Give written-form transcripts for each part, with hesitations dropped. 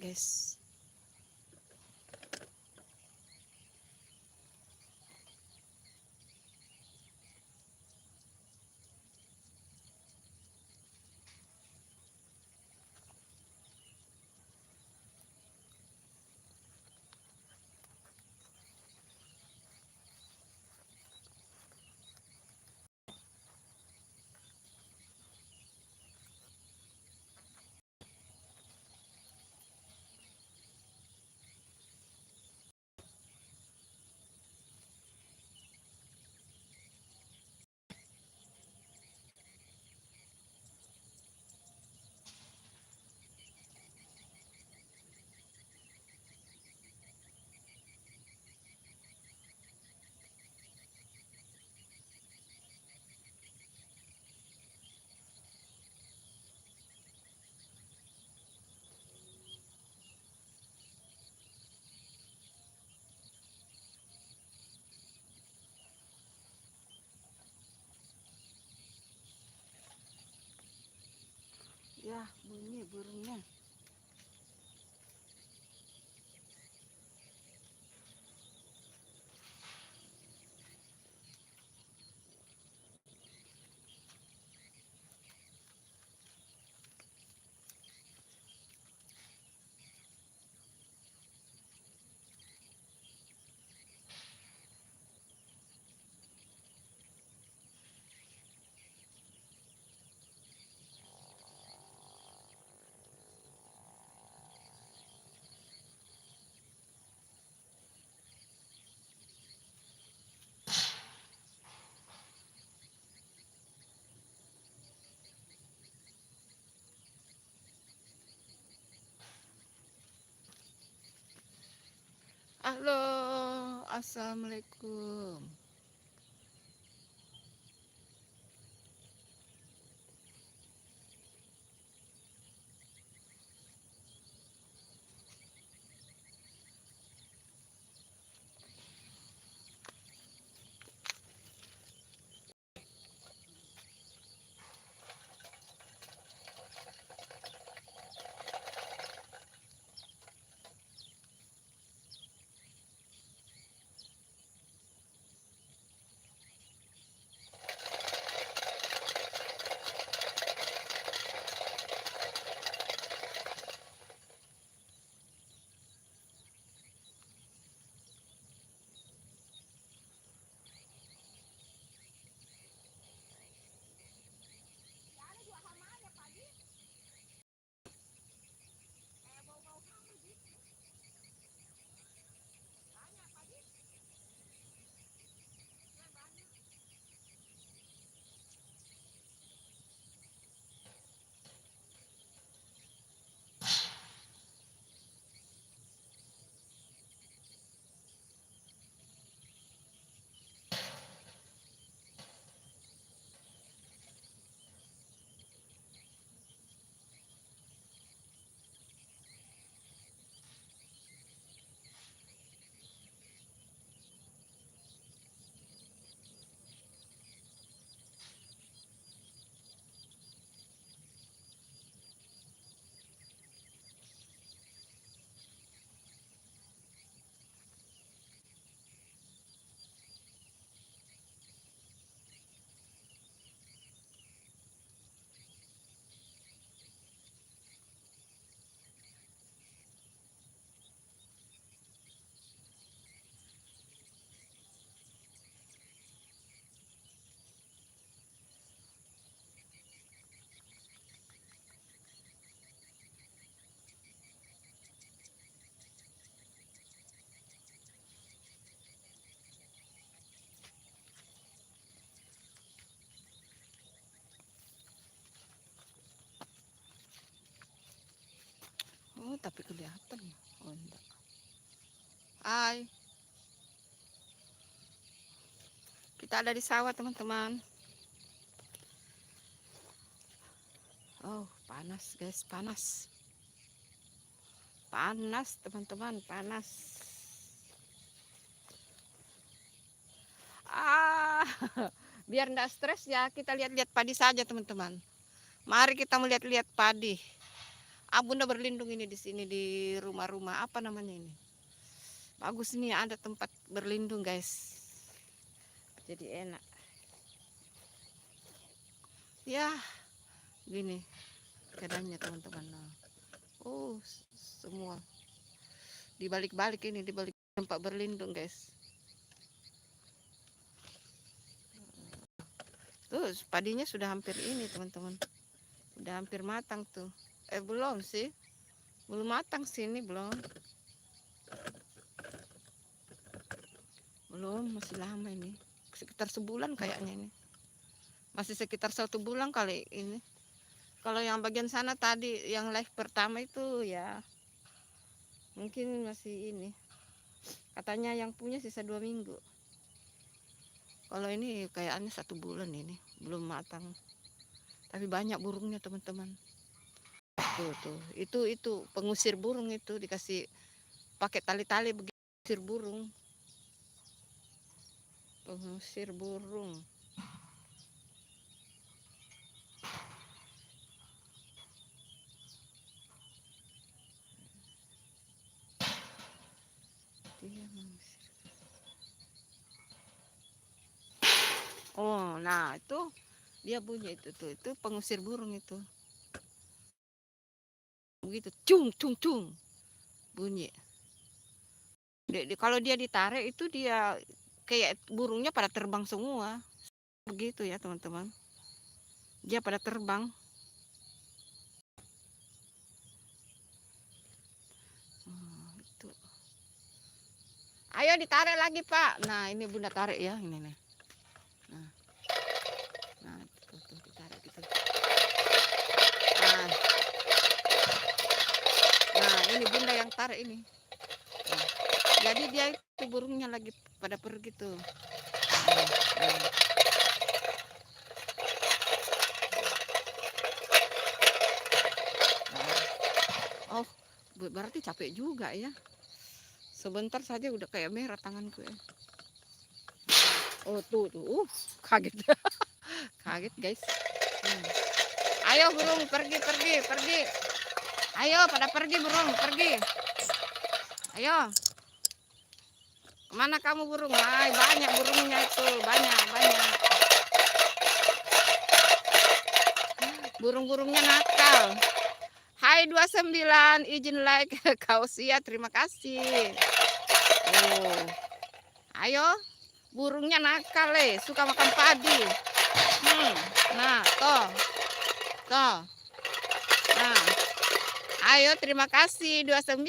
guys. Ya, bunyi burungnya. Halo, assalamualaikum. Oh, tapi kelihatan. Oh, enggak. Hai, kita ada di sawah, teman-teman. Oh, panas, guys, panas. Panas, teman-teman, panas. Ah, biar enggak stres ya, kita lihat-lihat padi saja, teman-teman. Mari kita melihat-lihat padi. Bunda berlindung ini di sini di rumah-rumah apa namanya ini. Bagus nih ada tempat berlindung guys. Jadi enak. Ya, gini keadaannya teman-teman. Oh, semua dibalik-balik ini, dibalik tempat berlindung guys. Tuh padinya sudah hampir ini teman-teman, udah hampir matang tuh. Belum sih, belum matang sini, belum, masih lama ini, sekitar sebulan kayaknya ini, masih sekitar 1 bulan kali ini. Kalau yang bagian sana tadi yang live pertama itu ya mungkin masih ini, katanya yang punya sisa 2 minggu. Kalau ini kayaknya 1 bulan ini, belum matang. Tapi banyak burungnya teman-teman. Tuh, itu pengusir burung, itu dikasih pakai tali-tali begitu, pengusir burung. Pengusir burung. Dia mengusir. Oh, nah itu dia bunyi itu tuh, itu pengusir burung itu. Begitu, cung cung cung bunyi. Kalau dia ditarik itu dia kayak burungnya pada terbang semua. Begitu ya teman-teman. Dia pada terbang. Itu. Ayo ditarik lagi Pak. Nah ini Bunda tarik ya ini nih. Nah tuh ditarik gitu. Nah ini Bunda yang tarik ini. Nah, jadi dia itu burungnya lagi pada pergi tuh. Oh, berarti capek juga ya. Sebentar saja udah kayak merah tanganku ya. Oh tuh, kaget. Kaget guys. Ayo burung pergi. Ayo pada pergi burung, pergi. Ayo. Kemana kamu burung? Banyak burungnya itu, banyak. Burung-burungnya nakal. Hai 29, izin like Kausia, terima kasih. Ayo, burungnya nakal suka makan padi. Nah, toh. Nah. Ayo, terima kasih 29.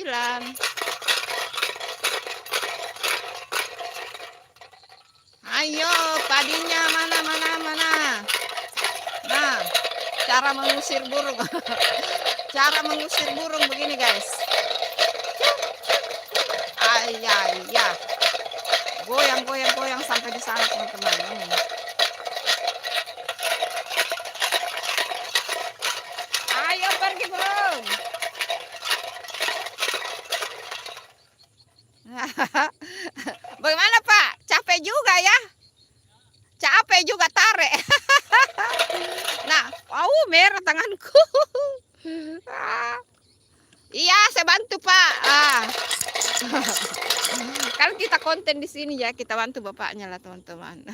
Ayo, padinya mana. Nah, cara mengusir burung. Cara mengusir burung begini guys. Ya. Goyang sampai di sana teman-teman. Ayo pergi burung. Bagaimana Pak? Capek juga ya? Capek juga tarik. Nah, merah tanganku. Iya, saya bantu Pak. Kan kita konten di sini ya, kita bantu bapaknya lah teman-teman.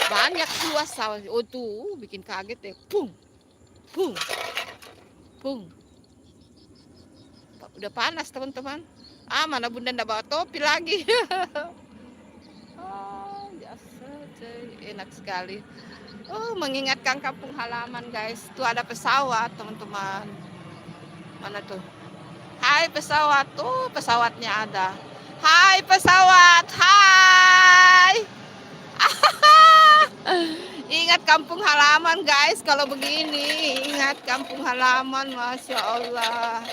Banyak luas sawah. Oh tuh, bikin kaget ya. Pung. Udah panas teman-teman. Mana Bunda ndak bawa topi lagi. Enak sekali. Mengingatkan kampung halaman guys. Tuh ada pesawat teman-teman. Mana tuh? Hai pesawat, tuh pesawatnya ada. Hai pesawat, hai. Ingat kampung halaman guys, kalau begini. Ingat kampung halaman, Masya Allah.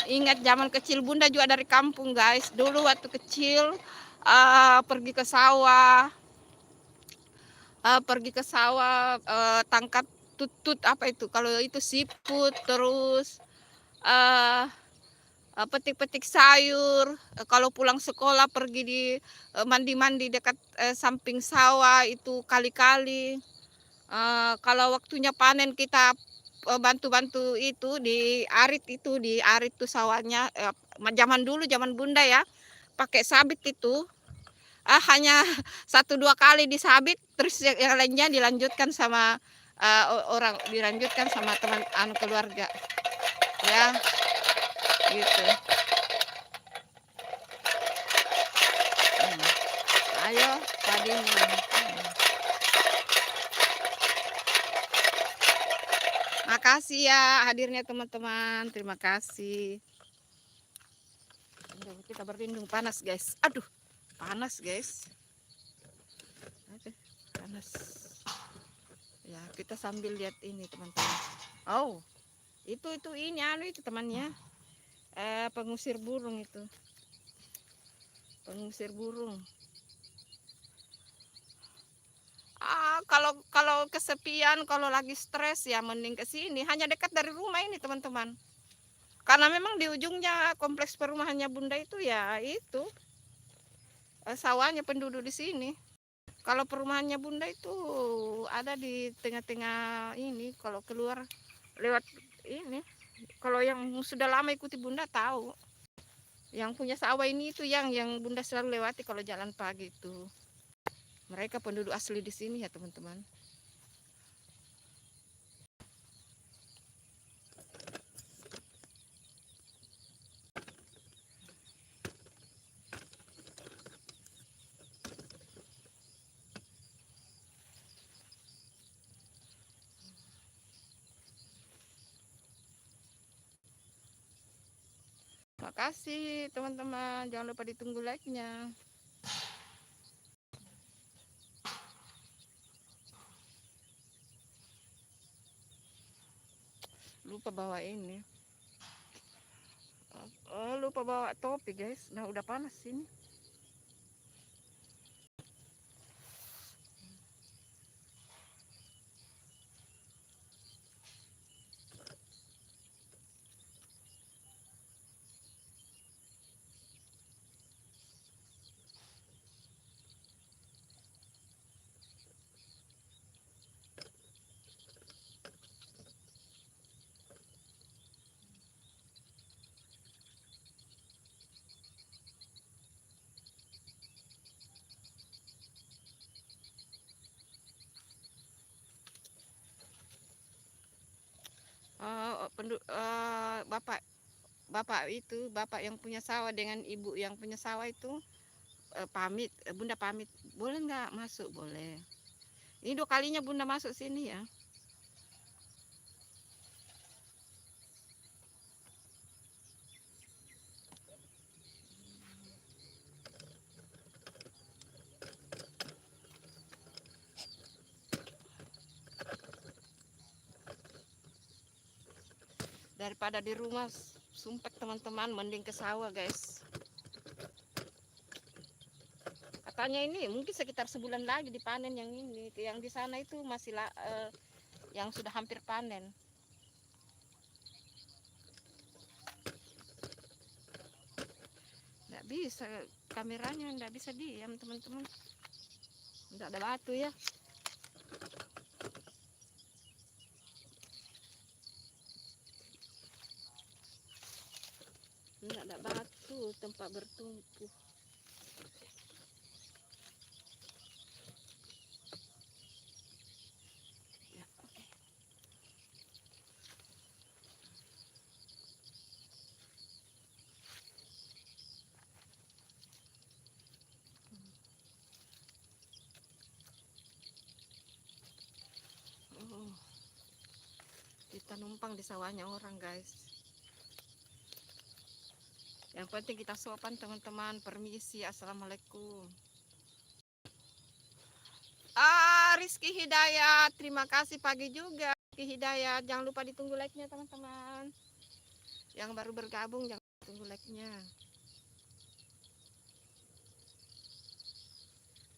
Ingat zaman kecil Bunda juga dari kampung guys. Dulu waktu kecil pergi ke sawah. Tangkap tutut apa itu? Kalau itu siput, terus petik-petik sayur. Kalau pulang sekolah pergi di mandi-mandi dekat samping sawah itu kali-kali. Kalau waktunya panen kita bantu-bantu itu di arit itu, di arit tuh sawahnya, zaman dulu zaman Bunda ya, pakai sabit itu, hanya 1, 2 kali disabit, terus yang lainnya dilanjutkan sama, orang dilanjutkan sama teman keluarga, ya, gitu. Ayo padinya, makasih ya hadirnya teman-teman, terima kasih. Kita berlindung, panas guys, aduh panas guys, aduh, panas. Ya kita sambil lihat ini teman-teman. Oh itu ini itu temannya, pengusir burung itu, pengusir burung. Kalau kesepian, kalau lagi stres ya mending ke sini, hanya dekat dari rumah ini teman-teman. Karena memang di ujungnya kompleks perumahannya Bunda itu ya itu, sawahnya penduduk di sini. Kalau perumahannya Bunda itu ada di tengah-tengah ini, kalau keluar lewat ini, kalau yang sudah lama ikuti Bunda tahu. Yang punya sawah ini itu yang Bunda selalu lewati kalau jalan pagi itu. Mereka penduduk asli di sini ya teman-teman. Makasih teman-teman, jangan lupa ditunggu like-nya. Lupa bawa ini. Lupa bawa topi guys. Nah udah panas ini. Bapak yang punya sawah dengan ibu yang punya sawah itu, pamit, Bunda pamit, boleh nggak masuk? Boleh. Ini 2 kalinya Bunda masuk sini ya. Daripada di rumah sumpek teman-teman, mending ke sawah guys. Katanya ini mungkin sekitar sebulan lagi dipanen yang ini. Yang di sana itu masih yang sudah hampir panen. Nggak bisa, kameranya nggak bisa diam teman-teman. Nggak ada batu ya. Nggak ada batu, tempat bertumpu. Ya, oke. Oh, kita numpang di sawahnya orang guys. Yang penting kita sopan teman-teman. Permisi, assalamualaikum. Rizky Hidayat, terima kasih pagi juga Rizky Hidayat. Jangan lupa ditunggu like-nya teman-teman. Yang baru bergabung jangan tunggu like-nya.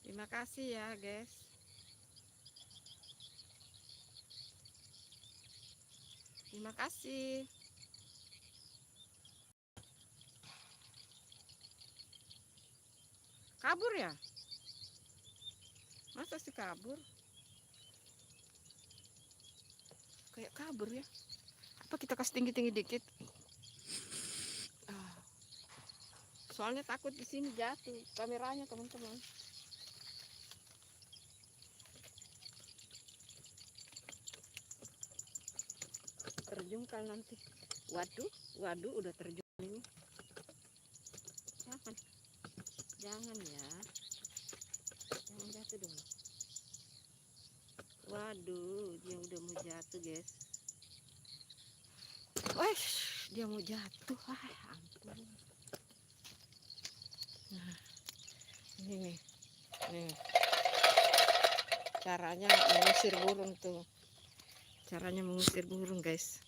Terima kasih ya guys. Terima kasih. Kabur ya? Masa sih kabur? Kayak kabur ya. Apa kita kasih tinggi-tinggi dikit? Soalnya takut di sini jatuh kameranya teman-teman. Terjun kan nanti. Waduh, waduh udah terjun ini. Jangan, jangan ya. Jangan jatuh dong. Waduh, dia udah mau jatuh guys. Wah, dia mau jatuh. Ampun. Nah, ini nih. Caranya mengusir burung tuh. Caranya mengusir burung guys.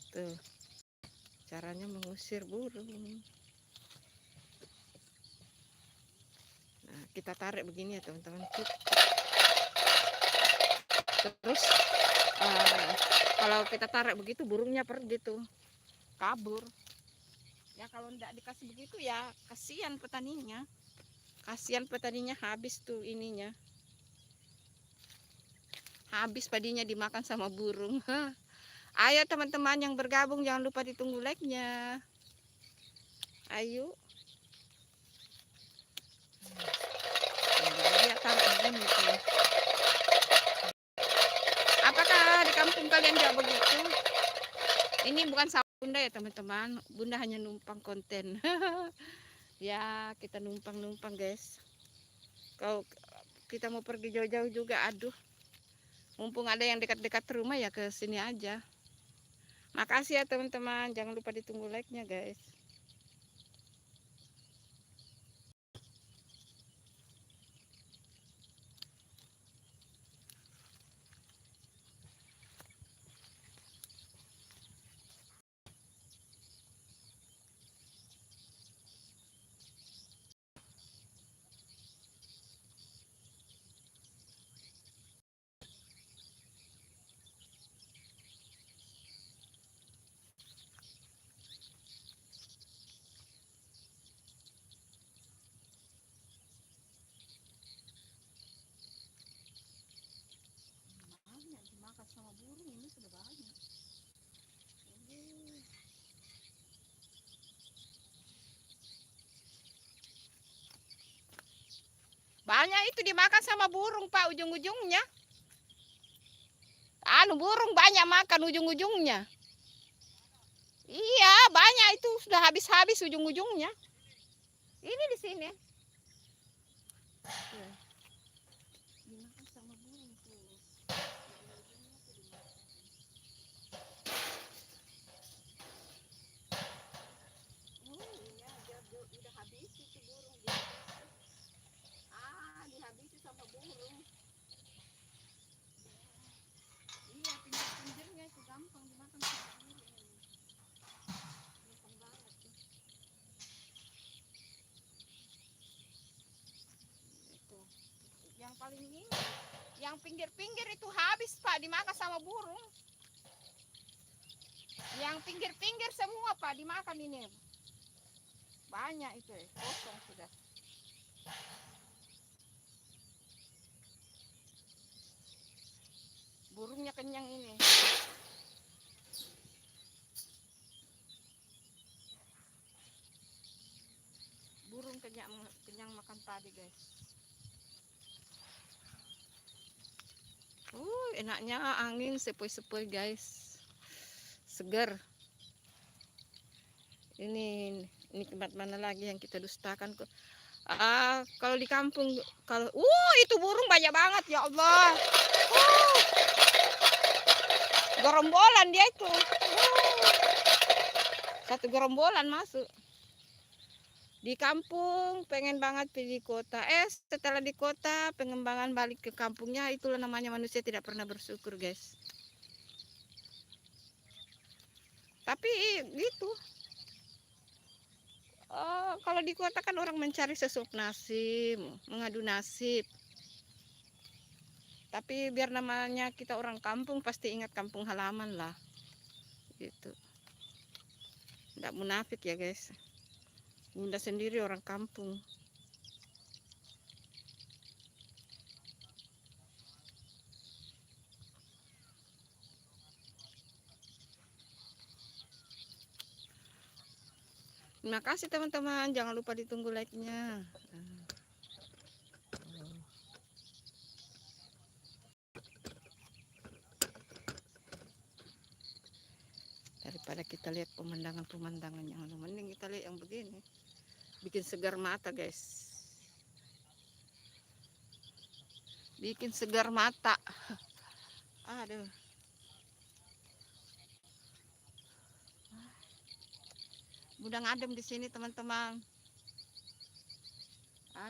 Tuh. Caranya mengusir burung. Nah, kita tarik begini ya teman-teman. Terus kalau kita tarik begitu burungnya pergi tuh, kabur. Ya kalau tidak dikasih begitu ya kasihan petaninya. Kasihan petaninya habis tuh ininya. Habis padinya dimakan sama burung. Ayo teman-teman yang bergabung jangan lupa ditunggu like-nya. Ayo. Dia taruh begini tuh. Apakah di kampung kalian juga begitu? Ini bukan sama Bunda ya teman-teman. Bunda hanya numpang konten. Ya kita numpang-numpang guys. Kalau kita mau pergi jauh-jauh juga, aduh. Mumpung ada yang dekat-dekat rumah ya ke sini aja. Makasih ya teman-teman. Jangan lupa ditunggu like-nya guys. Dimakan sama burung ini sudah banyak. Banyak itu dimakan sama burung Pak ujung-ujungnya. Burung banyak makan ujung-ujungnya. Iya banyak itu sudah habis-habis ujung-ujungnya. Ini di sini. Ya. Dimakan sama burung tuh. Udah habis itu burung dia. Dihabisi sama burung. Iya, pinggir-pinggirnya itu gampang dimakan sama burung. Gampang banget tuh. Itu. Yang paling ini, yang pinggir-pinggir itu habis Pak dimakan sama burung. Yang pinggir-pinggir semua Pak dimakan ini. Banyak itu kosong sudah. Burungnya kenyang ini. Burung kenyang makan padi guys. Enaknya angin sepoi-sepoi guys. Segar. Ini nikmat mana lagi yang kita dustakan kok. Kalau di kampung kalau itu burung banyak banget ya Allah. Gerombolan dia itu. Satu gerombolan masuk. Di kampung pengen banget pergi di kota. Setelah di kota pengembangan balik ke kampungnya, itulah namanya manusia tidak pernah bersyukur guys. Tapi gitu. Kalau di kota kan orang mencari sesuap nasib, mengadu nasib. Tapi biar namanya kita orang kampung pasti ingat kampung halaman lah. Gitu. Nggak munafik ya guys. Bunda sendiri orang kampung. Terima kasih teman-teman, jangan lupa ditunggu like-nya. Daripada kita lihat pemandangan-pemandangan yang mending kita lihat yang begini. Bikin segar mata, guys. Bikin segar mata. Aduh. Bunda ngadem di sini, teman-teman.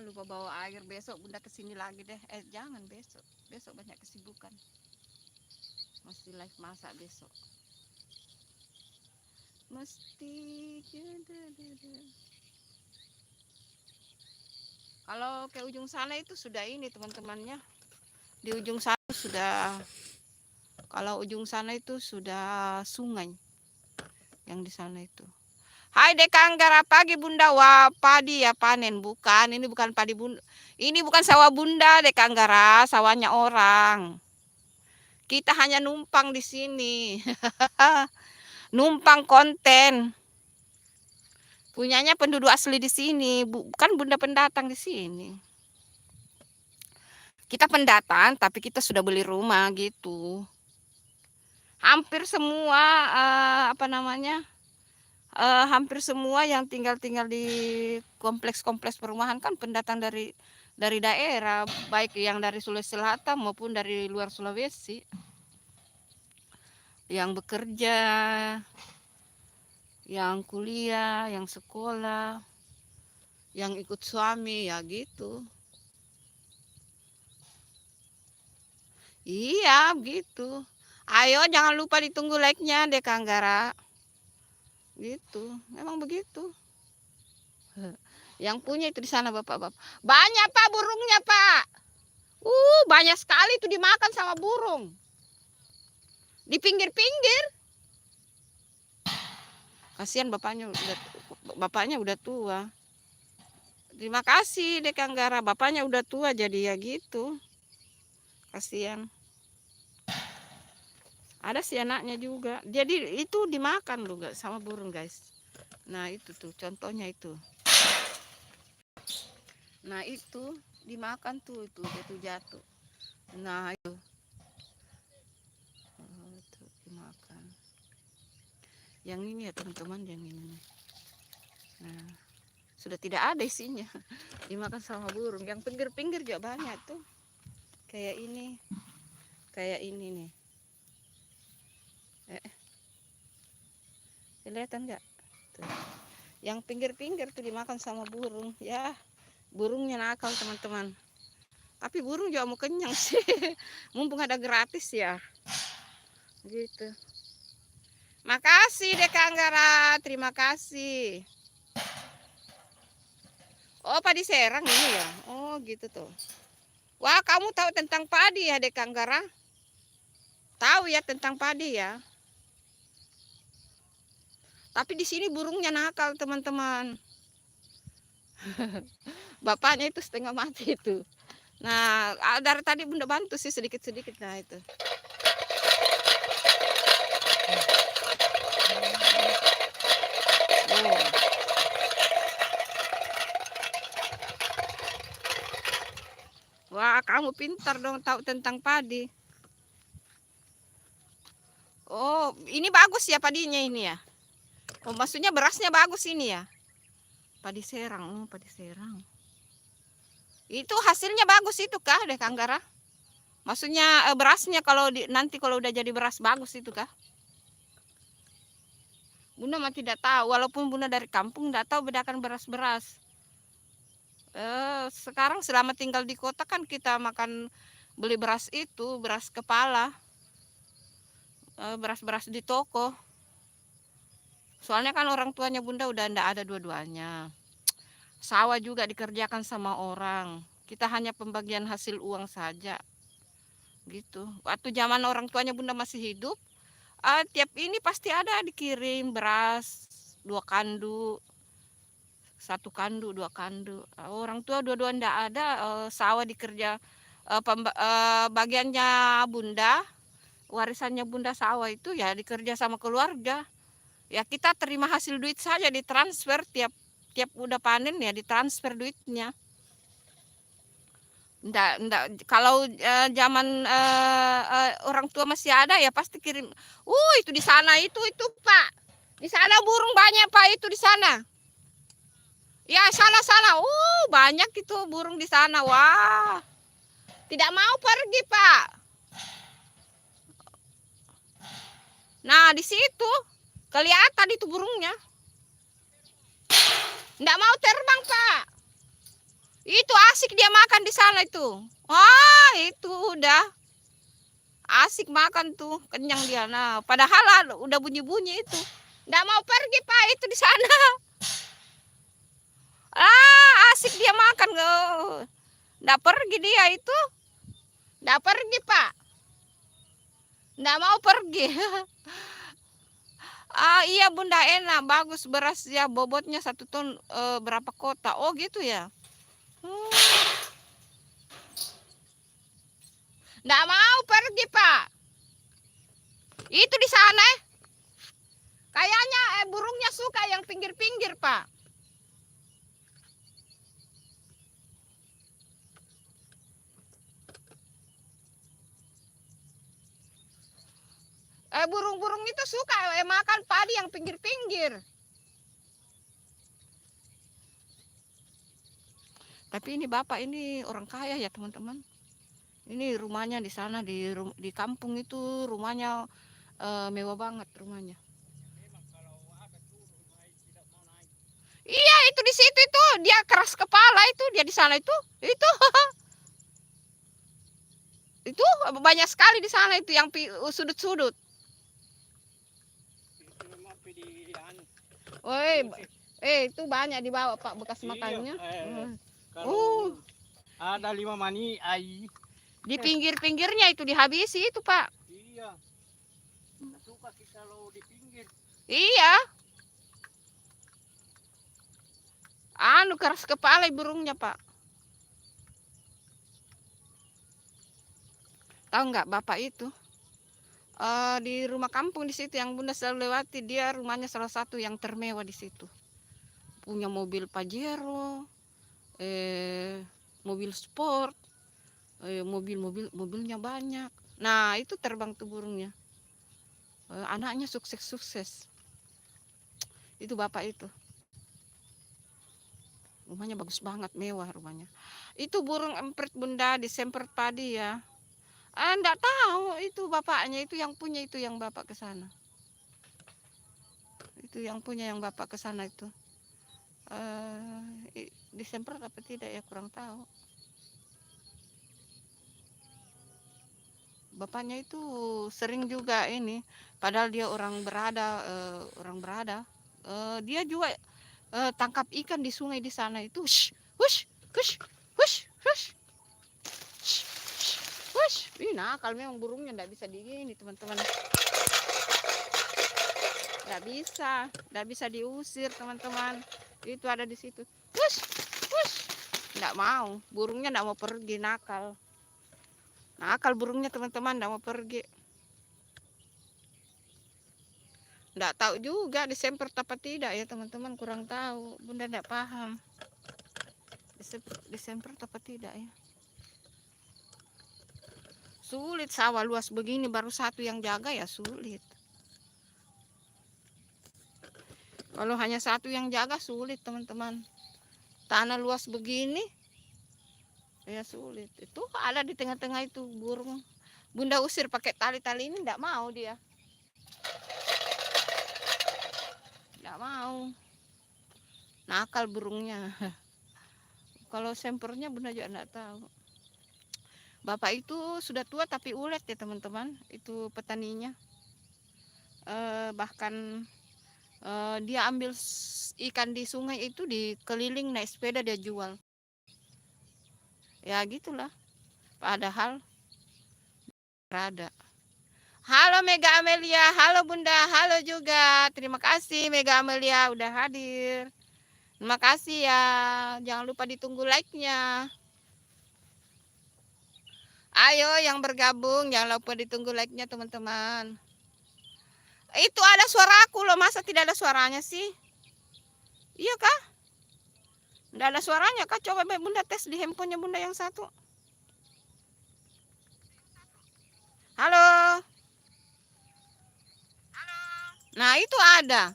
Lupa bawa air. Besok Bunda kesini lagi deh. Jangan besok. Besok banyak kesibukan. Mesti live masak besok. Mesti. Kalau ke ujung sana itu sudah ini, teman-temannya. Di ujung sana sudah. Kalau ujung sana itu sudah sungai. Yang di sana itu. Hai Dek Anggara, pagi Bunda. Wah, padi ya panen. Bukan, ini bukan padi Bunda. Ini bukan sawah Bunda Dek Anggara, sawahnya orang. Kita hanya numpang di sini. Numpang konten. Punyanya penduduk asli di sini, bukan Bunda pendatang di sini. Kita pendatang, tapi kita sudah beli rumah gitu. Hampir semua hampir semua yang tinggal di kompleks-kompleks perumahan kan pendatang dari daerah, baik yang dari Sulawesi Selatan maupun dari luar Sulawesi, yang bekerja, yang kuliah, yang sekolah, yang ikut suami ya gitu. Iya gitu. Ayo jangan lupa ditunggu like-nya Dek Anggara. Gitu, memang begitu. Yang punya itu di sana bapak-bapak. Banyak Pak burungnya Pak. Banyak sekali itu dimakan sama burung. Di pinggir-pinggir. Kasihan bapaknya udah tua. Terima kasih Dek Anggara, bapaknya udah tua jadi ya gitu. Kasihan. Ada si anaknya juga. Jadi itu dimakan loh sama burung, guys. Nah, itu tuh contohnya itu. Nah, itu dimakan tuh itu jatuh. Nah, itu. Itu dimakan. Yang ini ya, teman-teman, yang ini. Nah, sudah tidak ada isinya. Dimakan sama burung. Yang pinggir-pinggir juga banyak tuh. Kayak ini. Kayak ini nih. Kelihatan nggak? Tuh. Yang pinggir-pinggir tuh dimakan sama burung. Ya, burungnya nakal teman-teman. Tapi burung juga mau kenyang sih. Mumpung ada gratis ya. Gitu. Makasih Dek Anggara. Terima kasih. Oh, padi Serang ini ya. Oh, gitu tuh. Wah, kamu tahu tentang padi ya Dek Anggara? Tahu ya tentang padi ya. Tapi di sini burungnya nakal, teman-teman. Bapaknya itu setengah mati itu. Nah, dari tadi Bunda bantu sih sedikit-sedikit. Nah, itu. Wah, kamu pintar dong tahu tentang padi. Oh, ini bagus ya padinya ini ya. Oh, maksudnya berasnya bagus ini ya. Padi Serang, padi Serang. Itu hasilnya bagus itu kah Dek Anggara? Maksudnya berasnya nanti kalau udah jadi beras bagus itu kah? Bunda mah tidak tahu, walaupun Bunda dari kampung tidak tahu bedakan beras-beras. Sekarang selama tinggal di kota kan kita makan beli beras itu, beras kepala. Beras-beras di toko. Soalnya kan orang tuanya Bunda udah ndak ada dua-duanya. Sawah juga dikerjakan sama orang. Kita hanya pembagian hasil uang saja. Gitu. Waktu zaman orang tuanya Bunda masih hidup, tiap ini pasti ada dikirim beras 2 kandu. 1 kandu, 2 kandu. Orang tua dua-dua ndak ada, sawah dikerja bagiannya Bunda, warisannya Bunda sawah itu ya dikerja sama keluarga. Ya kita terima hasil duit saja, ditransfer tiap udah panen ya ditransfer duitnya. Nggak kalau zaman orang tua masih ada ya pasti kirim. Itu di sana itu Pak. Di sana burung banyak Pak itu di sana. Ya sana. Banyak itu burung di sana. Wah. Tidak mau pergi Pak. Nah di situ kelihatan itu burungnya. Nggak mau terbang Pak. Itu asik dia makan di sana itu. Wah itu udah asik makan tuh, kenyang dia. Nah padahal udah bunyi-bunyi itu. Nggak mau pergi Pak itu di sana. Asik dia makan. Nggak pergi dia itu. Nggak pergi Pak. Nggak mau pergi. Iya Bunda enak, bagus beras ya, bobotnya 1 ton berapa kota. Oh gitu ya. Nggak mau pergi Pak. Itu di sana. Kayaknya burungnya suka yang pinggir-pinggir Pak. Burung-burung itu suka makan padi yang pinggir-pinggir. Tapi ini bapak ini orang kaya ya teman-teman. Ini rumahnya di sana di kampung itu rumahnya mewah banget rumahnya. Iya itu di situ itu dia keras kepala itu dia di sana itu itu banyak sekali di sana itu yang sudut-sudut. Itu banyak di bawah Pak bekas makannya. Ada 5 mani ai. Di pinggir-pinggirnya itu dihabisi itu Pak. Iya. Suka kita kalau di pinggir. Iya. Keras kepala burungnya Pak. Tahu nggak Bapak itu? Di rumah kampung di situ yang Bunda selalu lewati, dia rumahnya salah satu yang termewah di situ. Punya mobil Pajero, mobil sport, mobilnya banyak. Nah itu terbang tuh burungnya. Anaknya sukses. Itu Bapak itu. Rumahnya bagus banget, mewah rumahnya. Itu burung emprit Bunda disemprot padi ya. Enggak tahu itu bapaknya, itu yang punya itu yang bapak ke sana. Itu yang punya yang bapak ke sana itu. Disemprot apa tidak ya kurang tahu. Bapaknya itu sering juga ini, padahal dia orang berada. Dia juga tangkap ikan di sungai di sana itu. Wush. Nakal memang burungnya, nggak bisa digini teman-teman. Nggak bisa diusir teman-teman. Itu ada di situ. Wush. Nggak mau, burungnya nggak mau pergi, nakal. Nakal burungnya teman-teman, nggak mau pergi. Nggak tahu juga disemprot apa tidak ya teman-teman, kurang tahu. Bunda nggak paham. Disemprot apa tidak ya. Sulit sawah luas begini baru satu yang jaga ya sulit. Kalau hanya satu yang jaga sulit teman-teman. Tanah luas begini ya sulit. Itu ada di tengah-tengah itu burung. Bunda usir pakai tali-tali ini enggak mau dia. Enggak mau. Nakal burungnya. Kalau sempernya Bunda juga enggak tahu. Bapak itu sudah tua tapi ulet ya teman-teman. Itu petaninya. Bahkan dia ambil ikan di sungai itu dikeliling naik sepeda dia jual. Ya gitulah. Padahal berada. Halo Mega Amelia, halo Bunda, halo juga. Terima kasih Mega Amelia udah hadir. Terima kasih ya. Jangan lupa ditunggu like-nya. Ayo yang bergabung, jangan lupa ditunggu like-nya teman-teman. Itu ada suara aku loh, masa tidak ada suaranya sih? Iya kah? Tidak ada suaranya kah? Coba Bunda tes di handphonenya Bunda yang satu. Halo? Nah itu ada.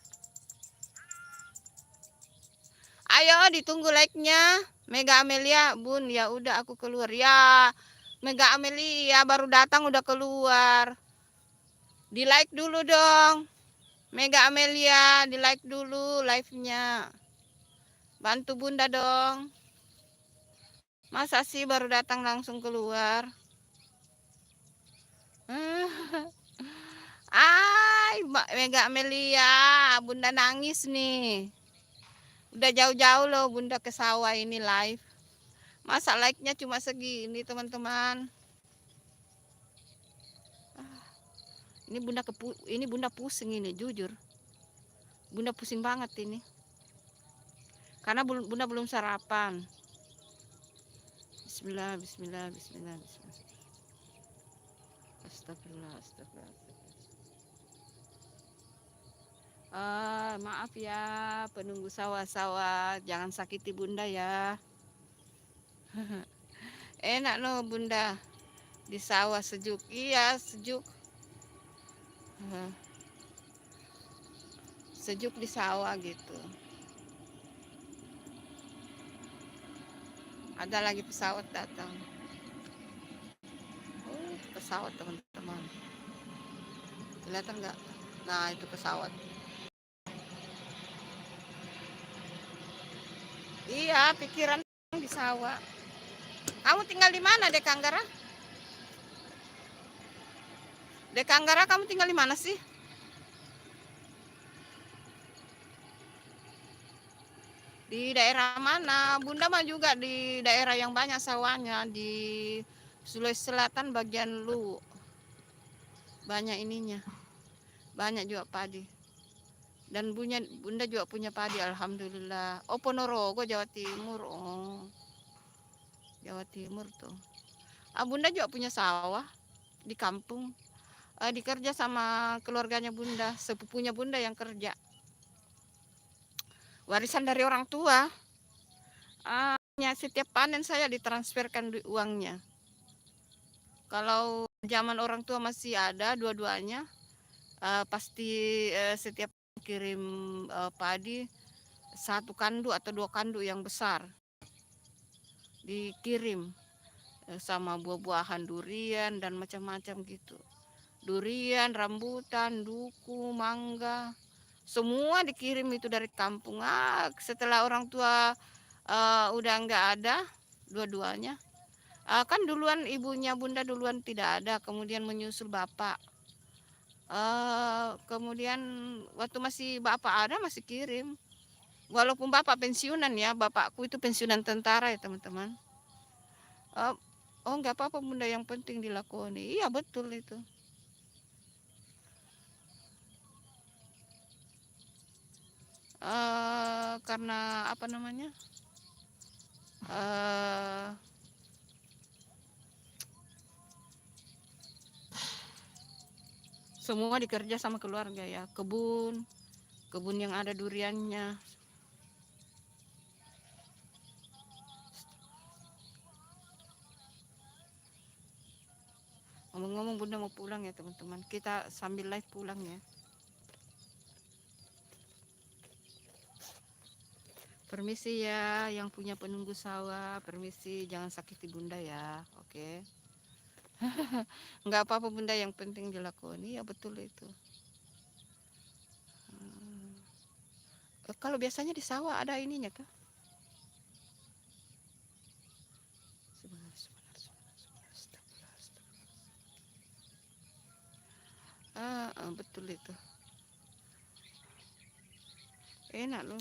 Ayo ditunggu like-nya. Mega Amelia, Bun, ya udah aku keluar. Ya, Mega Amelia baru datang udah keluar. Di like dulu dong. Mega Amelia, di like dulu live-nya. Bantu Bunda dong. Masa sih baru datang langsung keluar? Ay, Mega Amelia, Bunda nangis nih. Udah jauh-jauh loh Bunda ke sawah ini live. Masa like-nya cuma segini teman-teman. Ini Bunda pusing ini jujur. Bunda pusing banget ini. Karena Bunda belum sarapan. Bismillah, bismillah, bismillah, bismillah. Astagfirullah, astagfirullah. Maaf ya penunggu sawah-sawah, jangan sakiti Bunda ya. Enak loh Bunda di sawah sejuk. Iya sejuk. Sejuk di sawah gitu. Ada lagi pesawat datang. Oh, pesawat teman-teman. Kelihatan nggak? Nah itu pesawat. Iya pikiran di sawah. Kamu tinggal di mana Dek Anggara? Dek Anggara kamu tinggal di mana sih? Di daerah mana? Bunda mah juga di daerah yang banyak sawahnya, di Sulawesi Selatan bagian Luwu. Banyak ininya. Banyak juga padi. Dan Bunda juga punya padi alhamdulillah. Oh Ponorogo Jawa Timur. Oh. Jawa Timur tuh. Bunda juga punya sawah di kampung. Dikerja sama keluarganya Bunda, sepupunya Bunda yang kerja. Warisan dari orang tua. Setiap panen saya ditransferkan uangnya. Kalau zaman orang tua masih ada dua-duanya, pasti setiap kirim padi 1 kandu atau 2 kandu yang besar dikirim sama buah-buahan durian dan macam-macam gitu. Durian, rambutan, duku, mangga, semua dikirim itu dari kampung. Setelah orang tua udah nggak ada dua-duanya, kan duluan ibunya Bunda duluan tidak ada, kemudian menyusul bapak. Kemudian waktu masih bapak ada masih kirim. Walaupun bapak pensiunan ya, bapakku itu pensiunan tentara ya teman-teman. Oh nggak apa-apa Bunda, yang penting dilakoni. Iya betul itu. Karena apa namanya? Semua dikerja sama keluarga ya, kebun yang ada duriannya. Ngomong-ngomong Bunda mau pulang ya teman-teman, kita sambil live pulang ya. Permisi ya yang punya penunggu sawah, permisi jangan sakiti Bunda ya, oke. Nggak apa-apa Bunda, yang penting dilakoni ya, betul itu. Kalau biasanya di sawah ada ininya kah? Betul itu. Enak loh.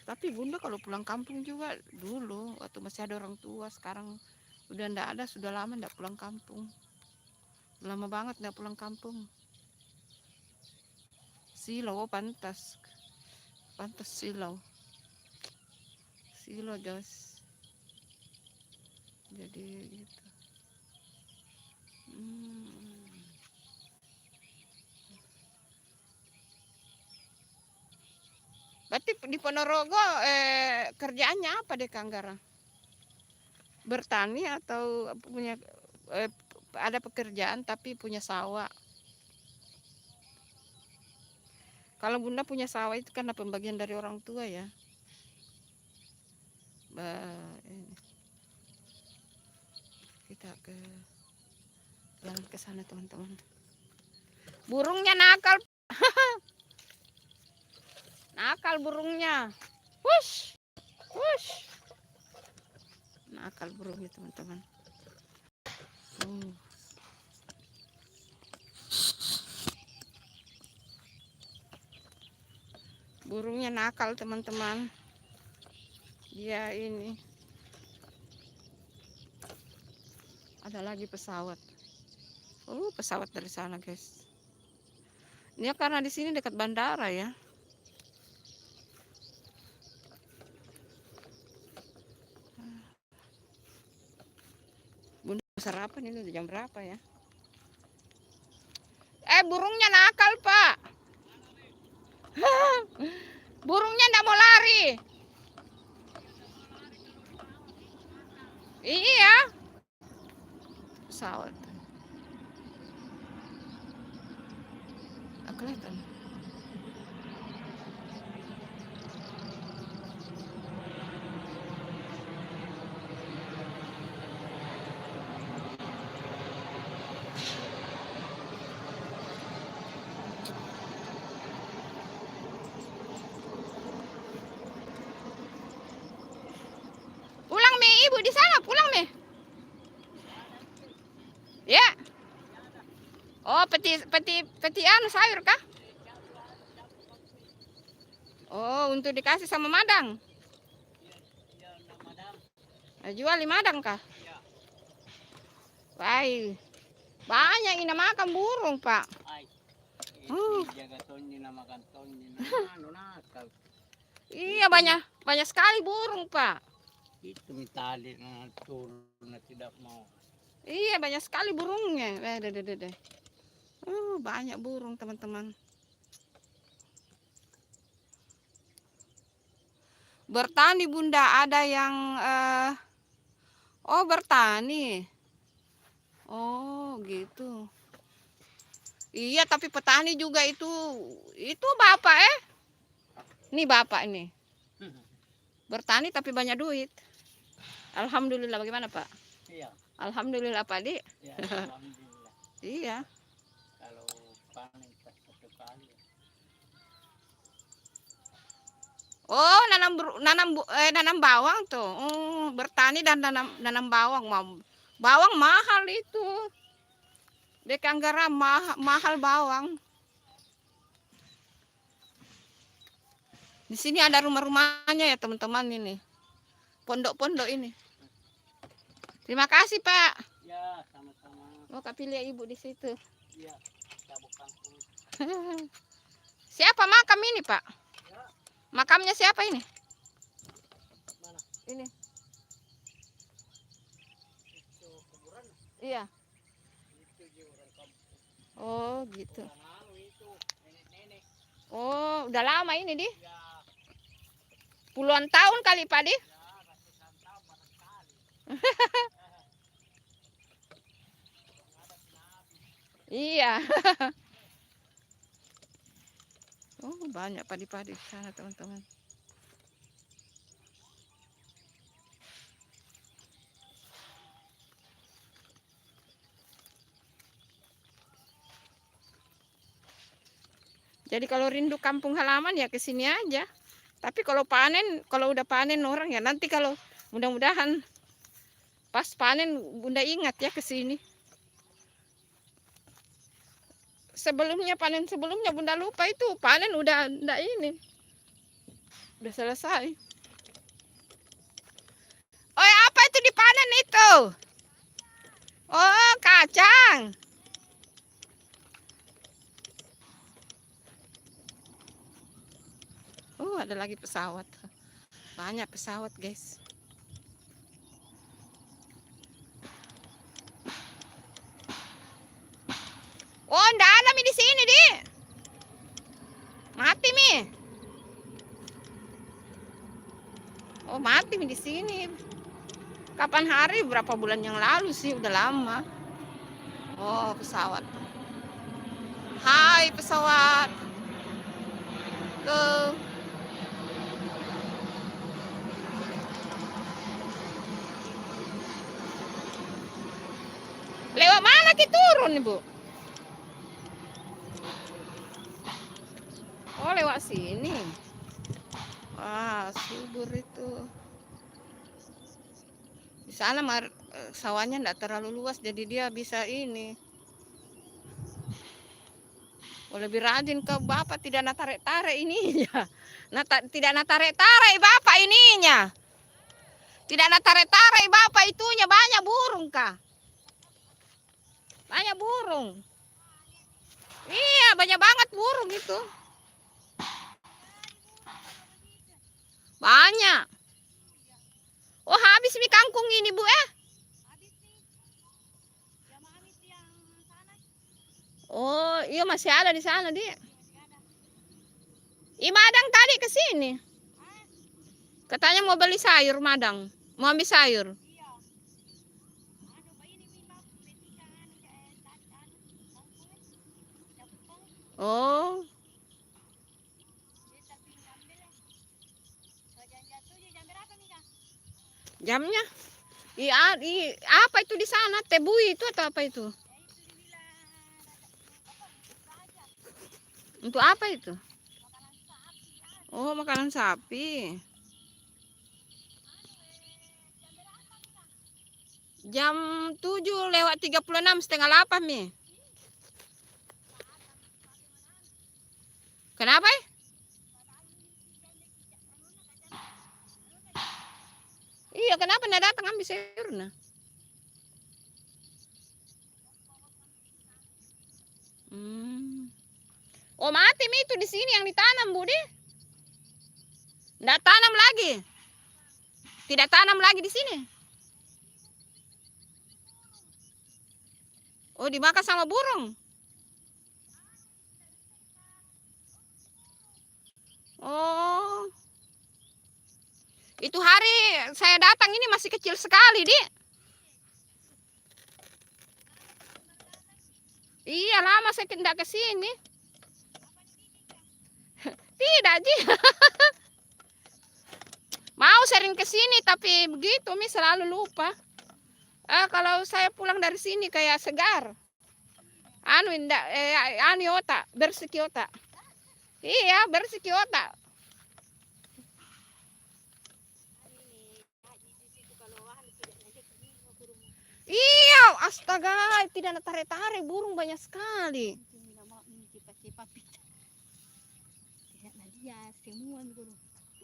Tapi Bunda kalau pulang kampung juga dulu waktu masih ada orang tua, sekarang udah ndak ada, sudah lama ndak pulang kampung. Lama banget ndak pulang kampung. Silau pantas. Pantas silau. Silau Jos. Jadi gitu. di Ponorogo kerjaannya apa deh Kang Gara? Bertani atau punya ada pekerjaan tapi punya sawah? Kalau Bunda punya sawah itu karena pembagian dari orang tua ya. Kita jalan ke sana teman-teman. Burungnya nakal. Nakal burungnya. Wush. Wush. Nakal burungnya teman-teman. Burungnya nakal teman-teman. Dia ini. Ada lagi pesawat. Pesawat dari sana guys. Ini karena di sini dekat bandara ya. Bunda sarapan ini udah jam berapa ya? Burungnya nakal Pak. Burungnya nggak mau lari. Iya. Pesawat. Kelihatan. Pulang Mi, Ibu di sana, pulang Mi. Ya. Oh, peti anu sayur kah? Oh, untuk dikasih sama Madang. Jual di Madang kah? Baik. Banyak ini makan burung, Pak. Iya, banyak sekali burung, Pak. Itu mitali na turun na tidak mau. Iya, banyak sekali burungnya. Banyak burung, teman-teman. Bertani Bunda, ada yang bertani. Oh, gitu. Iya, tapi petani juga itu Bapak Ini Bapak ini. Bertani tapi banyak duit. Alhamdulillah, bagaimana Pak? Iya. Alhamdulillah Pak Di. Ya, alhamdulillah. Iya. Kalau panen satu kali. Oh, nanam bawang tuh. Bertani dan nanam bawang. Bawang mahal itu. Di Kang Gara mahal bawang. Di sini ada rumah-rumahnya ya teman-teman ini. Pondok-pondok ini. Terima kasih Pak. Ya, sama-sama. Oh, kapilya Ibu di situ. Iya, kita bukan. Siapa makam ini Pak? Ya. Makamnya siapa ini? Mana? Ini. Itu kuburan. Iya. Itu juga orang kampung. Oh, gitu. Itu nenek-nenek. Oh, udah lama ini Di? Ya. Puluhan tahun kali Pak Di? Ya, ratusan tahun barangkali. Iya. Oh, banyak padi-padi di sana teman-teman. Jadi kalau rindu kampung halaman ya ke sini aja. Tapi kalau udah panen orang ya nanti kalau mudah-mudahan pas panen Bunda ingat ya ke sini. Panen sebelumnya Bunda lupa itu panen udah enggak ini. Udah selesai. Oh, apa itu dipanen itu? Oh, kacang. Ada lagi pesawat. Banyak pesawat, guys. Oh, enggak ada Mi di sini, Di. Mati Mi. mati di sini. Kapan hari? Berapa bulan yang lalu sih? Udah lama. Oh, pesawat. Hai pesawat. Tuh. Lewat mana kita turun, Ibu? Oh, lewat sini. Wah, subur itu. Di sana sawahnya enggak terlalu luas, jadi dia bisa ini. Oh, lebih rajin ke Bapak, tidak tarik-tarik ininya. Tidak tarik-tarik Bapak ininya. Tidak tarik-tarik Bapak itunya, banyak burung kah? Banyak burung. Iya, banyak banget burung itu. Banyak. Oh, habis mie kangkung ini, Bu, Oh, iya masih ada di sana, dia. Madang tadi ke sini. Katanya mau beli sayur Madang. Mau ambil sayur. Oh. Jamnya? Apa itu di sana? Tebui itu atau apa itu? Untuk apa itu? Oh, makanan sapi. Jam 7:36, setengah 8 nih. Kenapa? Iya, kenapa enggak datang ambil sayurnya? Oh, mati mi itu di sini yang ditanam, Budi. Enggak tanam lagi. Tidak tanam lagi di sini. Oh, dimakan sama burung. Oh. Itu hari saya datang ini masih kecil sekali, Di. Iya, lama saya tidak ke sini. Tidak, Ji. Mau sering ke sini tapi begitu mi selalu lupa. Kalau saya pulang dari sini kayak segar. Otak, bersih otak. Iya, bersih otak. Iya, astaga, tidak tarik-tarik, burung banyak sekali.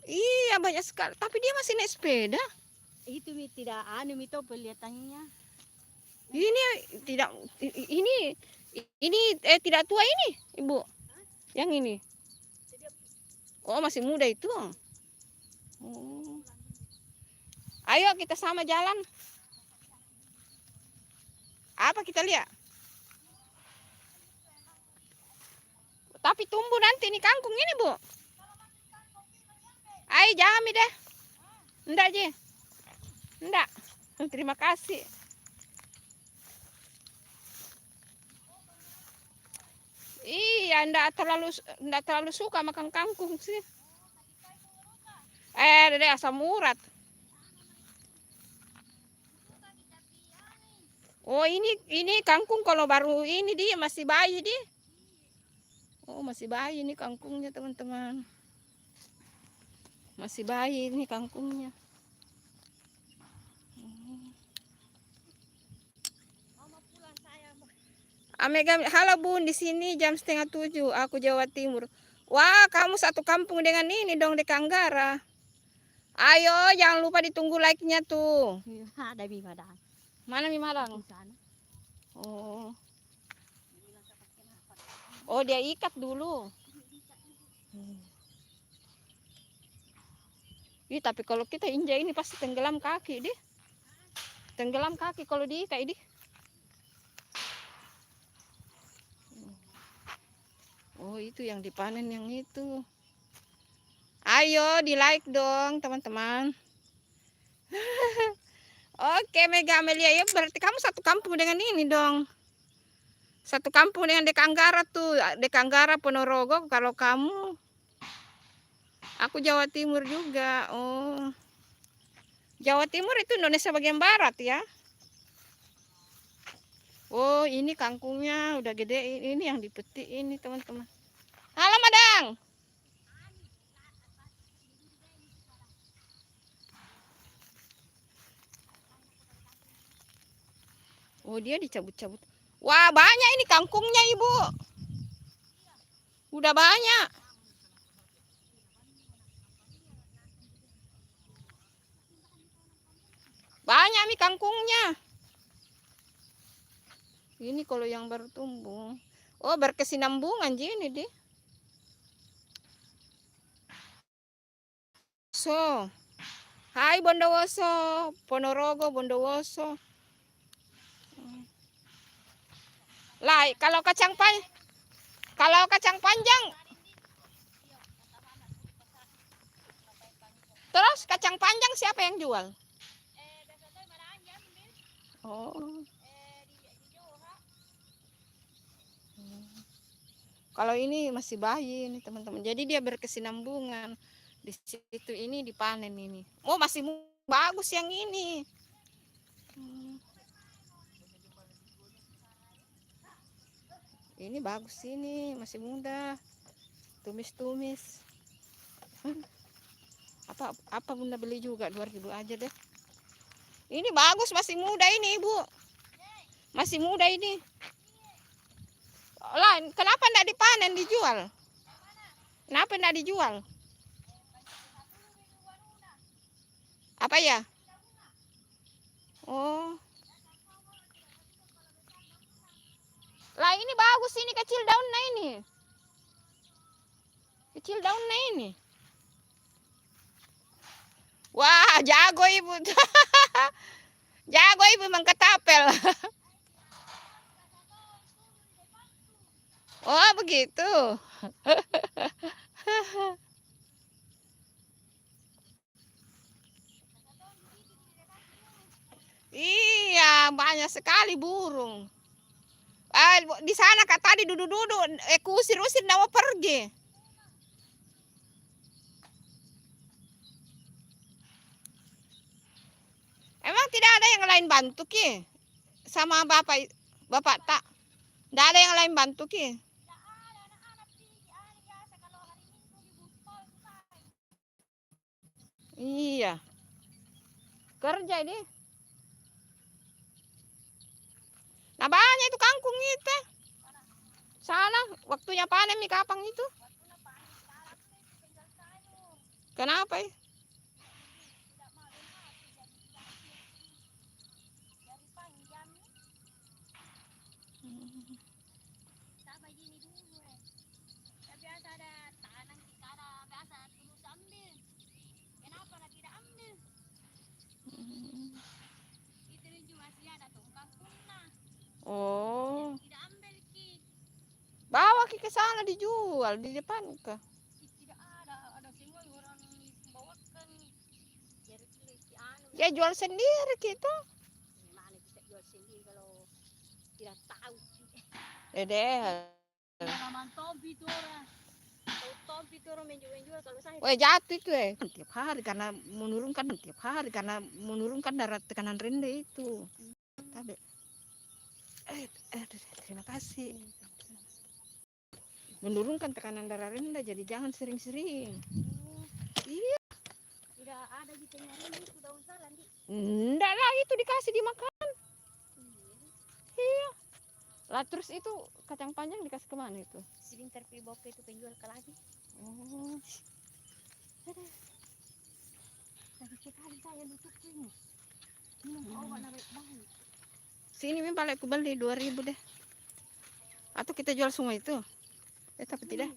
Iya, banyak sekali. Tapi dia masih naik sepeda. Itu tidak itu kelihatannya. Ini tidak tua ini, Ibu. Yang ini. Oh, masih muda itu. Oh. Ayo kita sama jalan. Apa kita lihat? Tapi tumbuh nanti ini kangkung ini, Bu. Ayo jangan deh. Enggak, Ji. Enggak. Terima kasih. Iya, enggak terlalu suka makan kangkung sih. Dede asam urat. Oh, ini kangkung kalau baru ini dia masih bayi dia. Oh, masih bayi ini kangkungnya, teman-teman. Masih bayi ini kangkungnya. Halo Bun, di sini jam 6:30. Aku Jawa Timur. Wah, kamu satu kampung dengan ini dong di Kanggara. Ayo, jangan lupa ditunggu like-nya tuh. Ada di Madang. Mana di Madang? Di sana. Oh. Oh, dia ikat dulu. Tapi kalau kita injak ini pasti tenggelam kaki deh. Tenggelam kaki kalau diikat ini. Oh, itu yang dipanen yang itu. Ayo di like dong, teman-teman. Oke, Mega Amelia, ya berarti kamu satu kampung dengan ini dong. Satu kampung dengan Dek Anggara tuh, Dek Anggara Ponorogo. Kalau kamu, aku Jawa Timur juga. Oh, Jawa Timur itu Indonesia bagian barat ya. Oh, ini kangkungnya udah gede. Ini yang dipetik ini, teman-teman. Halo, Madang. Oh, dia dicabut-cabut. Wah, banyak ini kangkungnya, Ibu. Udah banyak. Banyak nih kangkungnya. Ini kalau yang baru tumbuh. Oh, berkesinambungan ini deh. So, hai Bondowoso, Ponorogo, Bondowoso. Lah, kalau kacang panjang, terus kacang panjang siapa yang jual? Oh. Kalau ini masih bayi nih teman-teman. Jadi dia berkesinambungan. Di situ ini dipanen ini. Oh, masih bagus yang ini. Ini bagus ini, masih muda. Tumis-tumis. Apa Bunda beli juga 2.000 aja deh. Ini bagus, masih muda ini, Ibu. Masih muda ini. Lah, kenapa enggak dipanen dijual? Kenapa enggak dijual? Apa ya? Oh. Lah, ini bagus ini, kecil daunnya ini. Kecil daunnya ini. Wah, jago Ibu. Jago Ibu mengketapel. Oh, begitu. Iya, banyak sekali burung. Di sana Kak tadi duduk-duduk, kusir-usir mau pergi. Emang tidak ada yang lain bantu Ki? Sama Bapak tak? Tidak ada yang lain bantu Ki? Iya. Kerja ini. Nah, banyak itu kangkung itu. Sana waktunya panen nih kapan itu? Kenapa ya? Oh. Bawa ke sana dijual di depan ke. Dia jual sendiri gitu. Mana bisa jual sendiri kalau tidak tahu. Dede. Pengalaman Tompi itu orang. Kalau Tompi itu orang menjual kalau saya. Wah, jatuh itu tiap hari karena menurunkan darah tekanan rendah itu. Tapi terima kasih. Menurunkan tekanan darah rendah, jadi jangan sering-sering. Iya. Tidak ada gitu nyari itu daun salam di. Enggak lah, itu dikasih dimakan. Iya. Lah terus itu kacang panjang dikasih kemana itu? Sebentar bawa itu penjual ke lagi. Oh. Lagi sekali saya nutup ini. Minum obat narik bayi. Sini memang paling aku beli 2.000 deh. Atau kita jual semua itu? Tapi tidak.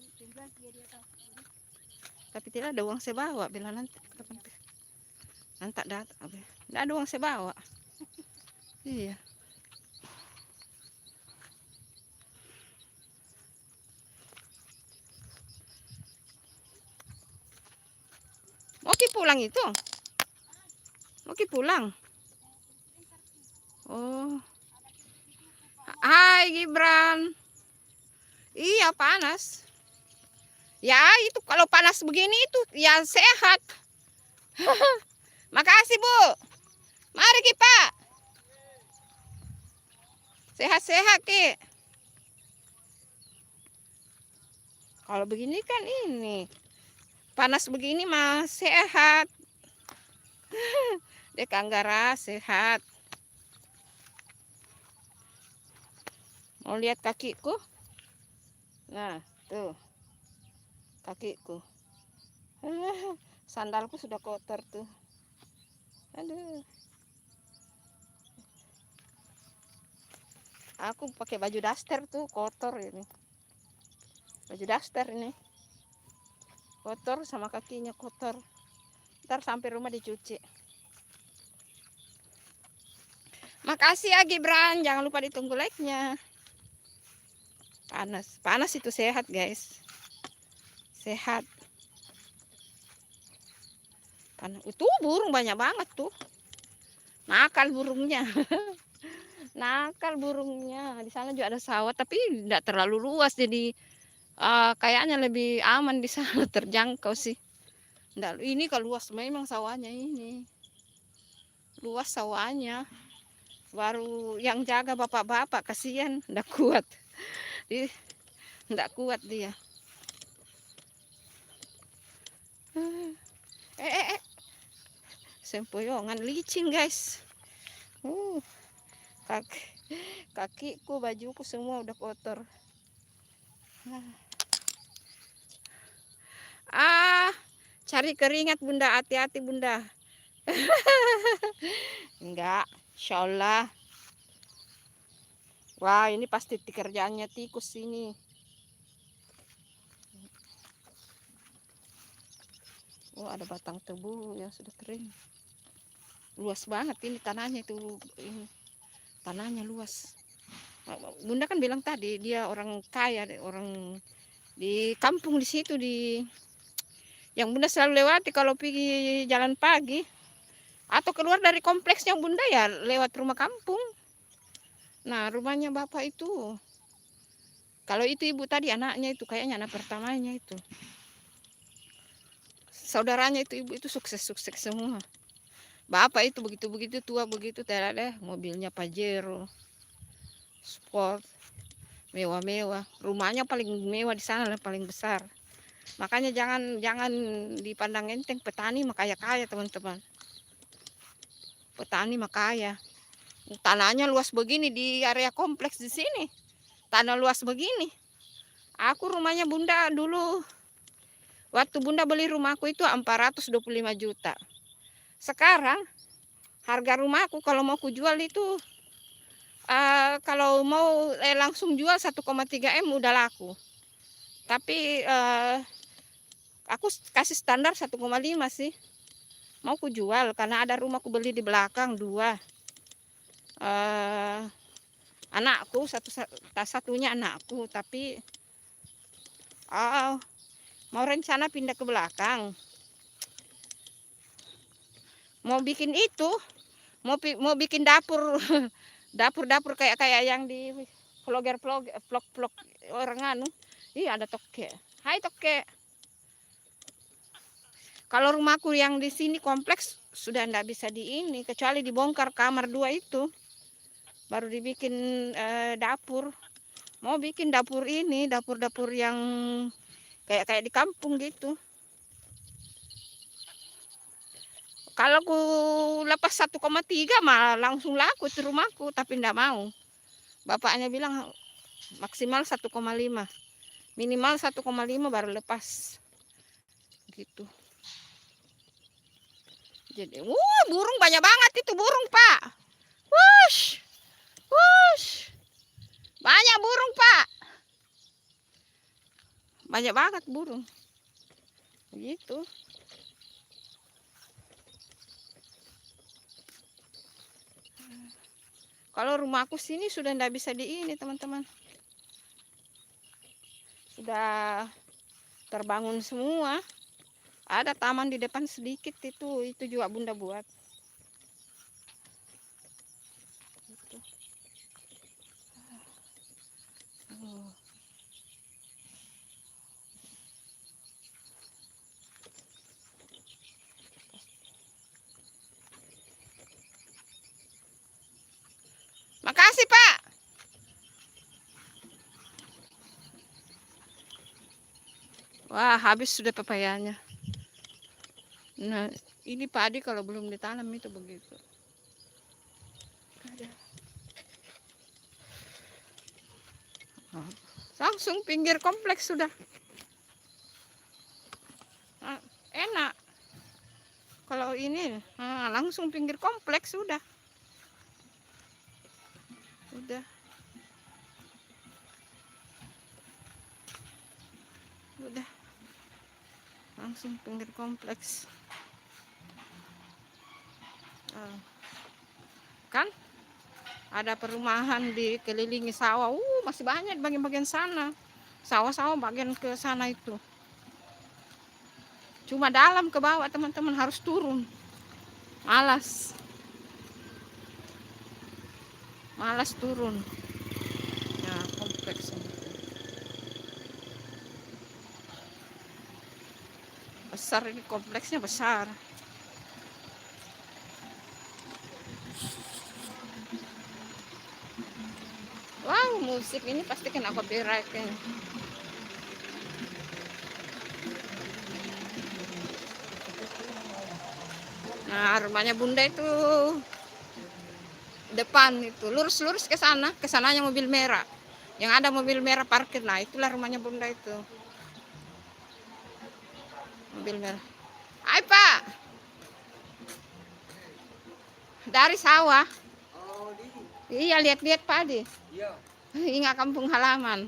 Tapi tidak ada uang saya bawa. Bila nanti datang. Tidak ada uang saya bawa. Iya. Mau pulang itu? Mau Oke, pulang. Oh. Hai Gibran. Iya, panas. Ya, itu kalau panas begini itu ya sehat. Makasih, Bu. Mari, Ki, Pak. Sehat-sehat, Ki. Kalau begini kan ini. Panas begini mah sehat. Dek Anggara sehat. Mau lihat kakiku? Nah, tuh. Kakiku. Sandalku sudah kotor tuh. Aduh. Aku pakai baju daster tuh kotor ini. Baju daster ini. Kotor sama kakinya kotor. Ntar sampai rumah dicuci. Makasih ya Gibran. Jangan lupa ditunggu like-nya. Panas. Panas itu sehat, guys. Sehat. Panas. Itu burung banyak banget tuh. Nakal burungnya. Nakal burungnya. Di sana juga ada sawah tapi tidak terlalu luas jadi kayaknya lebih aman di sana, terjangkau sih. Nggak, ini kalau luas memang sawahnya ini. Luas sawahnya. Baru yang jaga bapak-bapak kasihan, nggak kuat. Nggak kuat dia. Sempoyongan licin, guys. Kakiku, bajuku semua udah kotor. Cari keringat Bunda, hati-hati Bunda. Enggak, insya Allah. Wah, ini pasti kerjaannya tikus ini. Oh, ada batang tebu yang sudah kering. Luas banget ini tanahnya itu. Ini tanahnya luas. Bunda kan bilang tadi dia orang kaya, orang di kampung di situ di yang Bunda selalu lewati kalau pergi jalan pagi atau keluar dari kompleksnya Bunda ya lewat rumah kampung. Nah, rumahnya bapak itu. Kalau itu ibu tadi anaknya itu kayaknya anak pertamanya itu. Saudaranya itu ibu itu sukses-sukses semua. Bapak itu begitu-begitu tua begitu tidak deh mobilnya Pajero sport mewah-mewah. Rumahnya paling mewah di sana paling besar. Makanya jangan dipandang enteng, petani mah kaya-kaya teman-teman. Petani mah kaya. Tanahnya luas begini di area kompleks di sini. Tanah luas begini. Aku rumahnya Bunda dulu waktu Bunda beli rumahku itu 425 juta. Sekarang harga rumahku kalau mau kujual itu kalau mau langsung jual 1,3 M udah laku. Tapi aku kasih standar 1,5 sih. Mau kujual karena ada rumahku beli di belakang 2. Anakku satunya anakku tapi mau rencana pindah ke belakang. Mau bikin itu, mau bikin dapur dapur kayak yang di vlog orang anu. Iya ada toke. Hai toke. Kalau rumahku yang di sini kompleks sudah ndak bisa di ini kecuali dibongkar kamar 2 itu. Baru dibikin dapur. Mau bikin dapur ini, dapur yang kayak di kampung gitu. Kalau ku lepas 1,3 malah langsung laku di rumahku, tapi ndak mau. Bapaknya bilang maksimal 1,5. Minimal 1,5 baru lepas. Gitu. Jadi, burung banyak banget itu burung, Pak. Wush. Wush. Banyak burung, Pak. Banyak banget burung. Begitu. Kalau rumahku sini sudah ndak bisa di ini, teman-teman. Sudah terbangun semua. Ada taman di depan sedikit itu juga Bunda buat. kasih, Pak. Wah, habis sudah pepayanya. Nah, ini padi kalau belum ditanam itu begitu. Ada. Oh, langsung pinggir kompleks sudah. Nah, enak. Kalau ini langsung pinggir kompleks sudah. Udah. Udah. Langsung pinggir kompleks. Kan ada perumahan dikelilingi sawah. Masih banyak bagian-bagian sana. Sawah-sawah bagian ke sana itu. Cuma dalam ke bawah teman-teman harus turun. Malas. Malas turun. Ya, kompleks ini. Besar ini, kompleksnya besar. Wow, musik ini pasti kena copyright kan. Nah, rumahnya Bunda itu depan itu, lurus-lurus ke sana, ke sananya mobil merah. Yang ada mobil merah parkir, nah itulah rumahnya Bunda itu. Mobil merah. Hai, Pak. Dari sawah. Oh, di. Iya, lihat-lihat padi. Iya. Ingat kampung halaman.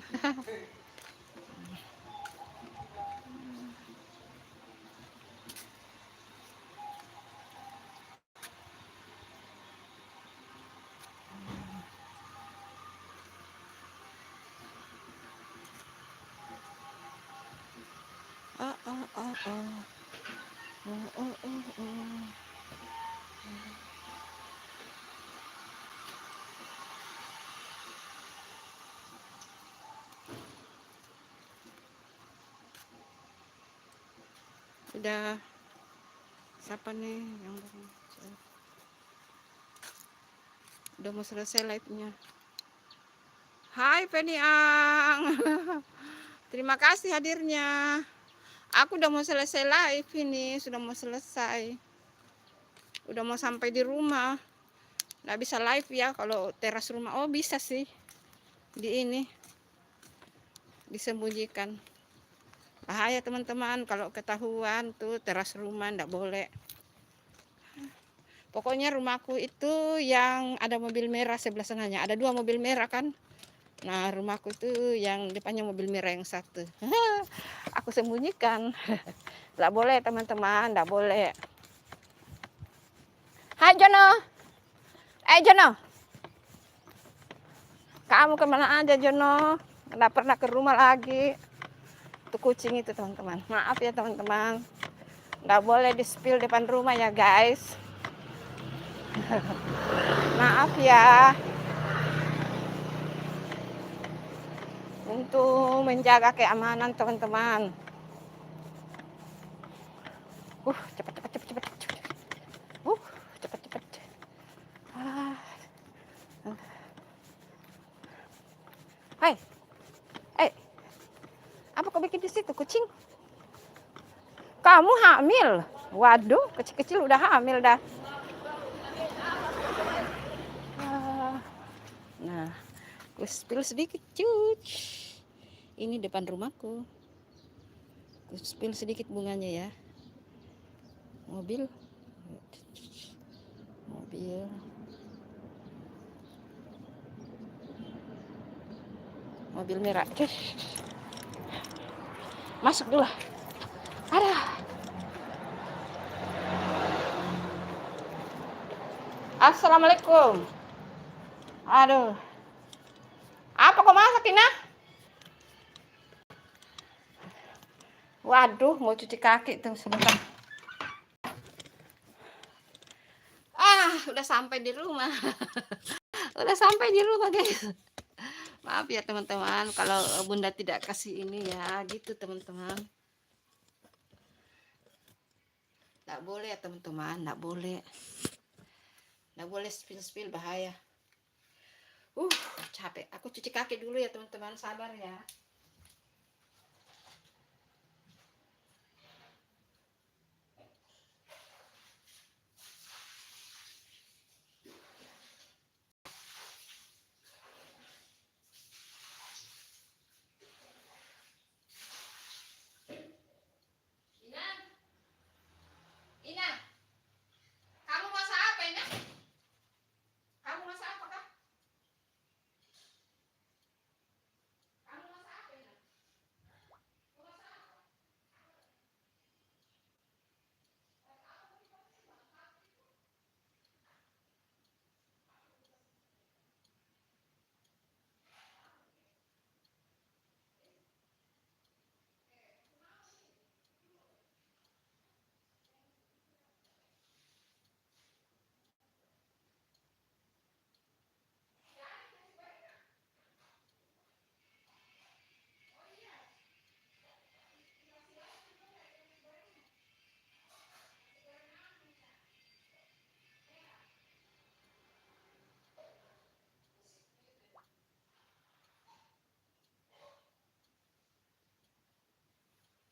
Udah. Siapa nih yang baru? Udah mau selesai live-nya. Hai Peniang. Terima kasih hadirnya. Aku udah mau selesai live ini, sudah mau selesai. Udah mau sampai di rumah. Nggak bisa live ya kalau teras rumah. Oh, bisa sih. Di ini disembunyikan. Bahaya teman-teman kalau ketahuan tuh teras rumah nggak boleh. Pokoknya rumahku itu yang ada mobil merah sebelah sananya. Ada 2 mobil merah kan. Nah, rumahku itu yang depannya mobil merah yang satu. Aku sembunyikan. Nggak boleh teman-teman, nggak boleh. Hai Jono. Jono. Kamu kemana aja Jono? Nggak pernah ke rumah lagi. Itu kucing itu teman-teman. Maaf ya teman-teman. Nggak boleh di-spill depan rumah ya guys. Maaf ya. Untuk menjaga keamanan teman-teman. Cepat. Cepat. Hai. Apa kau bikin di situ kucing? Kamu hamil? Waduh, kecil-kecil udah hamil dah. Nah, aku spill sedikit cuci. Ini depan rumahku. Aku spill sedikit bunganya ya. Mobil merah. Masuk dulu. Ada. Assalamualaikum. Aduh. Apa kau masak, Ina? Waduh, mau cuci kaki tuh sebentar. Udah sampai di rumah. Udah sampai di rumah, guys. Maaf ya teman-teman kalau Bunda tidak kasih ini ya, gitu teman-teman. Nggak boleh ya teman-teman, nggak boleh. Nggak boleh spill bahaya. Uh, capek. Aku cuci kaki dulu ya teman-teman, sabar ya. Ina, Ina, kamu masak apa Ina? Kamu masak apa kak? Kamu masak apa Ina?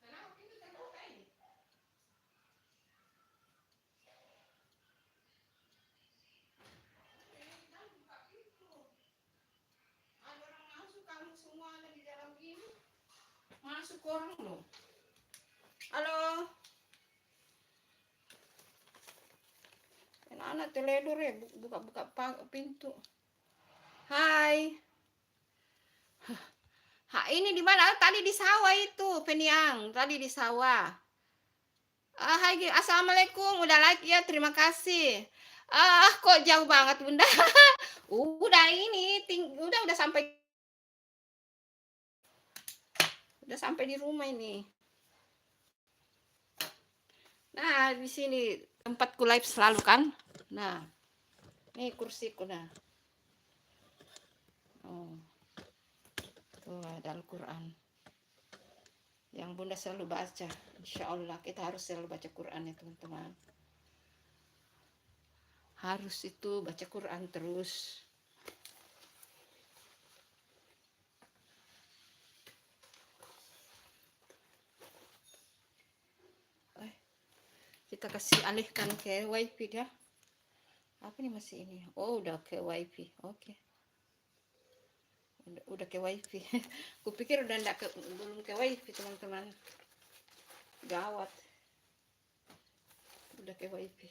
Kenapa pintu terbuka ini? Ada orang masuk, kamu semua ada di dalam ini. Masuk orang loh. Halo. Anak teledor ya, buka-buka pintu. Hai. Ini di mana? Tadi di sawah itu, Peniang. Tadi di sawah. Hai, assalamualaikum. Udah like ya, terima kasih. Kok jauh banget, Bunda? Udah ini, udah sampai di rumah ini. Nah, di sini tempatku live selalu kan. Nah, ini kursiku nah. Oh. Tuh ada Al-Quran yang Bunda selalu baca. Insya Allah kita harus selalu baca Quran ya teman-teman. Harus itu baca Quran terus. Kita kasih alihkan ke wifi ya. Apa nih masih ini? Oh udah ke wifi. Oke. Udah ke wifi. Kupikir udah belum ke wifi teman-teman. Gawat. Udah ke wifi.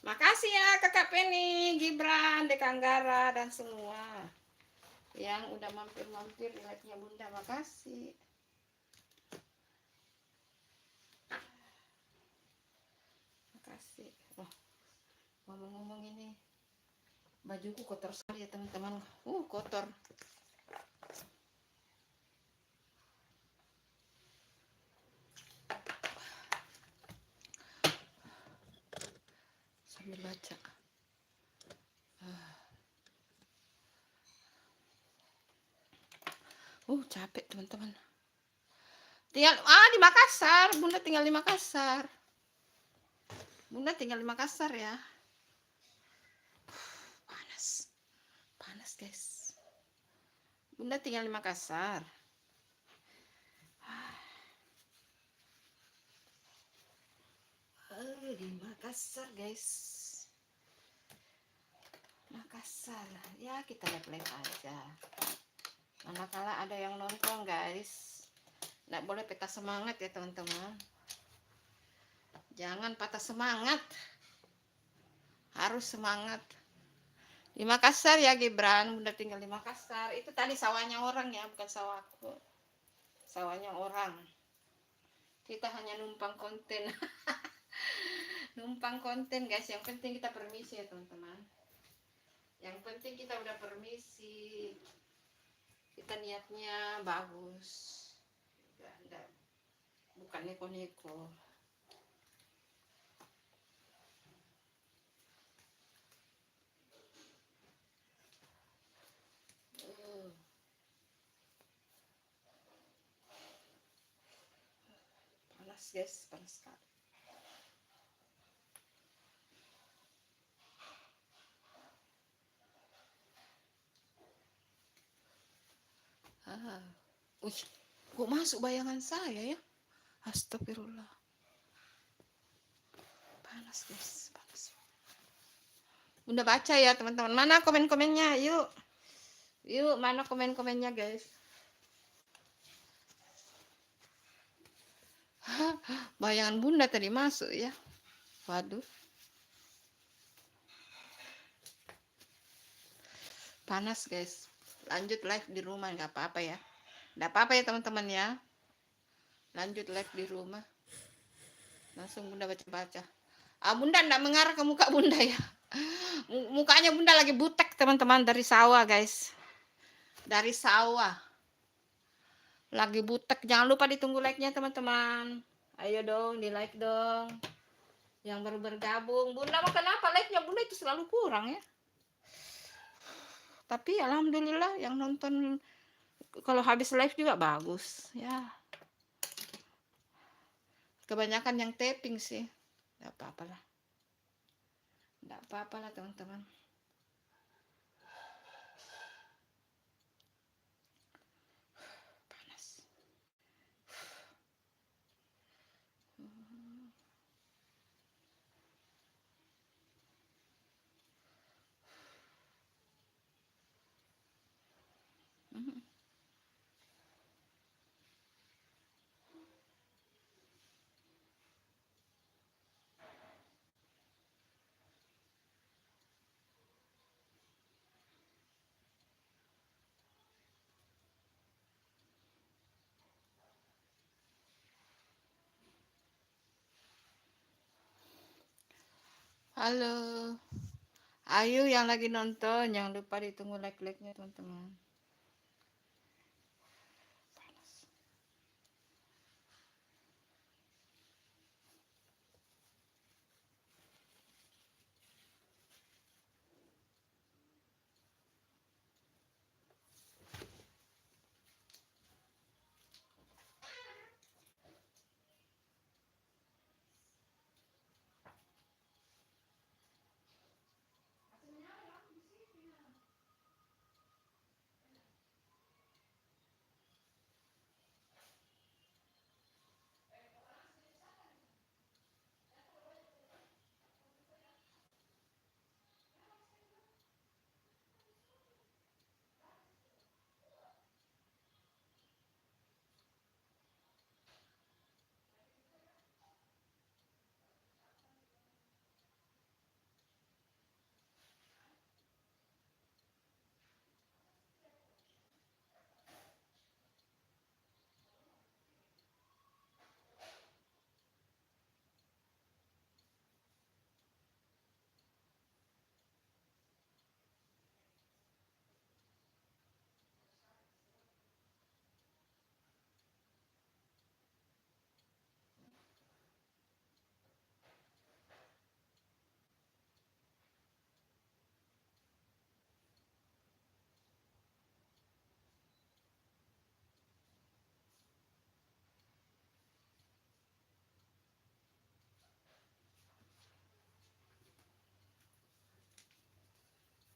Makasih ya Kakak Penny, Gibran, Dekanggara dan semua yang udah mampir-mampir di live-nya Bunda. Makasih. Makasih. Oh, ngomong-ngomong ini bajuku kotor sekali ya teman-teman. Kotor. Sambil baca. Capek teman-teman. Tinggal di Makassar. Bunda tinggal di Makassar. Bunda tinggal di Makassar ya. Panas guys. Bunda tinggal di Makassar. Di Makassar guys. Makassar ya, kita live aja. Manakala ada yang nonton guys, nggak boleh patah semangat ya teman-teman. Jangan patah semangat, harus semangat. Di Makassar ya Gibran, Bunda tinggal di Makassar. Itu tadi sawahnya orang ya, bukan sawahku. Sawahnya orang. Kita hanya numpang konten. Numpang konten guys. Yang penting kita permisi ya teman-teman. Yang penting kita udah permisi. Kita niatnya bagus. Bukan neko-neko. Panas guys, panas sekali. Ah. Wih, kok masuk bayangan saya ya? Astagfirullah. Panas guys, panas. Udah baca ya teman-teman. Mana komen-komennya? Yuk. Yuk, mana komen-komennya guys? Bayangan bunda tadi masuk ya. Waduh. Panas guys. Lanjut live di rumah, nggak apa-apa ya. Nggak apa-apa ya teman-teman ya. Lanjut live di rumah. Langsung bunda baca-baca. Ah, bunda nggak mengarah ke muka bunda ya. Mukanya bunda lagi butek teman-teman, dari sawah guys. Dari sawah. Lagi butek. Jangan lupa ditunggu like-nya teman-teman. Ayo dong, di like dong. Yang baru bergabung. Bunda mau kenapa like-nya bunda itu selalu kurang ya. Tapi alhamdulillah yang nonton kalau habis live juga bagus ya. Kebanyakan yang tapping sih. Nggak apa-apa lah. Nggak apa-apa lah teman-teman. Panas. Halo. Ayo yang lagi nonton, jangan lupa ditunggu like-like-nya teman-teman.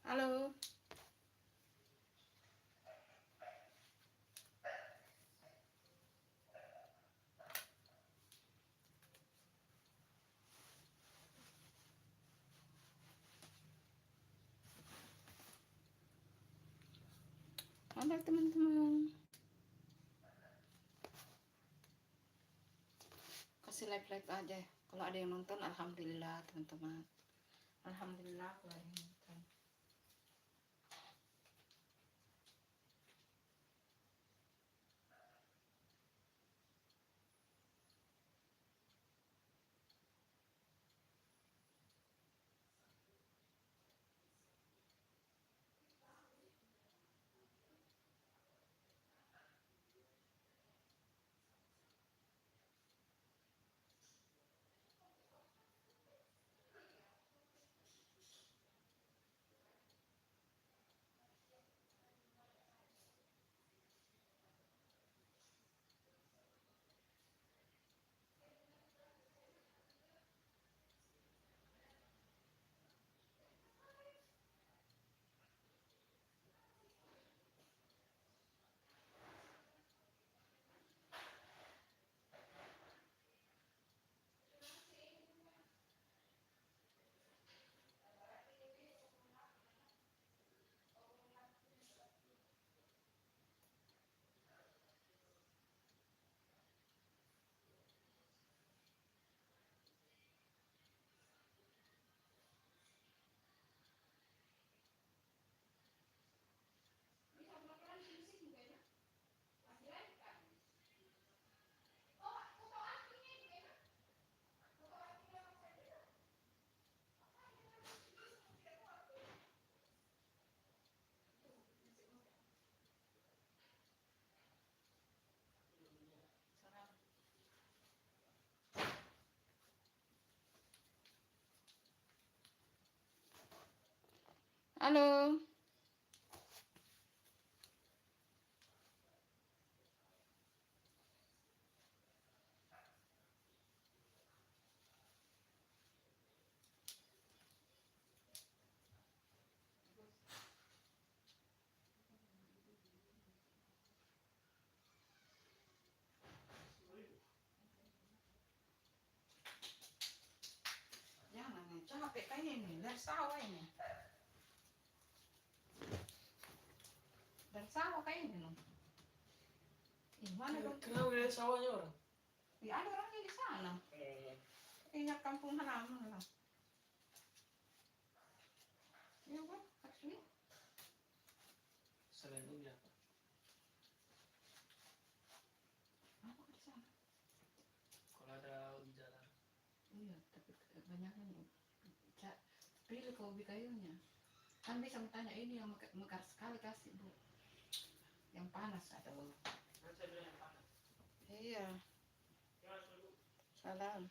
Halo. Halo teman-teman. Kasih like-like aja. Kalau ada yang nonton, alhamdulillah teman-teman. Alhamdulillah kalau ada yang nonton. Halo. Jangan nih, capek kayaknya ini, dari sawah ini. Dari sawah kayaknya nih. Mana dong? Kenapa dari sawahnya orang? Ya ada orangnya di sana. Ingat kampung halaman lah. Ya kan, asli. Selain ini apa? Apa di sana? Kalau ada di jalan. Iya, tapi kebanyakan pilih kau ubi kayunya. Kan bisa tanya ini yang mekar sekali kasih bu. Yang panas ada bu. Kan saya bilang yang panas. Iya, salam.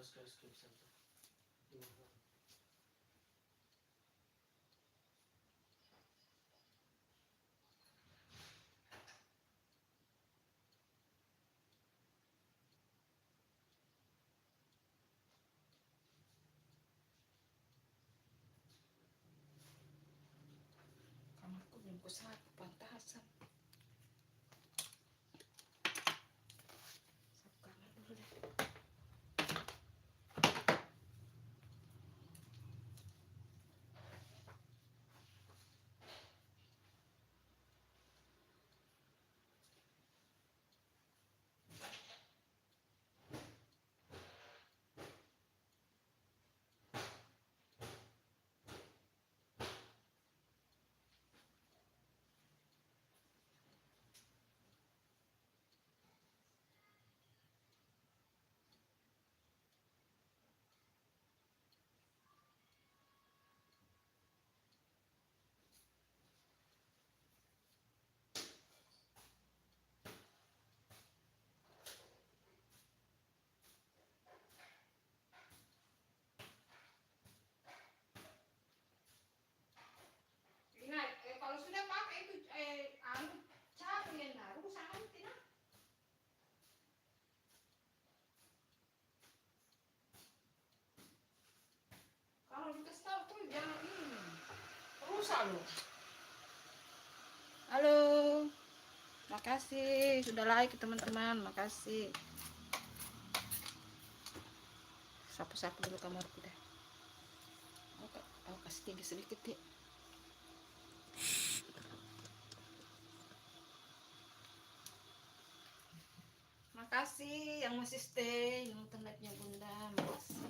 Skip center. Kamarku belum kusapu pantasan. Sapu kamar dulu deh. Ingat, kalau sudah pakai itu capek ya, rusak nanti nah. Kalau dikasih tahu tuh jangan ini, rusak loh. Halo, makasih sudah like teman-teman, makasih. Sapu-sapu dulu kamarku deh. Aku kasih tinggi sedikit ya. Makasih yang masih stay nonton live-nya Bunda, makasih.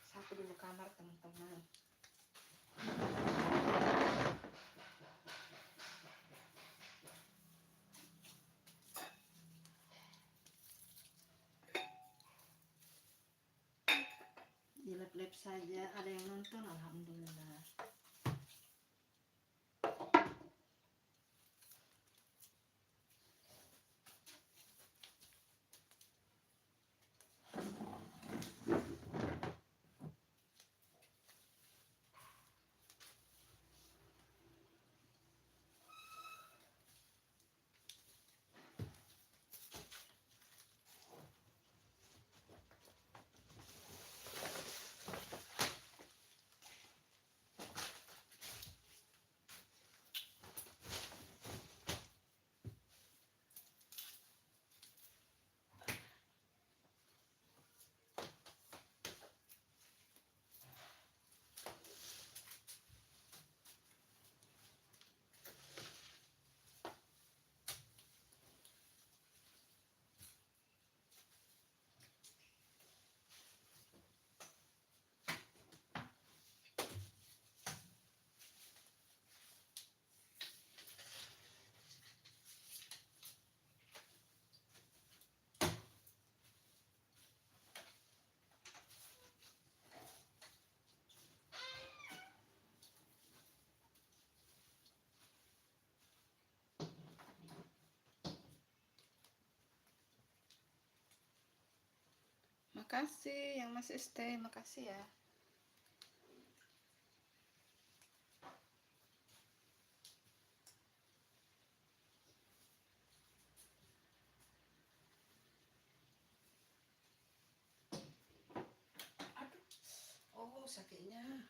Sapu dulu kamar teman-teman. Di live saja ada yang nonton, alhamdulillah. kasih yang masih stay, makasih ya. Aduh, oh sakitnya.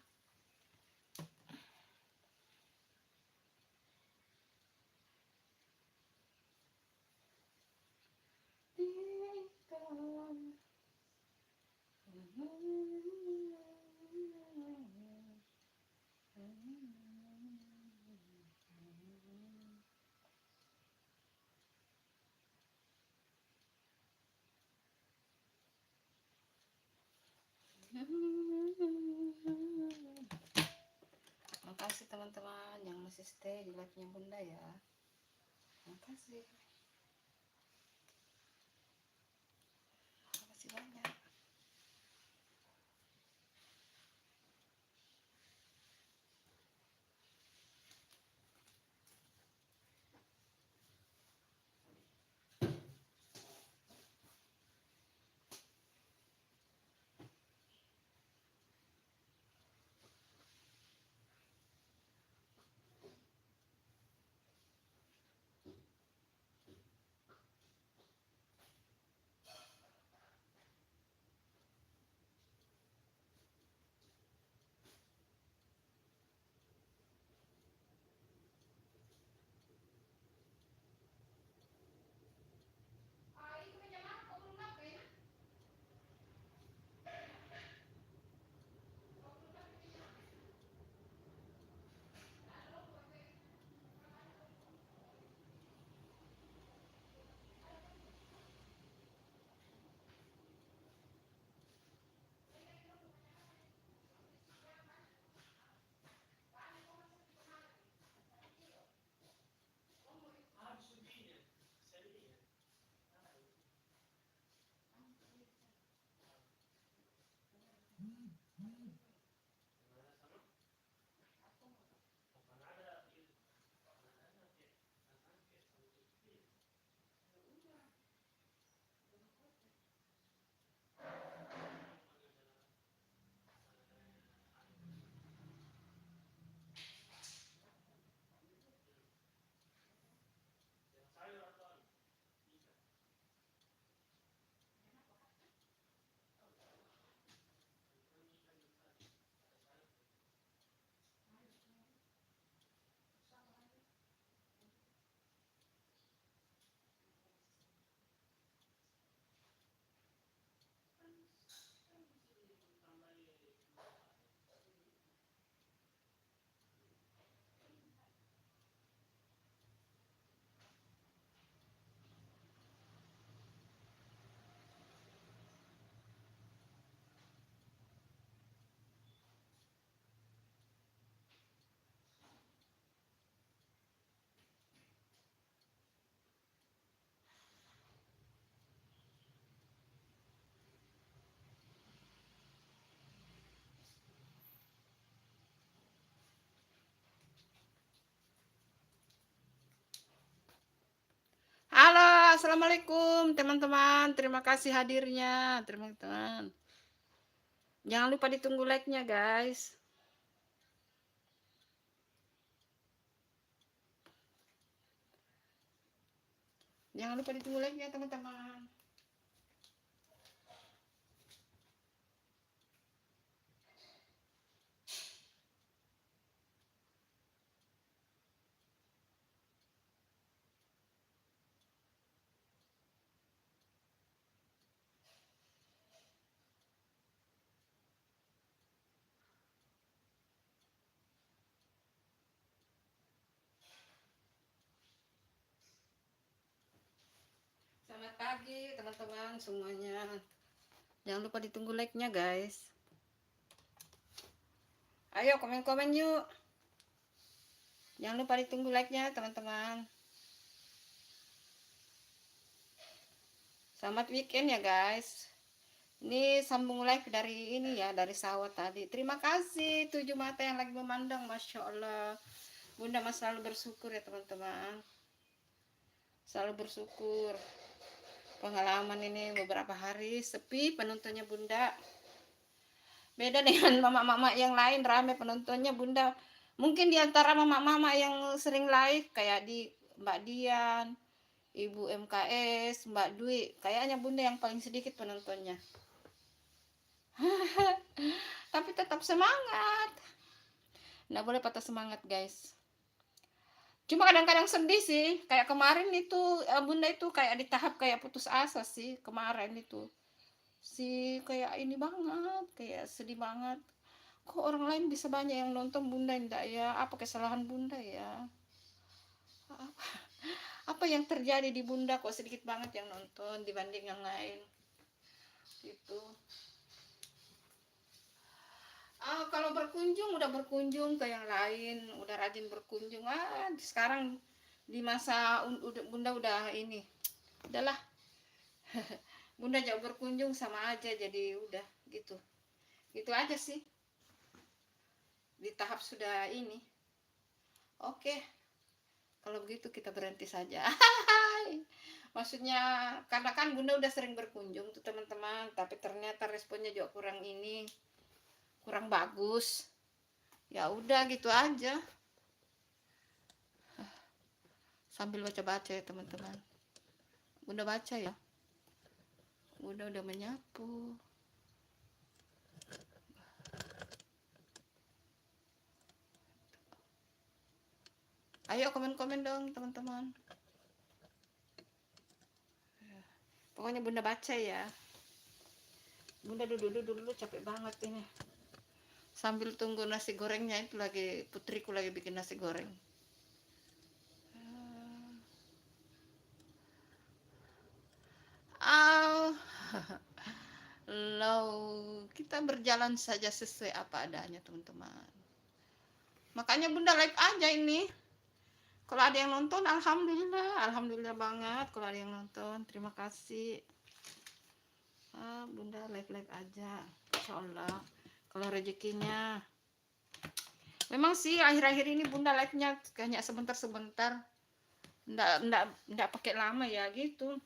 Makasih teman-teman yang masih stay di live-nya Bunda ya. Makasih. Makasih banyak. Halo, assalamualaikum teman-teman. Terima kasih hadirnya, teman-teman. Jangan lupa ditunggu like-nya, guys. Jangan lupa ditunggu like-nya, teman-teman. Selamat pagi, teman-teman semuanya. Jangan lupa ditunggu like-nya, guys. Ayo komen-komen yuk. Jangan lupa ditunggu like-nya, teman-teman. Selamat weekend ya, guys. Ini sambung live dari ini ya, dari sawah tadi. Terima kasih 7 mata yang lagi memandang, Masya Allah. Bunda mas selalu bersyukur ya, teman-teman. Selalu bersyukur. pengalaman ini beberapa hari sepi penontonnya Bunda. Beda dengan mama-mama yang lain rame penontonnya Bunda. Mungkin di antara mama-mama yang sering live kayak di Mbak Dian, Ibu MKS, Mbak Dwi, kayaknya Bunda yang paling sedikit penontonnya. Tapi tetap semangat. Nggak boleh patah semangat, guys. Cuma kadang-kadang sedih sih. Kayak kemarin itu Bunda itu kayak di tahap kayak putus asa sih kemarin itu. Kayak ini banget, kayak sedih banget. Kok orang lain bisa banyak yang nonton Bunda enggak ya? Apa kesalahan Bunda ya? Apa yang terjadi di Bunda kok sedikit banget yang nonton dibanding yang lain? Gitu. Kalau berkunjung udah berkunjung ke yang lain, udah rajin berkunjung. Sekarang di masa Bunda udah ini, udahlah. Bunda jauh berkunjung sama aja, jadi udah gitu, gitu aja sih. Di tahap sudah ini, oke. Kalau begitu kita berhenti saja. Maksudnya karena kan Bunda udah sering berkunjung tuh teman-teman, tapi ternyata responnya juga kurang ini, kurang bagus. Ya udah gitu aja. Sambil baca-baca ya teman-teman. Bunda baca ya. Bunda udah menyapu. Ayo komen-komen dong teman-teman. Pokoknya Bunda baca ya. Bunda dulu capek banget ini. Sambil tunggu nasi gorengnya itu lagi, putriku lagi bikin nasi goreng. Kita berjalan saja sesuai apa adanya teman-teman. Makanya Bunda live aja ini. Kalau ada yang nonton, alhamdulillah banget. Kalau ada yang nonton, terima kasih. Bunda live aja, insya Allah. Kalau rezekinya, memang sih akhir-akhir ini Bunda live-nya hanya sebentar-sebentar, ndak pakai lama ya gitu.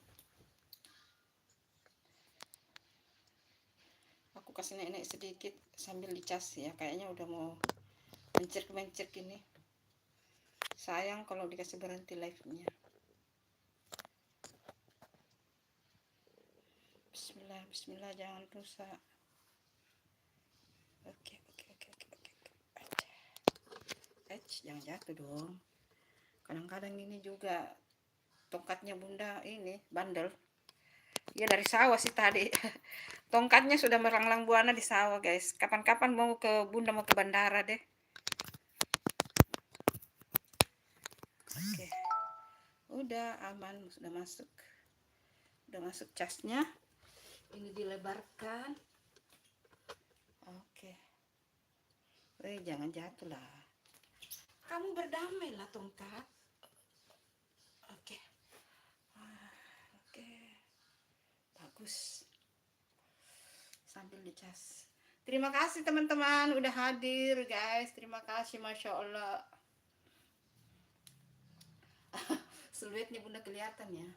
Aku kasih nenek sedikit sambil dicas ya, kayaknya udah mau mencir ini. Sayang kalau dikasih berhenti live-nya. Bismillah, jangan rusak. Oke. Jangan jatuh dong. Kadang-kadang ini juga tongkatnya Bunda ini bandel. Ya dari sawah sih tadi. Tongkatnya sudah meranglang buana di sawah, guys. Kapan-kapan Bunda mau ke bandara deh. Oke. Udah aman, sudah masuk. Udah masuk casnya. Ini dilebarkan. Oke. Jangan jatuh lah. Kamu berdamai lah tongkat. Oke. Bagus. Sambil dicas. Terima kasih teman-teman udah hadir, guys. Terima kasih, Masya Allah. Siluetnya Bunda kelihatan ya.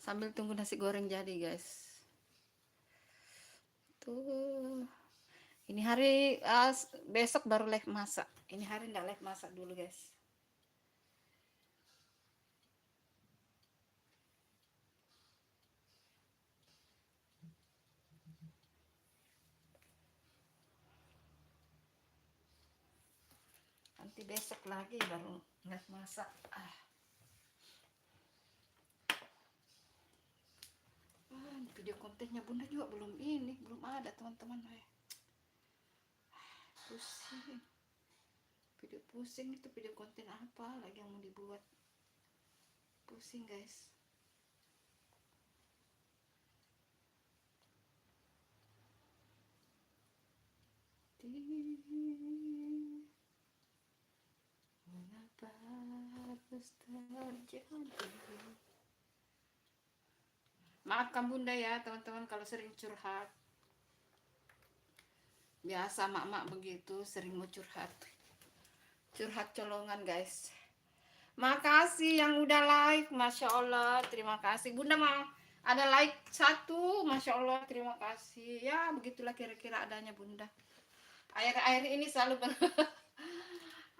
Sambil tunggu nasi goreng jadi, guys. Tuh. Ini hari besok baru live masak. Ini hari nggak live masak dulu, guys. Nanti besok lagi baru live masak. Video kontennya Bunda juga belum ada teman-teman. Pusing. Pusing itu video konten apa lagi yang mau dibuat. Pusing, guys. Mengapa harus terjadi? Maafkan Bunda ya teman-teman kalau sering curhat. Biasa mak-mak begitu, sering mau curhat colongan, guys. Makasih yang udah like, Masya Allah, terima kasih. Bunda mah ada like satu, Masya Allah, terima kasih. Ya, begitulah kira-kira adanya Bunda. Air-air ini selalu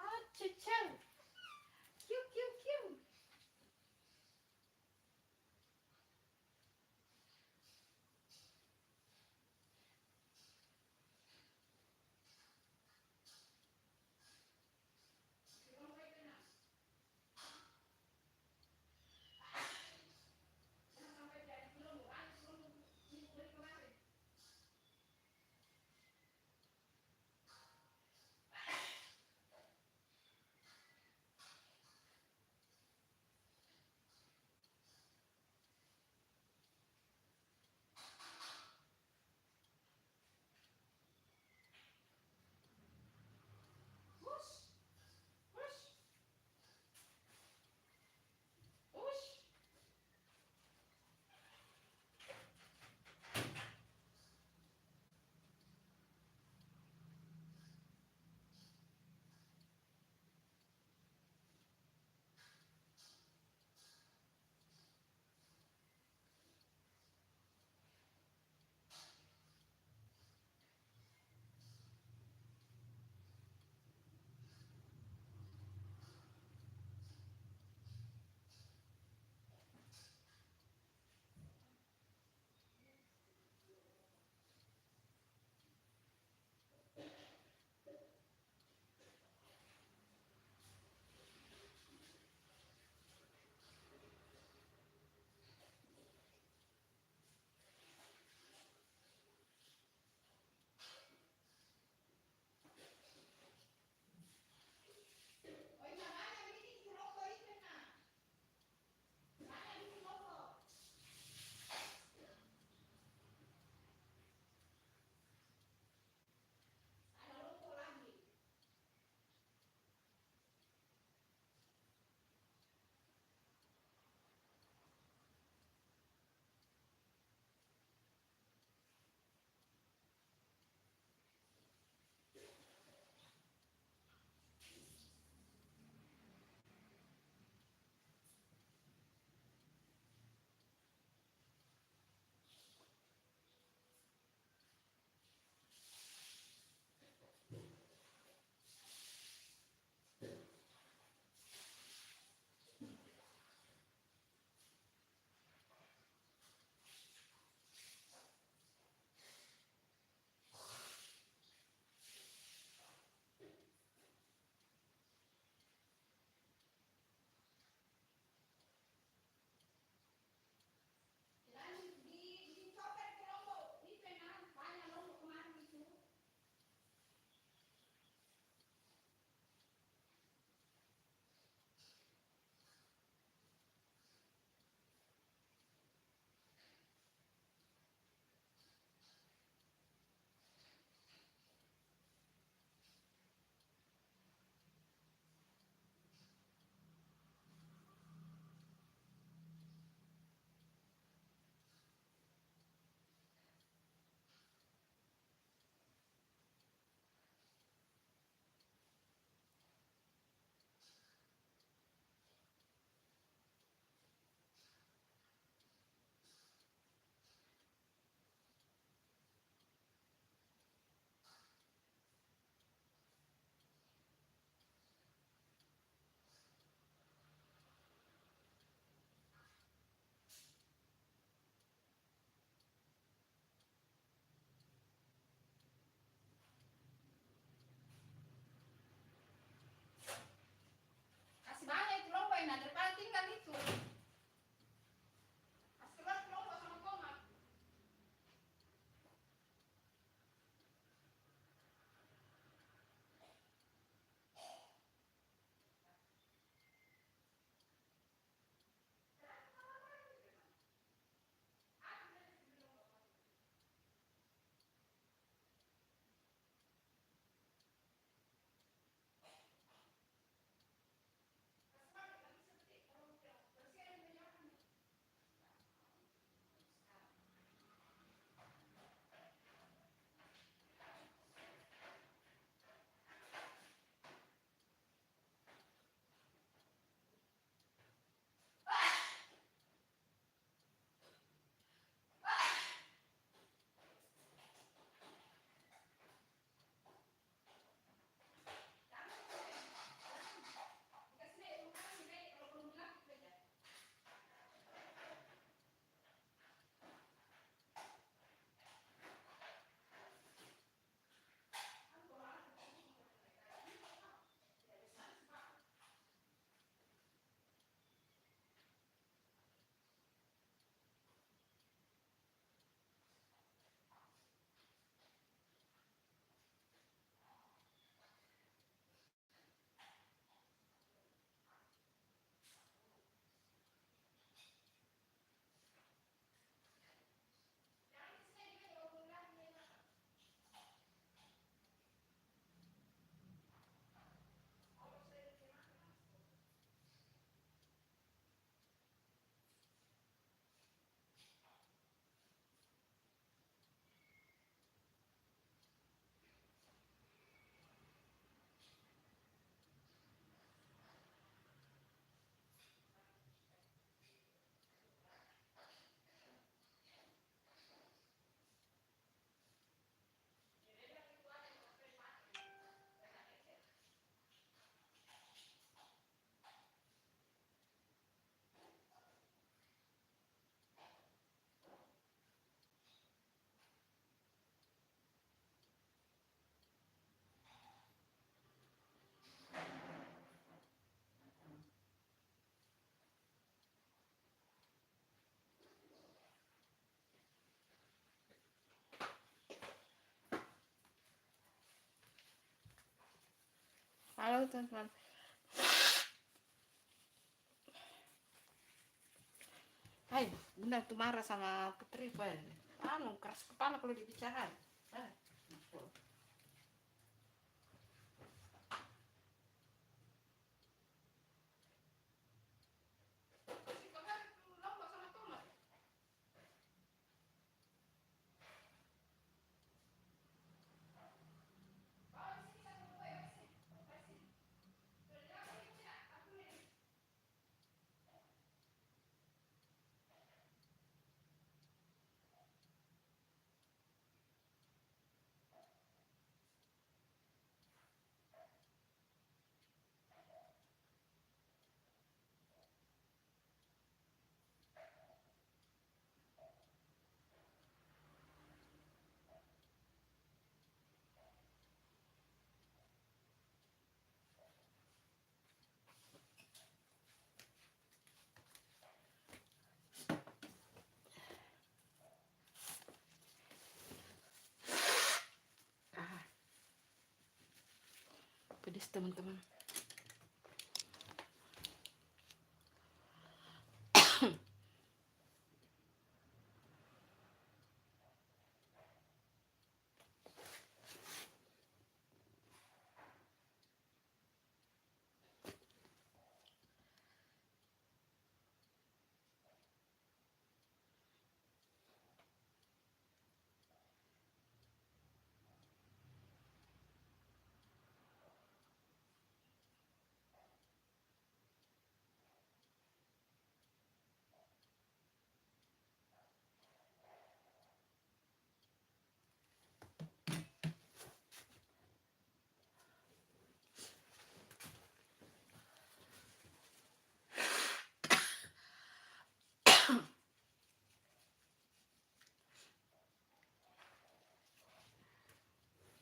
Ah, cicel. Kiu, kiu, kiu. Halo teman-teman. Hai, Bunda tuh marah sama Putri, Pak. Keras kepala kalau dibicara. Ah. Pedes teman-teman.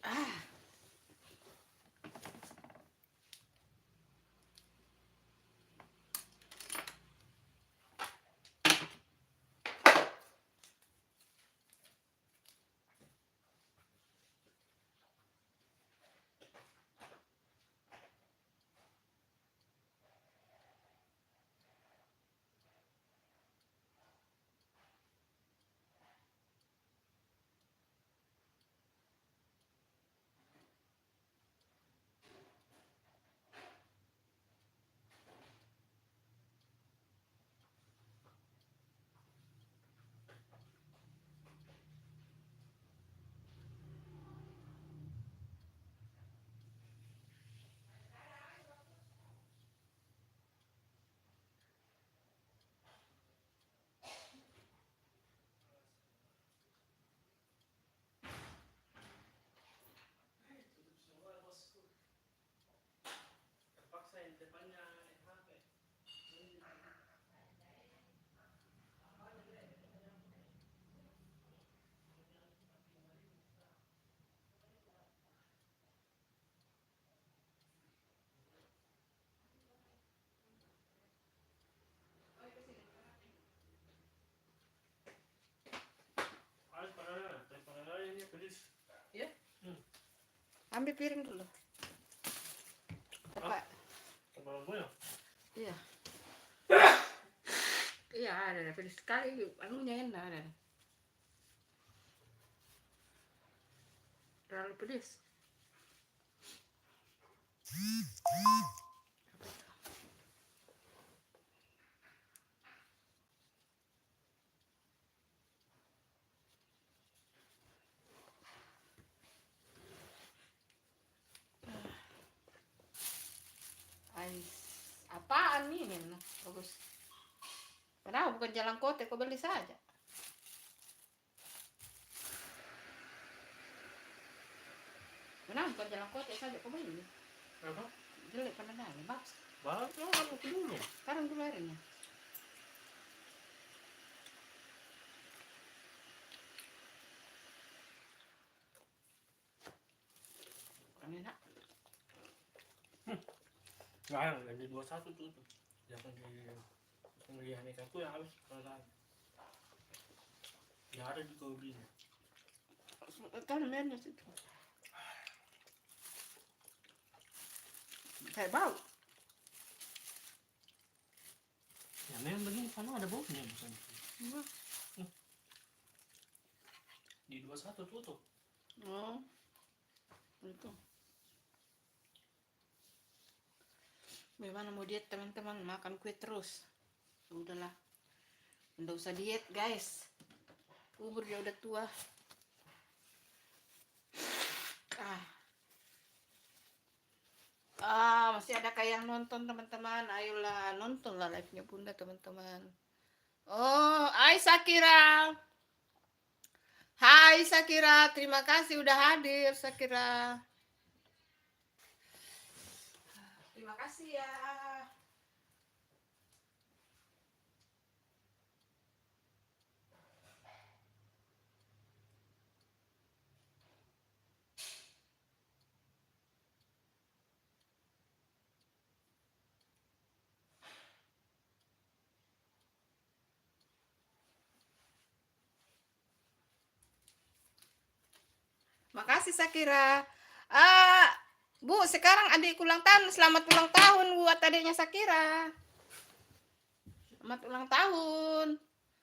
Ah, Terpaksa yang depannya HP. Harus pada ini pedes. ya. Ambil piring dulu. Pak. Kepala gue ya? Iya. Iya, ada pedes sekali. Anunya enak ada. Terlalu pedes. Ais, apaan ini? Bagus. Kenapa bukan jalan kota? Kau beli saja. Kenapa bukan jalan kota saja? Kau beli. Apa? Jelek pada dari, Baks. Bahas kan aku dulu. Sekarang dulu airnya. Kan enak. Nah, yang di 21 tuh. Yang di pemilihan ikan tuh yang habis perasaan. Ya ada di kau beli. Kan mainnya situ. Kayak bau. Ya memang begini kan ada baunya bukan? Di 21 tutup. Oh. Itu. Gimana mau diet teman-teman, makan kue terus. Udahlah. Nggak usah diet, guys. Umur dia udah tua. Masih ada kayak yang nonton teman-teman. Ayolah, nontonlah live-nya Bunda teman-teman. Oh, hai Sakira. Hai Sakira, terima kasih udah hadir Sakira. Terima kasih ya. Makasih Sakira. Ah, Bu, sekarang adik ulang tahun. Selamat ulang tahun buat adiknya Sakira. Selamat ulang tahun.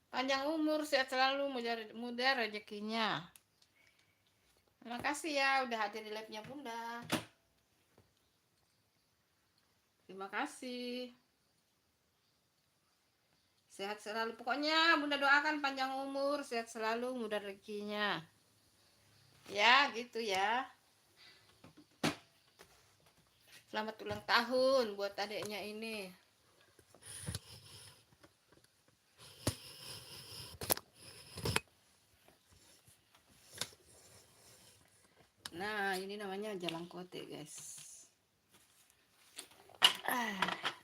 Panjang umur, sehat selalu, mudah rezekinya. Terima kasih ya udah hadir di live-nya Bunda. Terima kasih. Sehat selalu. Pokoknya Bunda doakan panjang umur, sehat selalu, mudah rezekinya. Ya, gitu ya. Selamat ulang tahun buat adiknya ini. Nah, ini namanya jalan kote, guys.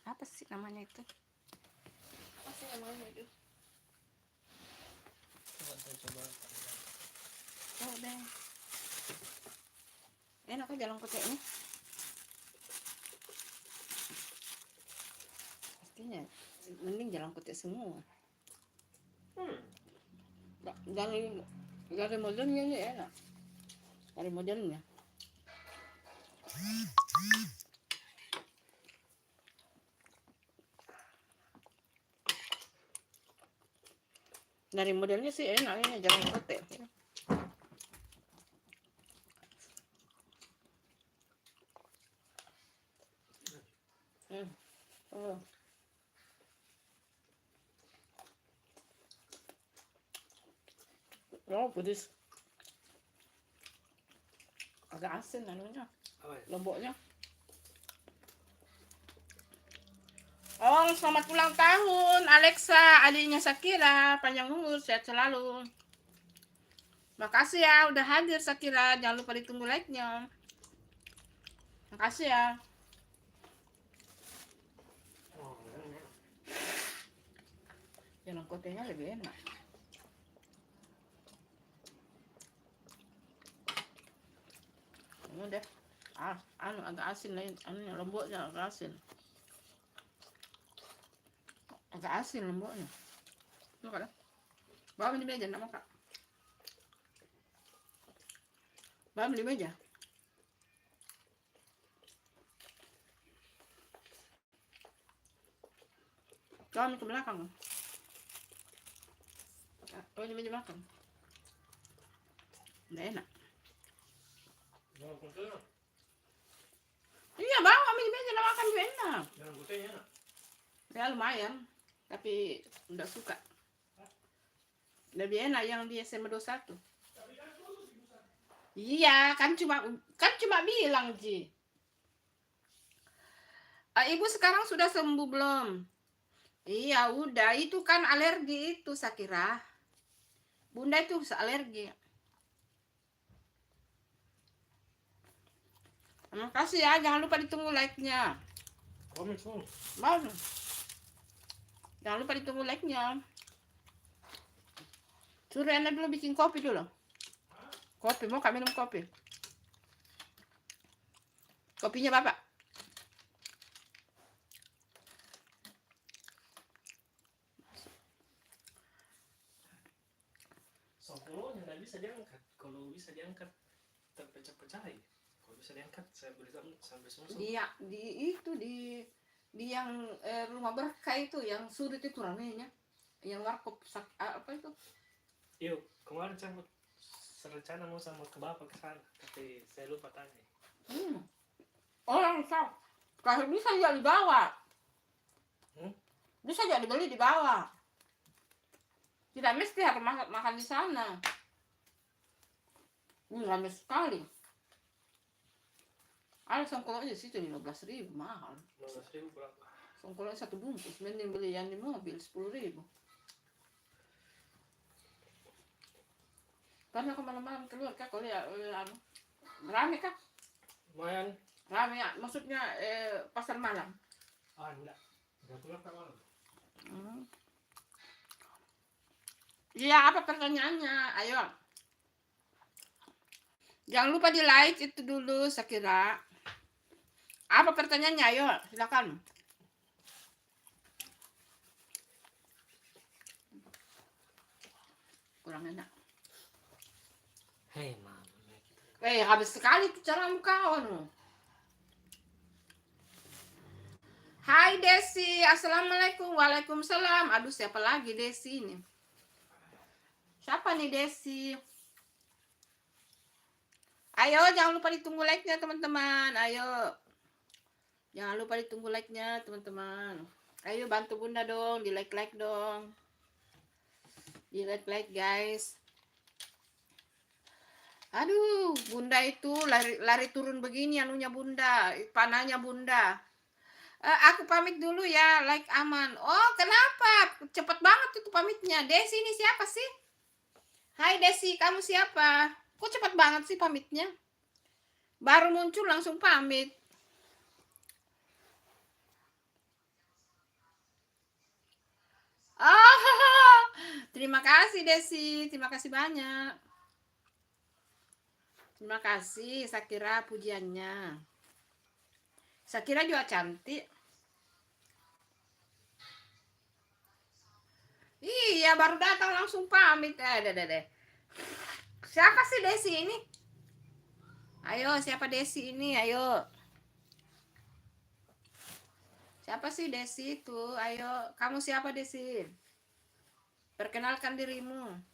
Apa sih namanya itu? Apa sih namanya itu? Coba. Oh, deh. Enak kan jalan kote ini? Pastinya mending jalan kote semua. Dari modelnya ini enak. Dari modelnya. Dari modelnya sih enak ini jalan kote. Oh. Oh, pedes. Agak asin anunya, Apa ya? lomboknya. Oh, selamat ulang tahun Alexa, adiknya Sakira, panjang umur, sehat selalu. Makasih ya udah hadir Sakira, jangan lupa ditunggu like-nya. Makasih ya. Oh, enak. Jalan kotenya lebih enak. Ini deh. Agak asin lain, lomboknya agak asin. Agak asin lomboknya. Makan. Bawa di meja, enggak makan. Bawa di meja. Kau ke belakang. Kau di meja makan. Nggak enak. Jangan kote. Iya, bawa di meja makan juga enak. Jangan kotenya enak. Ya lumayan, tapi nggak suka. Lebih enak yang di SMA 21. Iya, kan cuma bilang, Ji. Ibu sekarang sudah sembuh belum? Iya, udah. Itu kan alergi itu, Sakira. Bunda itu alergi. Terima kasih ya, jangan lupa ditunggu like-nya. Komik. Mau? Jangan lupa ditunggu like-nya. Suruh Ena dulu bikin kopi dulu. Kopi, mau kak minum kopi? Kopinya Bapak. Songkolonya nggak bisa diangkat. Kalau bisa diangkat terpecah-pecah ya. Kalau bisa diangkat, saya beli sampai semua. Dia di itu di yang rumah berkah itu yang sudut itu ramenya. Yang warkop apa itu? Yuk, kemarin saya rencana mau sama ke bapak ke sana, tapi saya lupa tanya. Orang kalau bisa jadi dibawa. Bisa jadi beli di bawah. Tidak mesti harus makan di sana. Ini ramai sekali. Ada songkol aja situ 15.000 mahal. 15.000 berapa? Songkol satu bungkus, mending beli yang di mobil 10.000. Karena kemana-mana keluar kak, kalau ya rame kak? Lumayan. Rame ya, maksudnya pasar malam. Enggak keluar tak malam. Iya, apa pertanyaannya? Ayo. Jangan lupa di like itu dulu, Sakira. Apa pertanyaannya? Ayo, silakan. Kurang enak. Hei, mama. Habis sekali tuh cara kawan. Hai Desi, assalamualaikum. Waalaikumsalam. Aduh, siapa lagi Desi ini? Siapa nih Desi? Ayo, jangan lupa ditunggu like-nya teman-teman. Ayo. Jangan lupa ditunggu like-nya teman-teman. Ayo bantu Bunda dong, di like dong. Di like guys. Aduh, Bunda itu lari turun begini anunya Bunda, panahnya Bunda. Aku pamit dulu ya, like aman. Oh, kenapa? Cepet banget itu pamitnya. Desi ini siapa sih? Hai Desi, kamu siapa? Kok cepet banget sih pamitnya? Baru muncul langsung pamit. Oh, terima kasih Desi, terima kasih banyak. Terima kasih Sakira pujiannya. Sakira juga cantik. Iya, baru datang langsung pamit. Deh. Siapa sih Desi ini? Ayo, siapa Desi ini? Ayo. Siapa sih Desi itu? Ayo, kamu siapa Desi? Perkenalkan dirimu.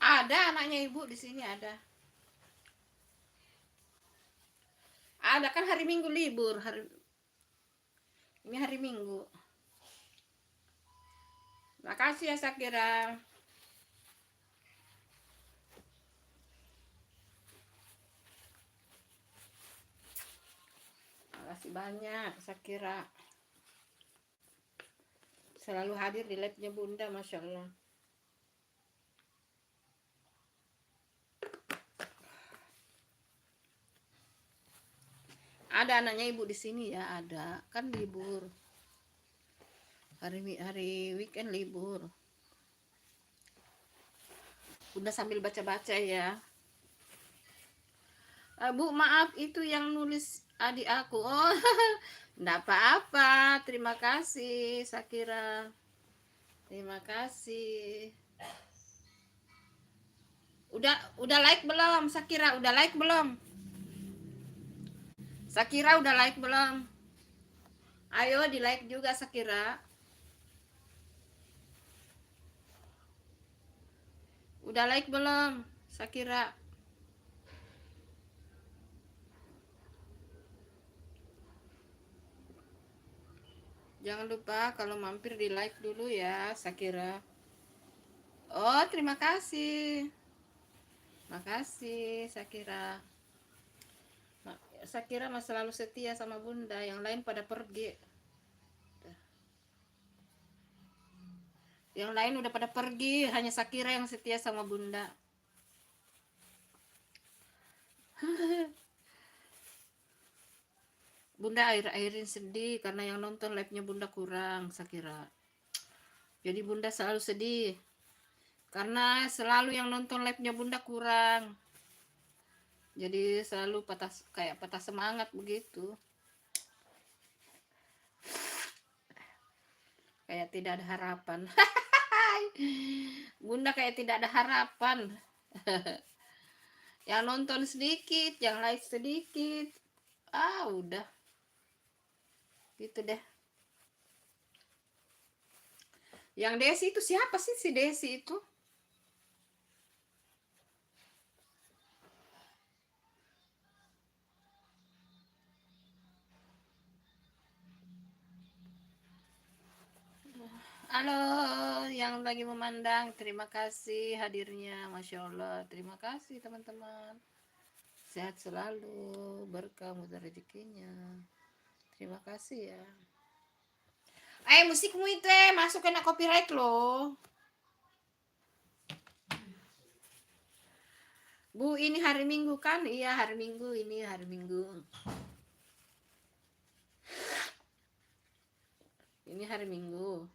Ada anaknya ibu di sini ada. Ada kan hari Minggu libur, ini hari Minggu. Makasih ya Sakira. Makasih banyak Sakira. Selalu hadir di live-nya Bunda, Masya Allah. Ada anaknya ibu di sini ya, ada. Kan libur. Hari weekend libur. Bunda sambil baca-baca ya. Bu, maaf itu yang nulis adik aku. Oh, enggak apa-apa. Terima kasih Sakira. Terima kasih. Udah like belum Sakira? Udah like belum? Sakira udah like belum? Ayo di like juga Sakira. Udah like belum Sakira? Jangan lupa kalau mampir di like dulu ya Sakira. Oh, terima kasih. Makasih Sakira. Sakira masih selalu setia sama Bunda, yang lain pada pergi. Yang lain udah pada pergi, hanya Sakira yang setia sama Bunda. Bunda akhir-akhirin sedih karena yang nonton live-nya Bunda kurang, Sakira. Jadi Bunda selalu sedih karena selalu yang nonton live-nya Bunda kurang. Jadi selalu kayak patah semangat begitu. Kayak tidak ada harapan. Bunda kayak tidak ada harapan. Yang nonton sedikit, yang like sedikit. Udah. Gitu deh. Yang Desi itu siapa sih si Desi itu? Halo, yang lagi memandang, terima kasih hadirnya, Masya Allah. Terima kasih teman-teman. Sehat selalu, berkah mudah rezekinya. Terima kasih ya. Musikmu itu masuk kena copyright loh. Bu, ini hari Minggu kan? Iya, hari Minggu, ini hari Minggu. Ini hari Minggu.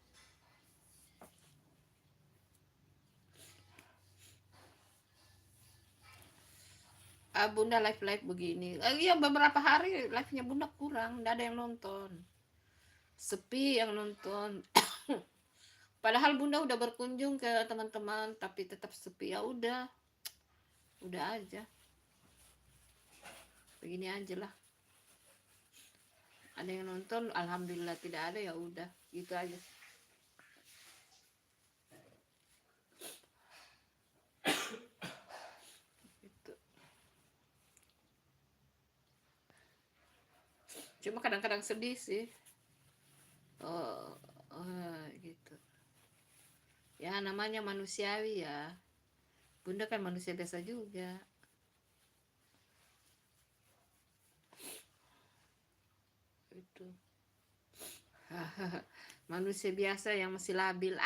Bunda live begini. Iya, beberapa hari live-nya Bunda kurang, nggak ada yang nonton. Sepi yang nonton. Padahal Bunda udah berkunjung ke teman-teman, tapi tetap sepi. Ya udah aja. Begini aja lah. Ada yang nonton, alhamdulillah. Tidak ada, ya udah, gitu aja. Gitu. Cuma kadang-kadang sedih sih. Gitu. Ya namanya manusiawi ya. Bunda kan manusia biasa juga. Itu. Manusia biasa yang masih labil.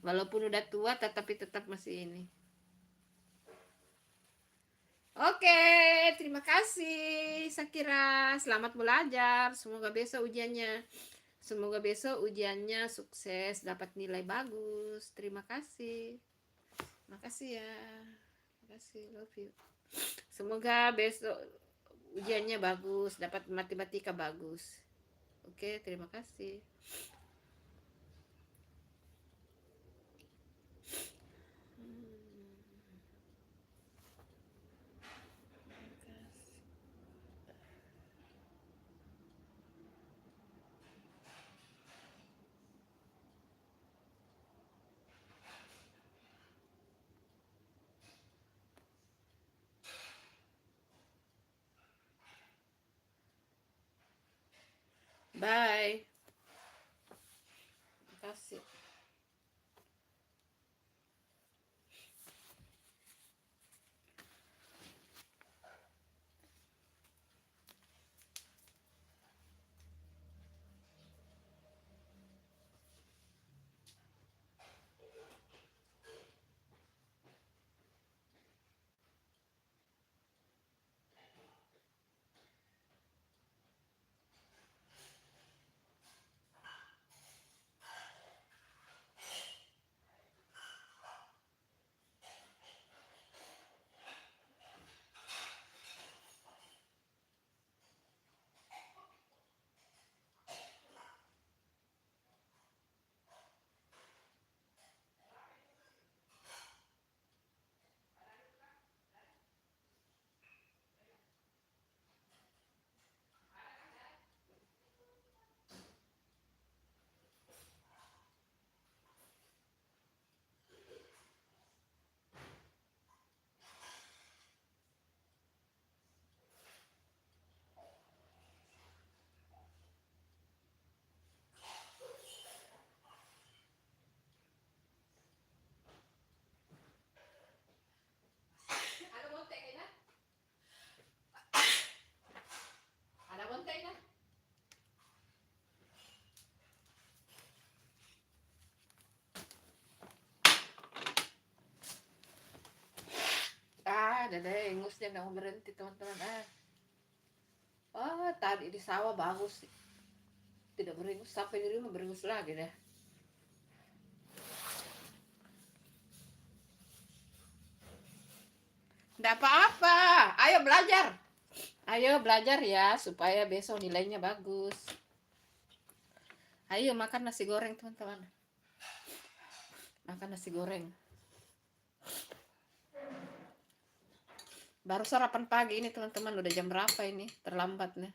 Walaupun udah tua tetapi tetap masih ini. Oke, terima kasih Sakira. Selamat belajar. Semoga besok ujiannya sukses, dapat nilai bagus. Terima kasih. Makasih ya. Makasih, love you. Semoga besok ujiannya bagus, dapat matematika bagus. Oke, terima kasih. Bye. Terima kasih. Ada deh, ingusnya nggak mau berhenti teman-teman. Tadi di sawah bagus. Tidak beringus, sampai di rumah beringus lagi deh. Nggak apa-apa, ayo belajar. Ayo belajar ya, supaya besok nilainya bagus. Ayo makan nasi goreng teman-teman. Makan nasi goreng. Baru sarapan pagi ini teman-teman, udah jam berapa ini? Terlambat nih.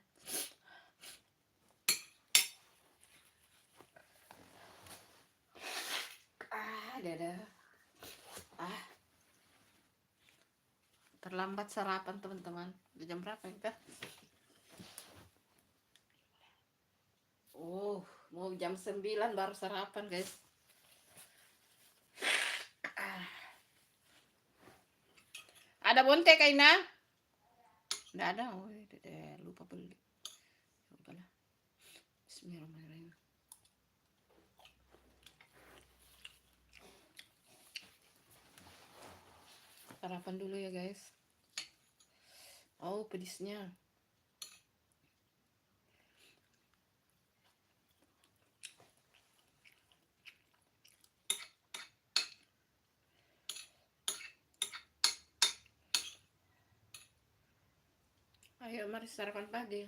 Dadah. Terlambat sarapan teman-teman. Udah jam berapa ini kah? Mau jam 9 baru sarapan guys. Ada bonte Kaina? Nggak ada. Lupa beli. Udahlah. Bismillahirrahmanirrahim. Sarapan dulu ya guys. Pedisnya. Ayo mari sarapan pagi.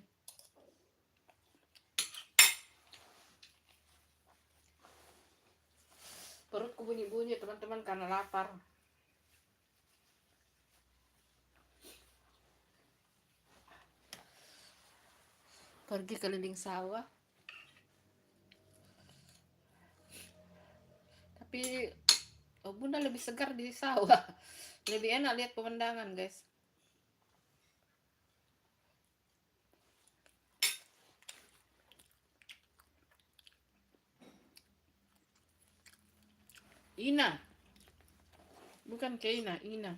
Perutku bunyi-bunyi teman-teman karena lapar. Pergi keliling sawah. Tapi bunda lebih segar di sawah. Lebih enak lihat pemandangan guys. Ina. Bukan Keina, Ina.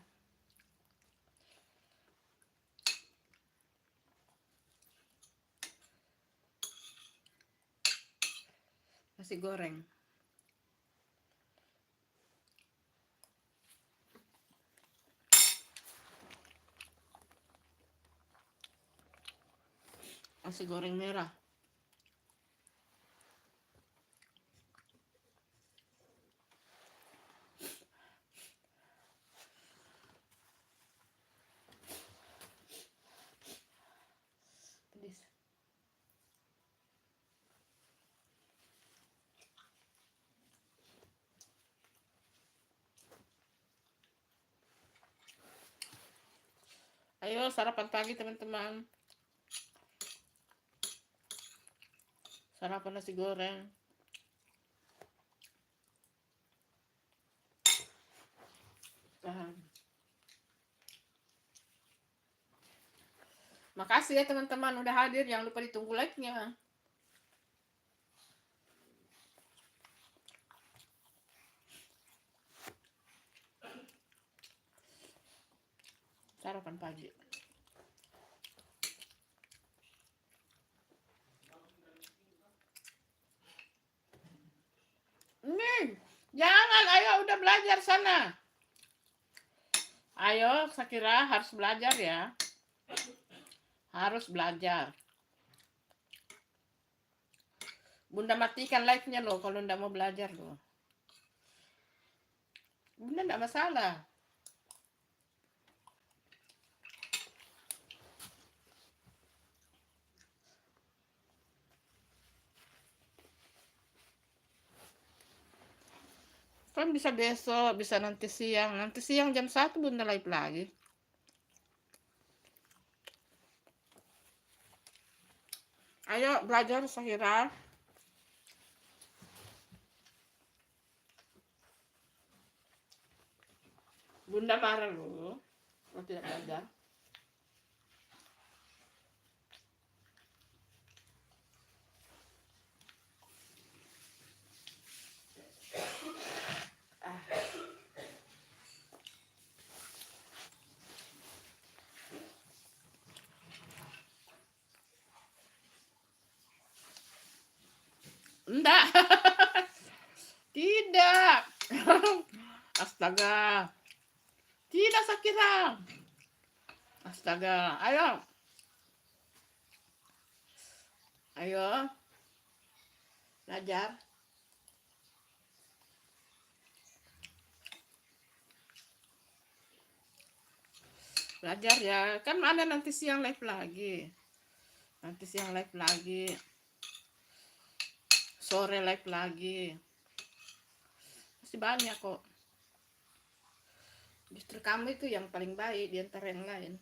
Nasi goreng. Nasi goreng merah. Pedis. Ayo sarapan pagi teman-teman. Sarapan nasi goreng. Makasih ya teman-teman udah hadir. Jangan lupa ditunggu like-nya. Sarapan pagi. Jangan, ayo udah belajar sana. Ayo, Sakira harus belajar ya. Harus belajar. Bunda matikan like-nya loh kalau ndak mau belajar loh. Bunda ndak masalah. Kan bisa besok, bisa nanti siang. Nanti siang jam 1 Bunda live lagi. Ayo belajar Sakira. Bunda marah loh kalau tidak belajar. Enggak. Tidak. Astaga. Tidak Sakira. Astaga, ayo, ayo, belajar. Belajar ya, kan ada nanti siang live lagi. Nanti siang live lagi, sore live lagi. Masih banyak kok. Justru kamu itu yang paling baik di antara yang lain.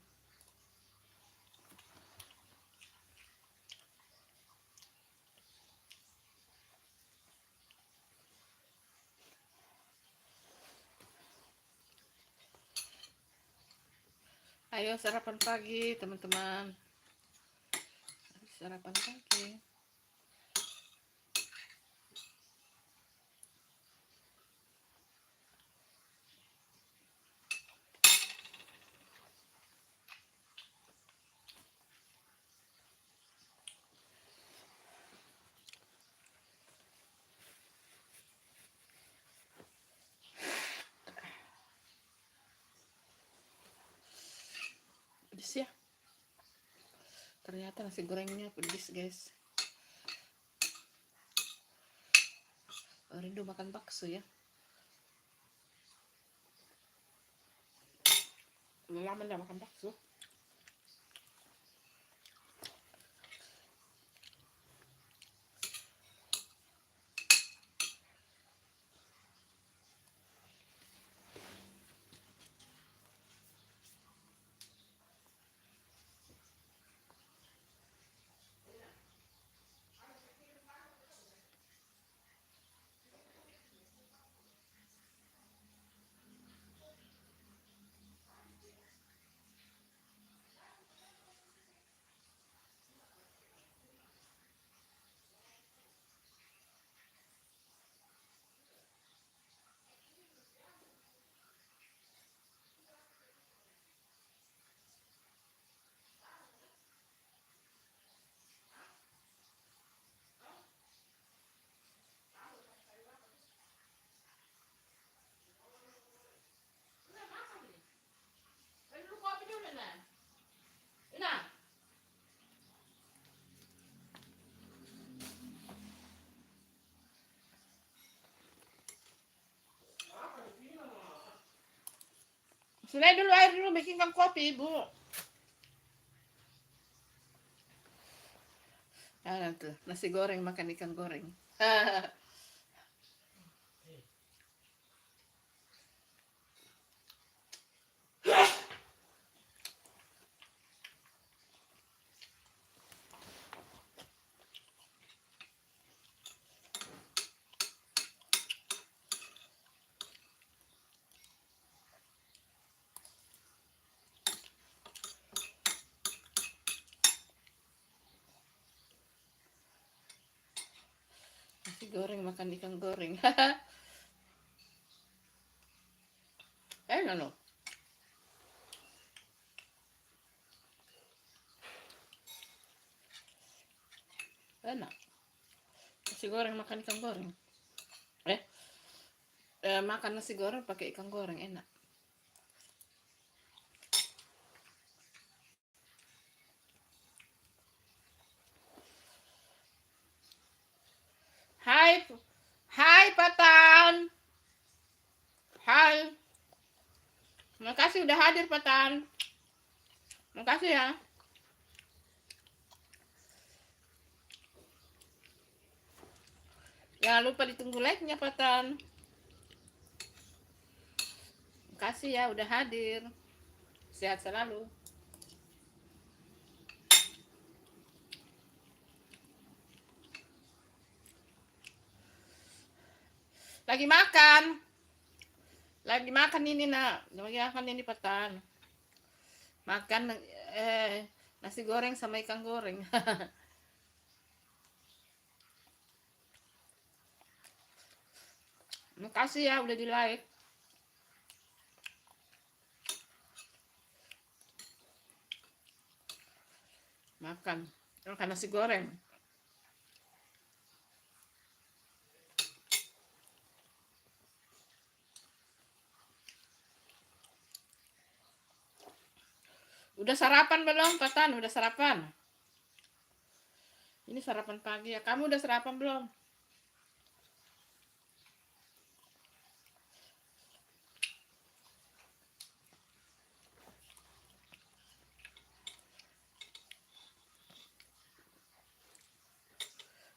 Ayo sarapan pagi teman-teman. Sarapan pagi. Pedes ya. Ternyata nasi gorengnya pedes guys. Rindu makan bakso ya. Lama nggak makan bakso. Sudah dulu air dulu bikinkan kopi ibu. Ah tuh nasi goreng makan ikan goreng. Nasi goreng makan ikan goreng. Enak loh. Enak. Nasi goreng makan ikan goreng. Makan nasi goreng pakai ikan goreng enak. Hai, hai Patan. Hai. Makasih udah hadir Patan. Makasih ya. Jangan lupa ditunggu like-nya Patan. Makasih ya udah hadir. Sehat selalu. Lagi makan. Lagi makan ini nak. Lagi makan ini Patan. Makan nasi goreng sama ikan goreng. Makasih ya udah di like. Makan nasi goreng. Udah sarapan belum, Patan? Udah sarapan? Ini sarapan pagi ya. Kamu udah sarapan belum?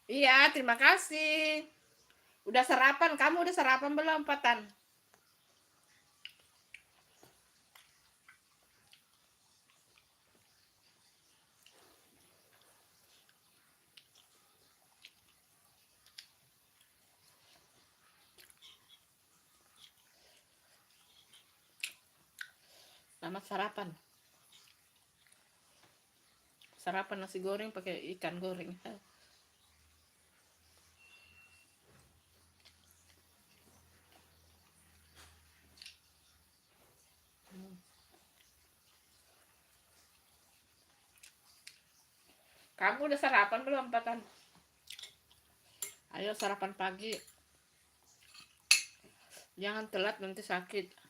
Iya, terima kasih. Udah sarapan. Kamu udah sarapan belum, Patan? Selamat sarapan. Sarapan nasi goreng pakai ikan goreng. Kamu udah sarapan belum, Patan? Ayo sarapan pagi. Jangan telat nanti sakit.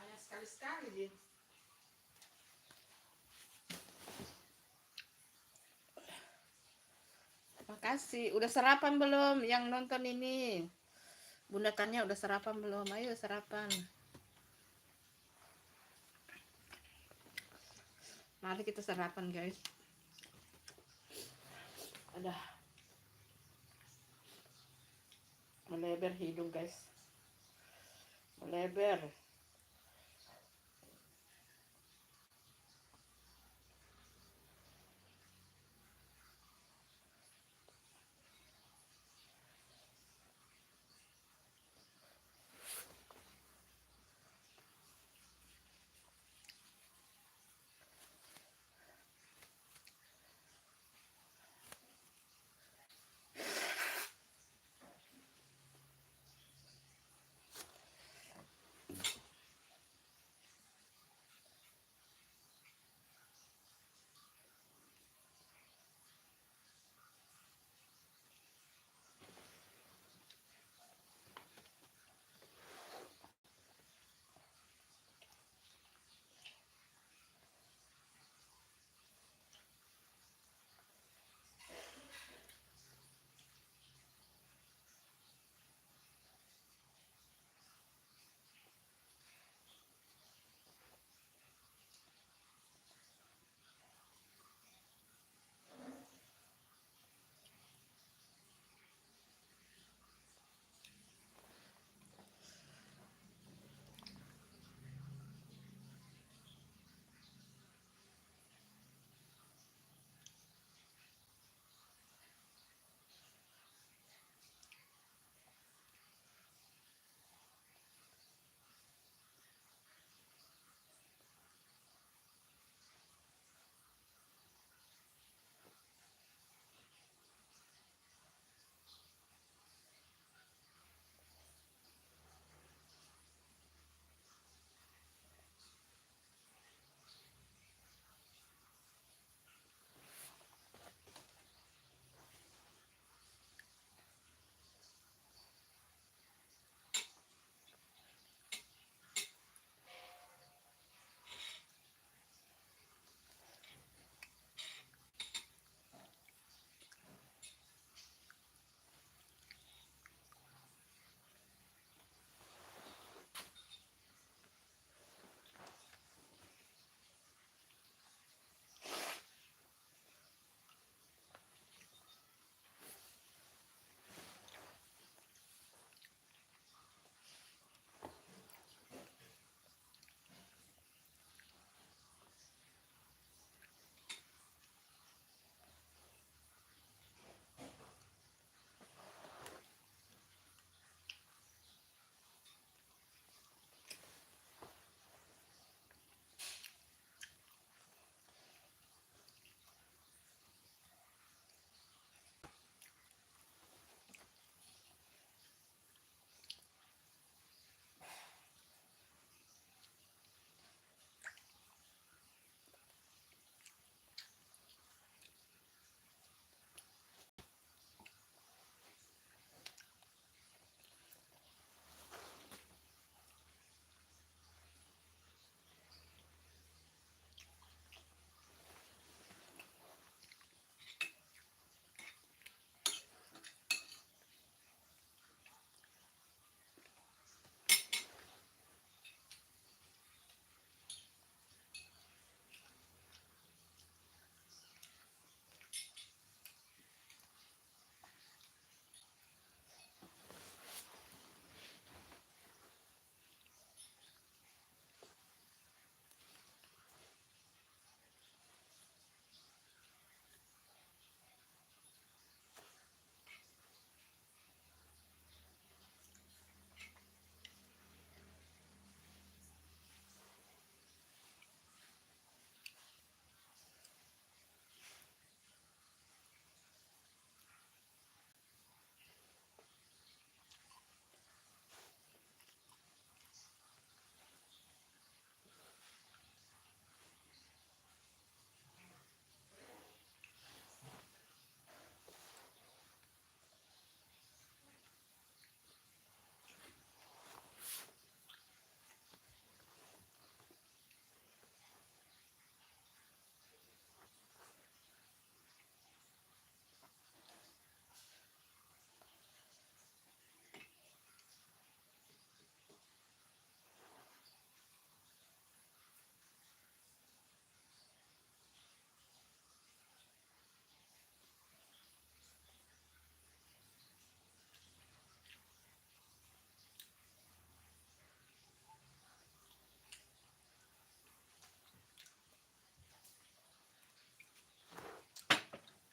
Hanya sekali-sekali dia. Makasih. Udah sarapan belum yang nonton ini? Bunda tanya udah sarapan belum? Ayo sarapan. Mari kita sarapan, guys. Ada melebar hidung, guys. Melebar.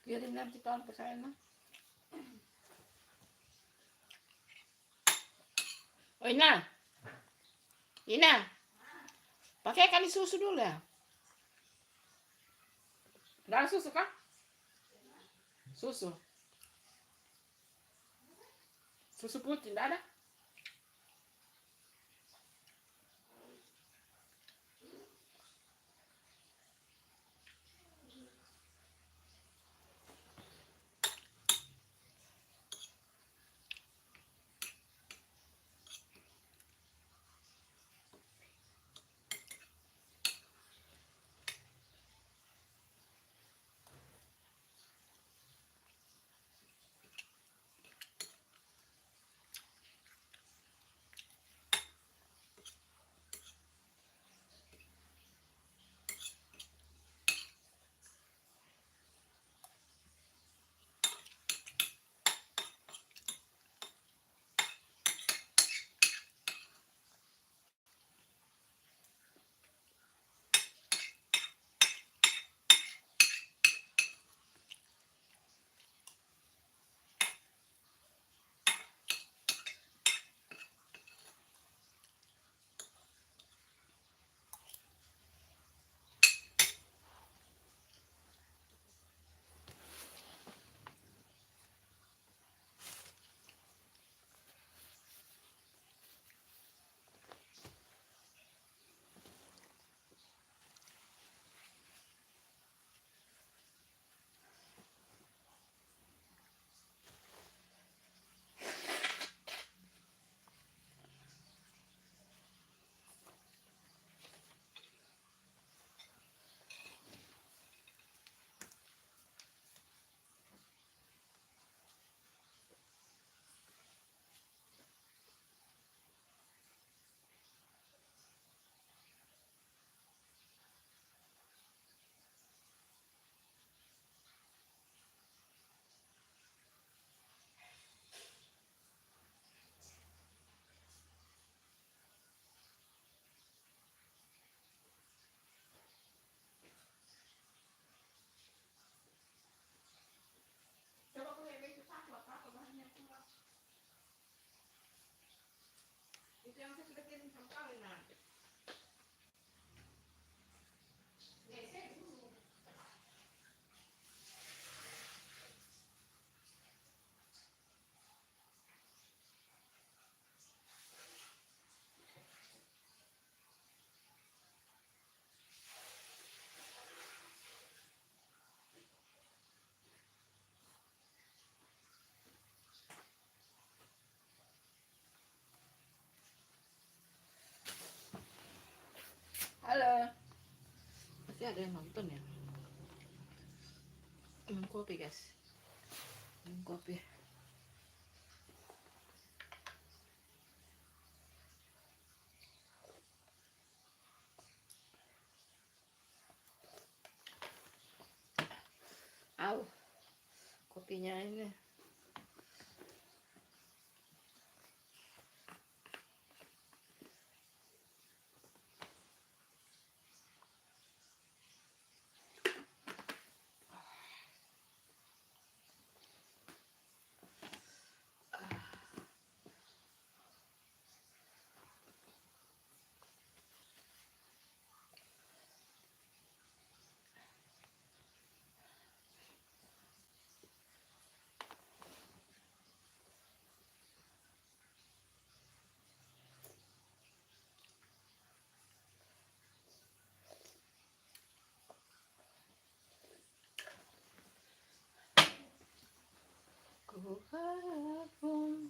Biarin nanti tahun ke saya mah. Oh Ina, pakai kali susu dulu ya. Nggak ada susu kan? Susu. Susu putih nggak ada. Coba aku lihat itu satu apa bahannya. Itu yang saya sudah kirim sama kalian. Nah. Halo. Pasti ada yang nonton ya. Minum kopi guys. Minum kopi. Au. Kopinya ini. Ku harap pun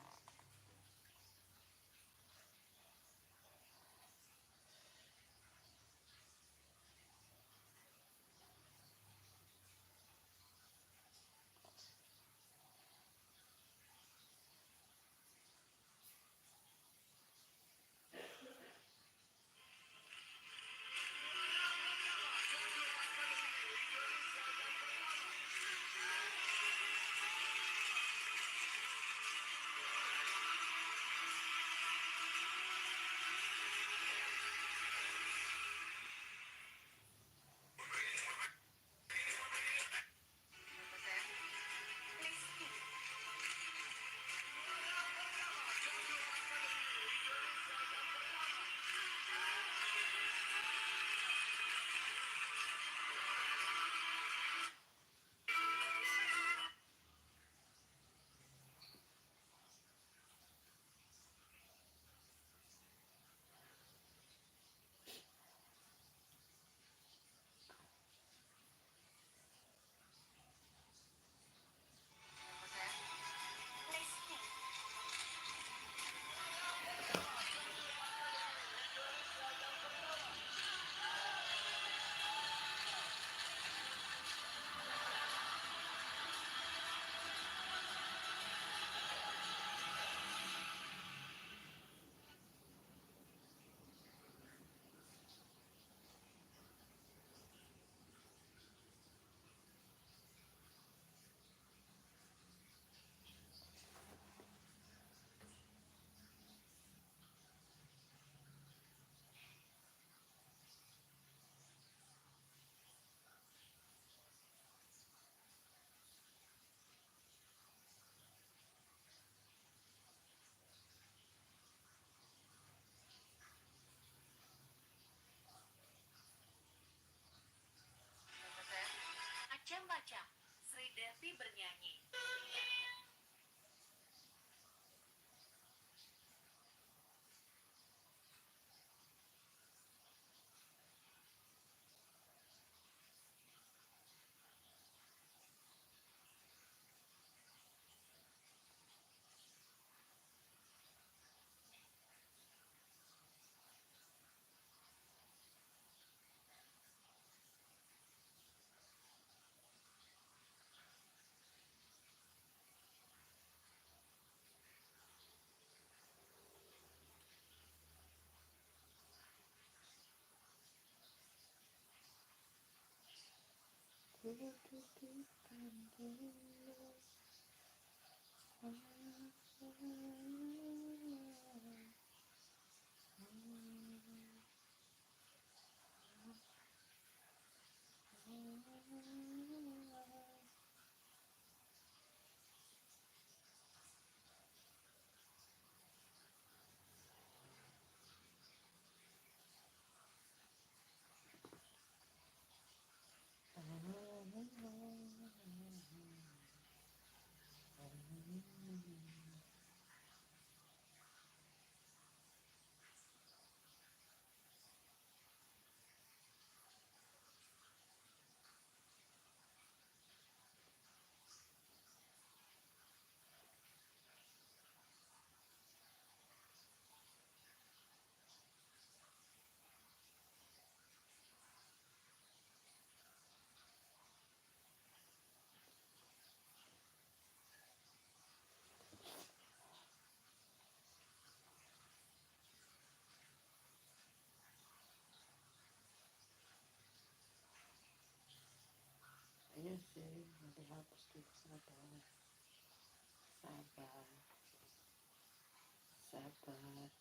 titipkan rindu. Ayo sih, nanti hapus dulu. Sabar, sabar, sabar.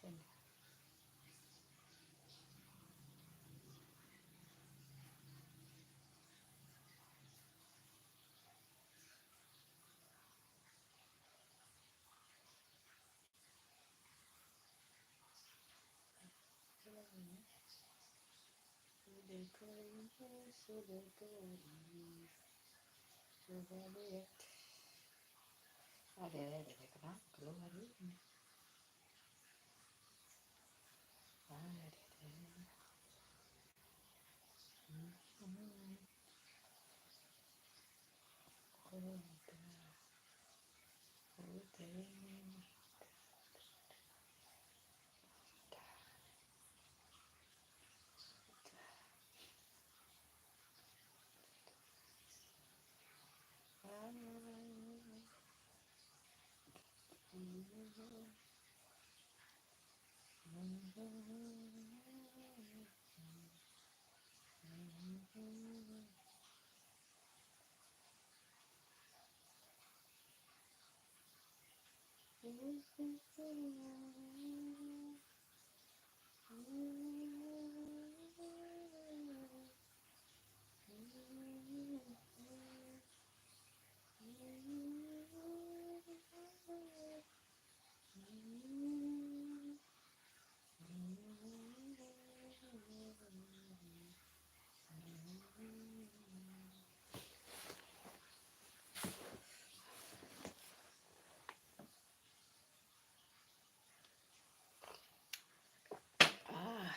Ini. Sudah kering, sudah lihat. Ada kenapa keluar ini? Ada.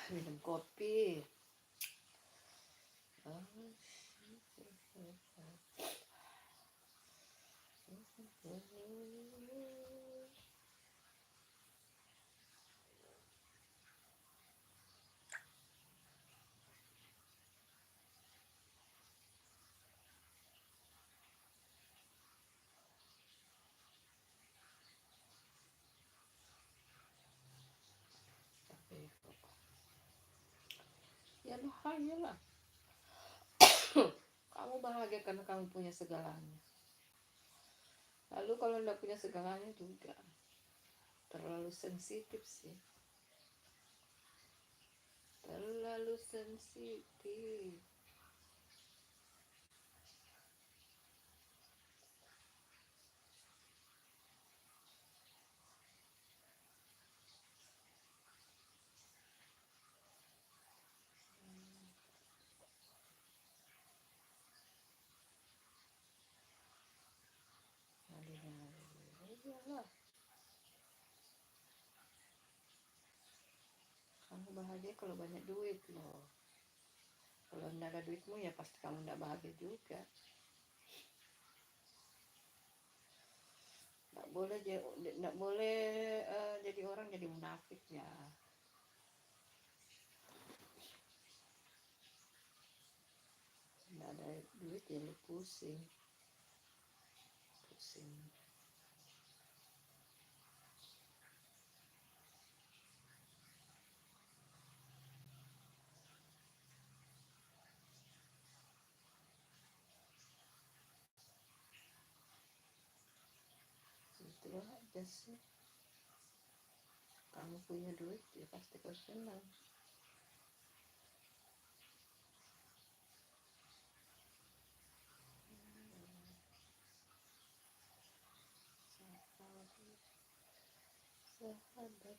Minum kopi. Ya bahagialah. Kamu bahagia karena kamu punya segalanya. Lalu kalau tidak punya segalanya juga terlalu sensitif sih. Terlalu sensitif. Iyalah. Kamu bahagia kalau banyak duit loh. Kalau tidak ada duitmu ya pasti kamu tidak bahagia juga. Tidak boleh jadi orang jadi munafik ya. Tidak ada duit jadi pusing. Itu aja sih. Kamu punya duit ya pasti kau senang. Sahabat.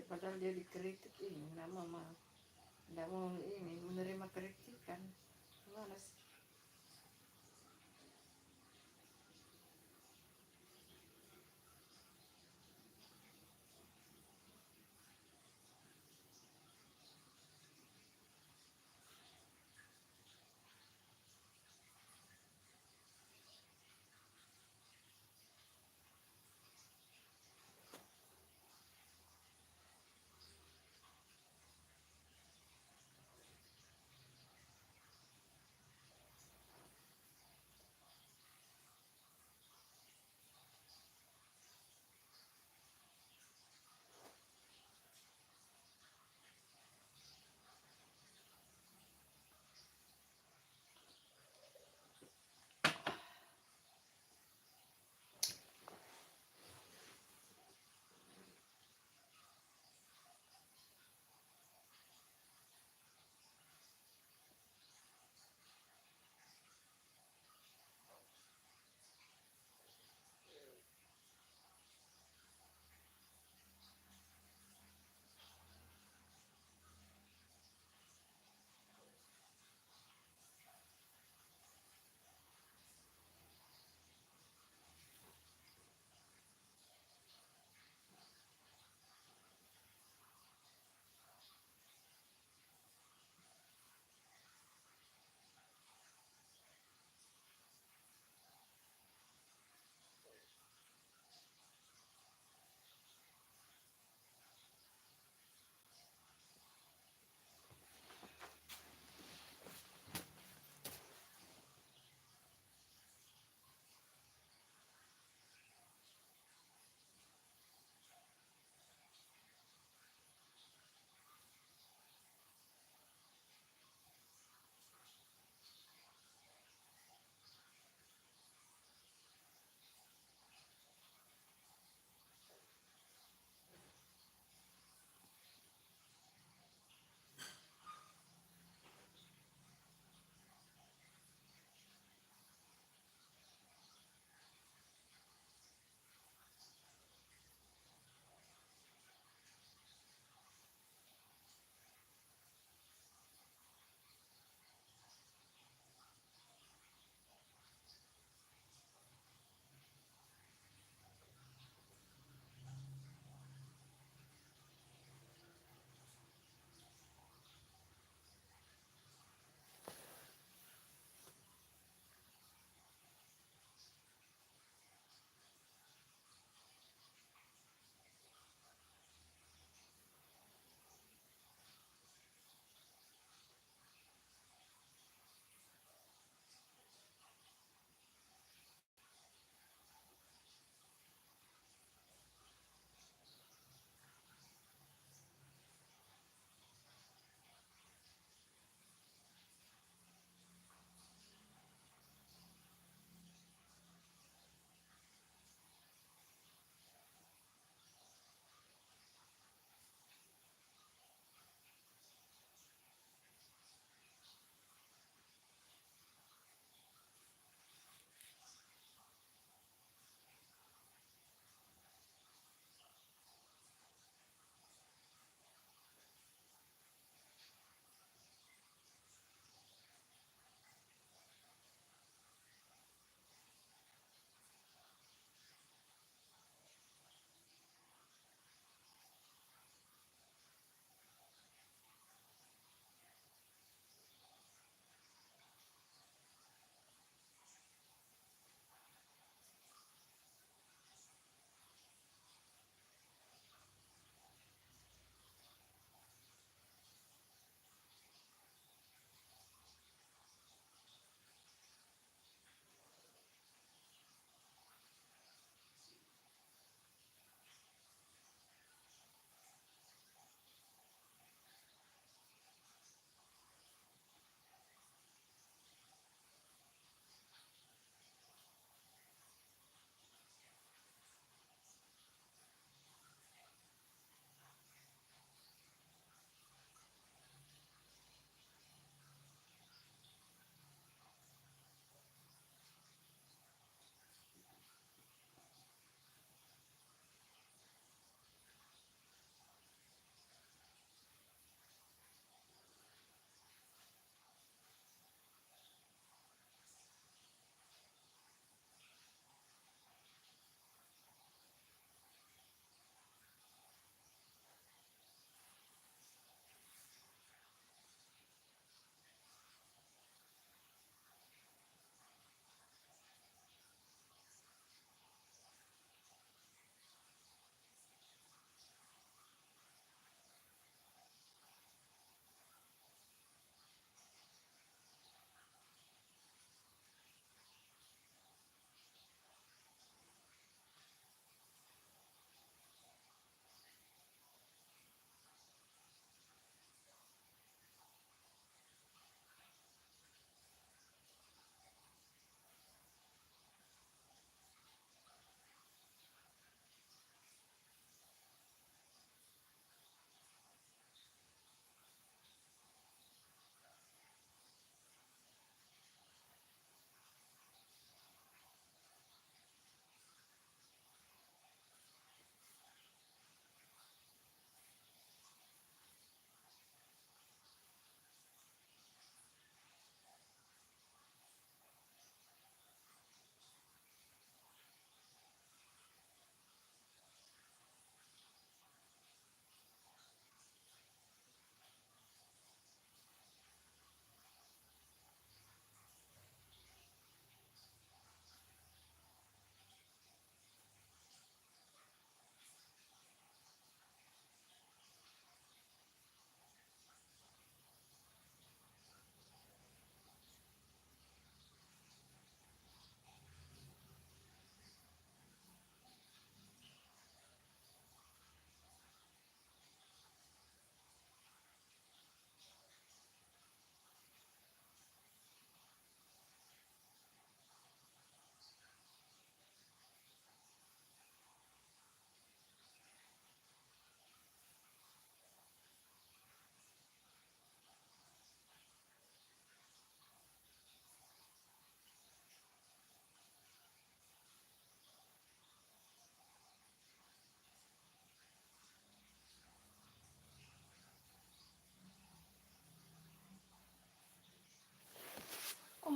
padahal dia dikritik ini nama mah tidak mau ini menerima kritikan gimana sih.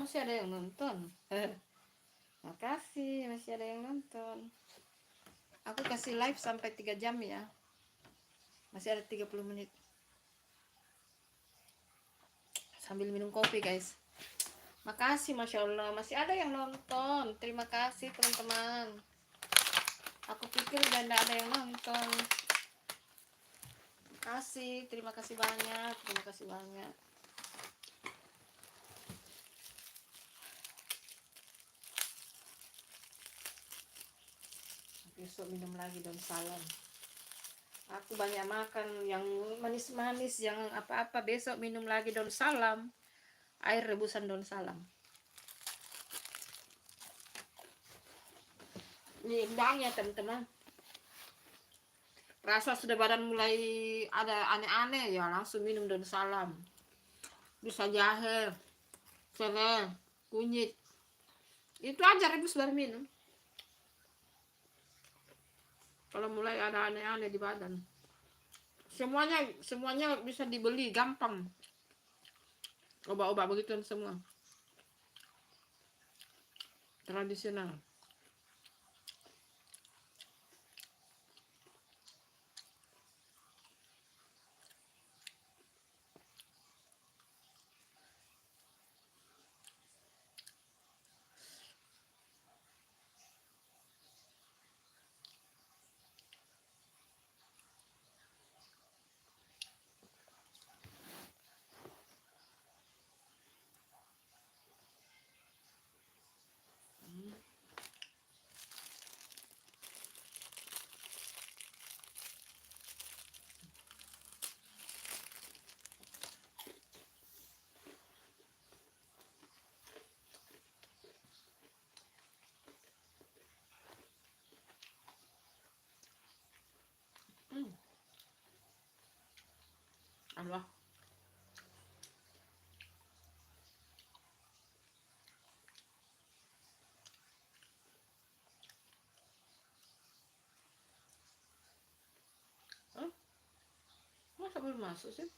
masih ada yang nonton. Makasih, masih ada yang nonton. Aku kasih live sampai 3 jam ya. Masih ada 30 menit. Sambil minum kopi, guys. Makasih, Masya Allah. Masih ada yang nonton. Terima kasih, teman-teman. Aku pikir udah tidak ada yang nonton. Terima kasih banyak. Terima kasih banyak. Besok minum lagi daun salam. Aku banyak makan yang manis-manis, yang apa-apa. Besok minum lagi daun salam. Air rebusan daun salam. Ini indahnya, teman-teman. Rasa sudah badan mulai ada aneh-aneh, ya langsung minum daun salam. Bisa jahe, serai, kunyit. Itu aja rebus baru minum. Kalau mulai ada aneh-aneh di badan, semuanya bisa dibeli gampang. Obat-obat begitu semua tradisional. Allah. Masa belum masuk sih?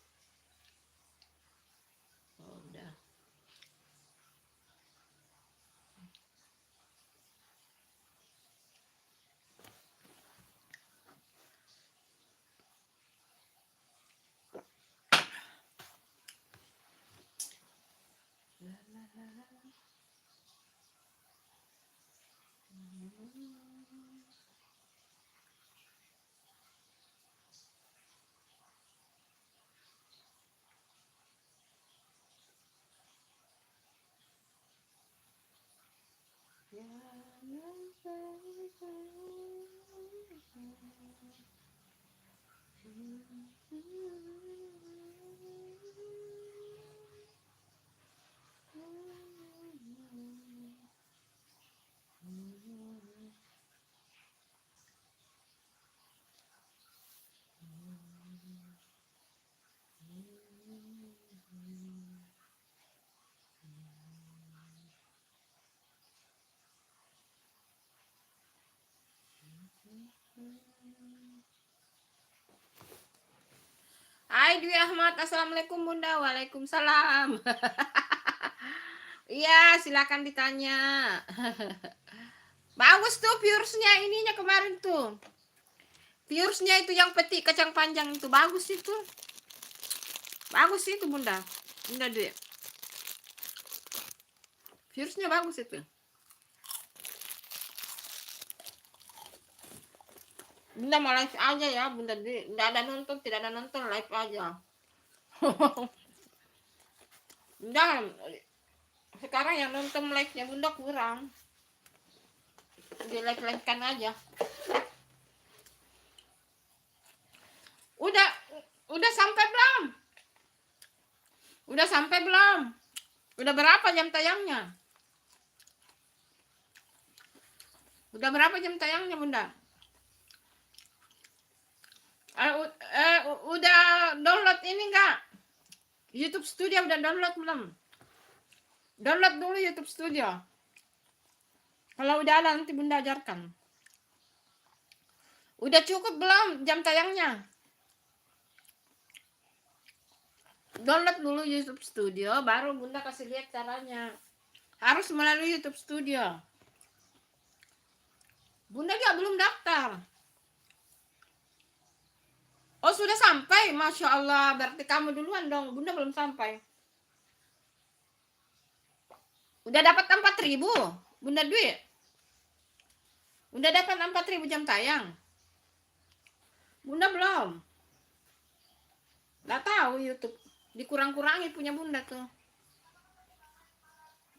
Oh, udah. Hai Dwi Ahmad, assalamualaikum Bunda. Waalaikumsalam. Iya, silakan ditanya. Bagus tuh viewersnya ininya kemarin tuh. Viewersnya itu yang petik kacang panjang itu bagus itu. Bagus itu Bunda. Bunda Dwi. Viewersnya bagus itu. Bunda mau live aja ya Bunda Dwi. Tidak ada nonton live aja. Bunda, sekarang yang nonton live-nya Bunda kurang. Di live-live-kan aja. Udah sampai belum? Udah sampai belum? Udah berapa jam tayangnya? Udah berapa jam tayangnya Bunda? Udah download ini enggak? YouTube Studio udah download belum? Download dulu YouTube Studio. Kalau udah ada nanti Bunda ajarkan. Udah cukup belum jam tayangnya? Download dulu YouTube Studio, baru Bunda kasih lihat caranya. Harus melalui YouTube Studio. Bunda juga belum daftar. Oh, sudah sampai. Masya Allah. Berarti kamu duluan dong. Bunda belum sampai. Udah dapat 4.000. Bunda Dwi. Udah dapat 4.000 jam tayang. Bunda belum. Nggak tahu YouTube. Dikurang-kurangi punya Bunda tuh.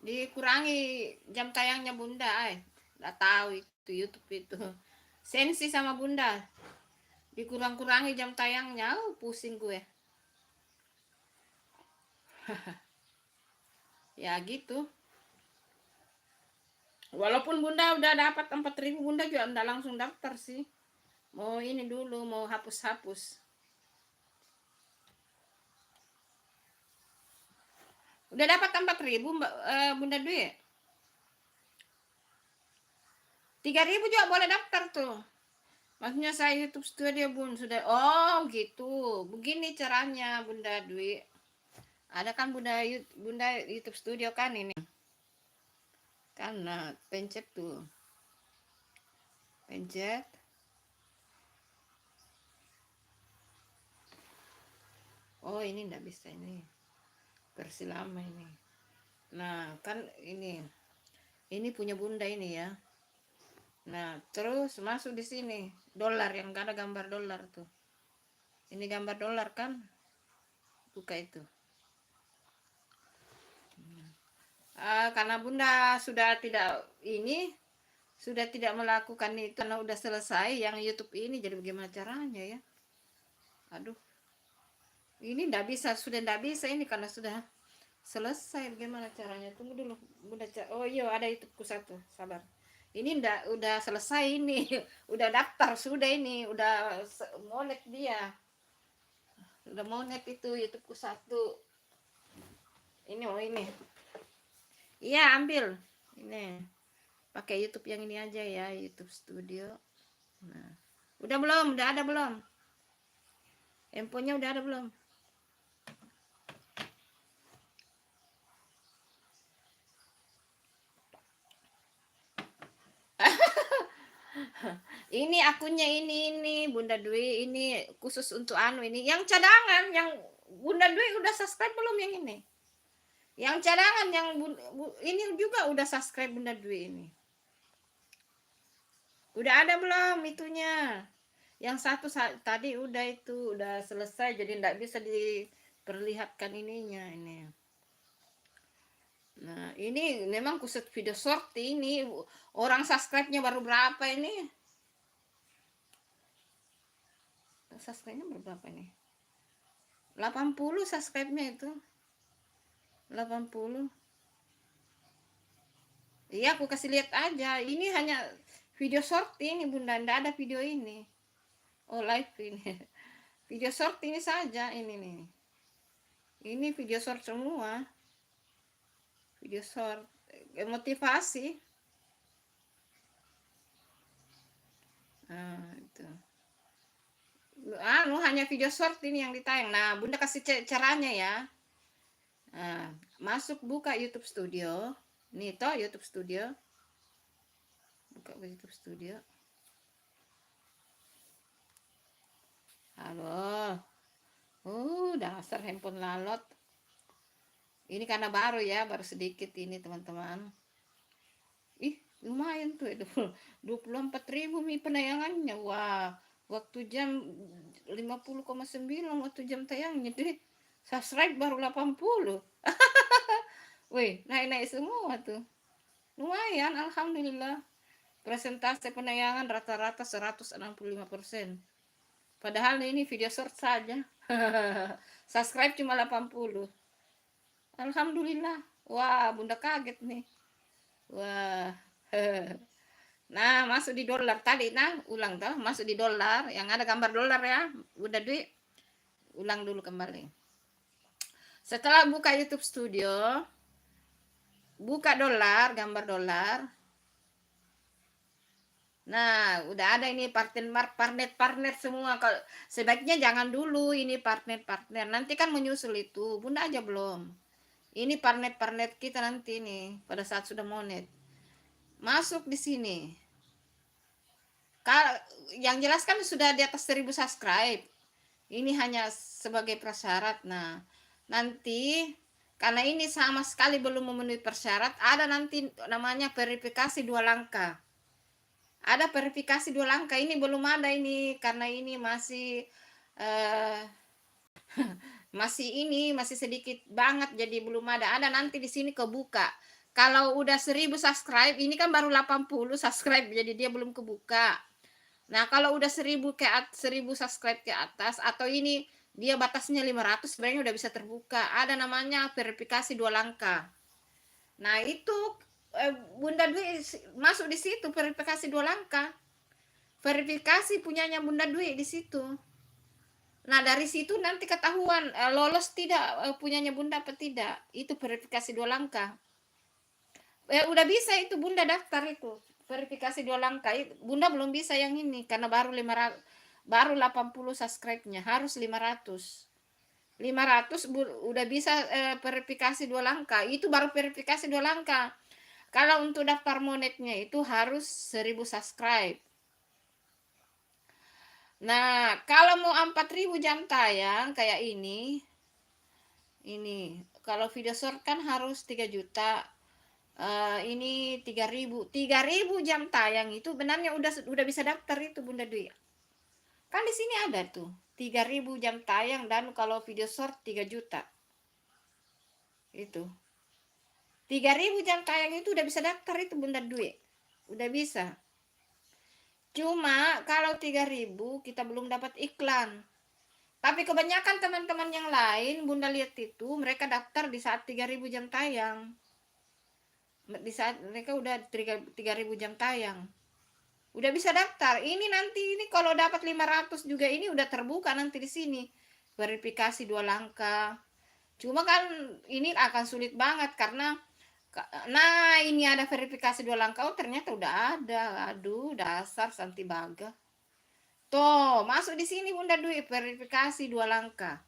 Dikurangi jam tayangnya Bunda. Nggak tahu itu YouTube itu. Sensi sama Bunda. Dikurang-kurangi jam tayangnya. Pusing gue. Ya gitu. Walaupun Bunda udah dapat 4.000, Bunda juga enggak langsung daftar sih. Mau ini dulu, mau hapus-hapus. Udah dapat 4.000 Bunda Dwi. 3.000 juga boleh daftar tuh. Maksudnya saya YouTube Studio Bun sudah. Oh gitu. Begini caranya Bunda Dwi. Ada kan Bunda YouTube Studio kan ini. Kan pencet tuh. Pencet. Oh ini enggak bisa ini. Versi lama ini. Nah kan ini punya Bunda ini ya. Nah terus masuk di sini dolar yang gak ada gambar dolar tuh. Ini gambar dolar kan, buka itu. Karena Bunda sudah tidak melakukan itu karena udah selesai yang YouTube ini, jadi bagaimana caranya ya? Aduh. Ini sudah ndak bisa ini karena sudah selesai. Bagaimana caranya? Tunggu dulu. Oh iya ada YouTubeku satu. Sabar. Ini udah selesai ini. Udah daftar sudah ini. Udah monet dia. Udah monet itu YouTubeku satu. Ini ini. Iya ambil. Ini. Pakai YouTube yang ini aja ya. YouTube Studio. Nah. Udah belum? Udah ada belum? Infonya udah ada belum? Ini akunnya ini Bunda Dwi, ini khusus untuk ini. Yang cadangan yang Bunda Dwi udah subscribe belum yang ini? Yang cadangan yang ini juga udah subscribe Bunda Dwi ini. Udah ada belum itunya? Yang satu tadi udah selesai, jadi enggak bisa diperlihatkan ininya ini. Nah, ini memang khusus video short ini. Orang subscribe-nya baru berapa ini? Subscribe-nya berapa ini? 80 subscribe-nya itu. 80. Iya, aku kasih lihat aja. Ini hanya video short ini, Bunda. Nggak ada video ini. Oh, live ini. Video short ini saja ini nih. Ini video short semua. Video short motivasi. Nah, itu. Hanya video short ini yang ditayang. Nah, Bunda kasih caranya ya. Nah, masuk buka YouTube Studio. Nih toh YouTube Studio. Buka YouTube Studio. Halo. Dasar handphone lalot. Ini karena baru ya, baru sedikit ini teman-teman. Ih, lumayan tuh 24.000 penayangannya. Wah, waktu jam 50,9 waktu jam tayangnya deh. Subscribe baru 80. Wih, naik-naik semua tuh. Lumayan, alhamdulillah. Presentasi penayangan rata-rata 165%. Padahal ini video short saja. Subscribe cuma 80. Alhamdulillah. Wah, Bunda kaget nih. Wah. Nah, masuk di dolar tadi. Nah, ulang toh, masuk di dolar. Yang ada gambar dolar ya. Bunda Dwi. Ulang dulu kembali. Setelah buka YouTube Studio, buka dolar, gambar dolar. Nah, udah ada ini partner semua. Kalau sebaiknya jangan dulu ini partner. Nanti kan menyusul itu. Bunda aja belum. Ini partner kita nanti nih pada saat sudah monet. Masuk di sini. Yang jelas kan sudah di atas 1000 subscribe. Ini hanya sebagai prasyarat. Nah, nanti karena ini sama sekali belum memenuhi persyarat, ada nanti namanya verifikasi 2 langkah. Ada verifikasi 2 langkah, ini belum ada ini karena ini masih masih sedikit banget, jadi belum ada. Ada nanti di sini kebuka. Kalau udah 1000 subscribe, ini kan baru 80 subscribe, jadi dia belum kebuka. Nah, kalau udah 1000 subscribe ke atas atau ini dia batasnya 500, sebenarnya udah bisa terbuka. Ada namanya verifikasi 2 langkah. Nah, itu Bunda Dwi masuk di situ verifikasi 2 langkah. Verifikasi punyanya Bunda Dwi di situ. Nah, dari situ nanti ketahuan lolos tidak punyanya Bunda apa tidak. Itu verifikasi 2 langkah. Udah bisa itu Bunda daftar itu. Verifikasi 2 langkah. Bunda belum bisa yang ini karena baru 80 subscribe-nya, harus 500 udah bisa verifikasi 2 langkah. Itu baru verifikasi 2 langkah. Kalau untuk daftar monetnya itu harus 1000 subscribe. Nah, kalau mau 4000 jam tayang kayak ini kalau video short kan harus 3 juta. Ini 3000 jam tayang itu benarnya udah bisa daftar itu Bunda Dwi. Kan di sini ada tuh 3000 jam tayang dan kalau video short 3 juta. Itu 3000 jam tayang itu udah bisa daftar itu Bunda Dwi. Udah bisa. Cuma kalau 3000 kita belum dapat iklan. Tapi kebanyakan teman-teman yang lain Bunda lihat itu mereka daftar di saat 3000 jam tayang. Di saat mereka udah 3000 jam tayang. Udah bisa daftar. Ini nanti ini kalau dapat 500 juga ini udah terbuka nanti di sini. Verifikasi 2 langkah. Cuma kan ini akan sulit banget karena nah ini ada verifikasi 2 langkah. Oh ternyata udah ada. Aduh dasar Santi Baga. Tuh masuk di sini Bunda Dwi verifikasi 2 langkah.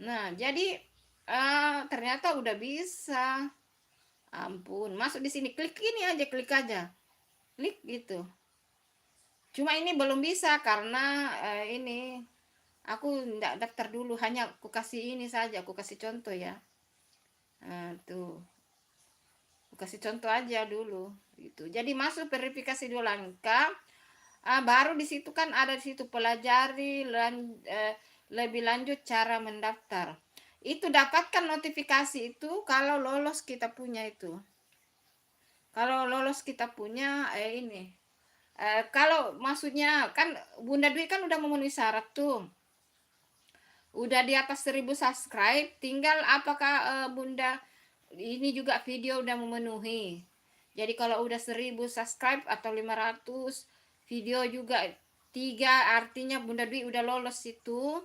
Nah jadi ternyata udah bisa. Ampun masuk di sini klik ini aja klik aja. Klik gitu. Cuma ini belum bisa karena ini aku enggak daftar dulu, hanya aku kasih ini saja, aku kasih contoh ya. Nah, tuh. Aku kasih contoh aja dulu gitu. Jadi masuk verifikasi 2 langkah. Baru di situ kan ada di situ pelajari lebih lanjut cara mendaftar. Itu dapatkan notifikasi itu kalau lolos kita punya itu. Kalau lolos kita punya ini kalau maksudnya kan Bunda Dwi kan udah memenuhi syarat tuh. Udah di atas 1000 subscribe, tinggal apakah Bunda ini juga video udah memenuhi. Jadi kalau udah 1000 subscribe atau 500 video juga 3 artinya Bunda Dwi udah lolos itu.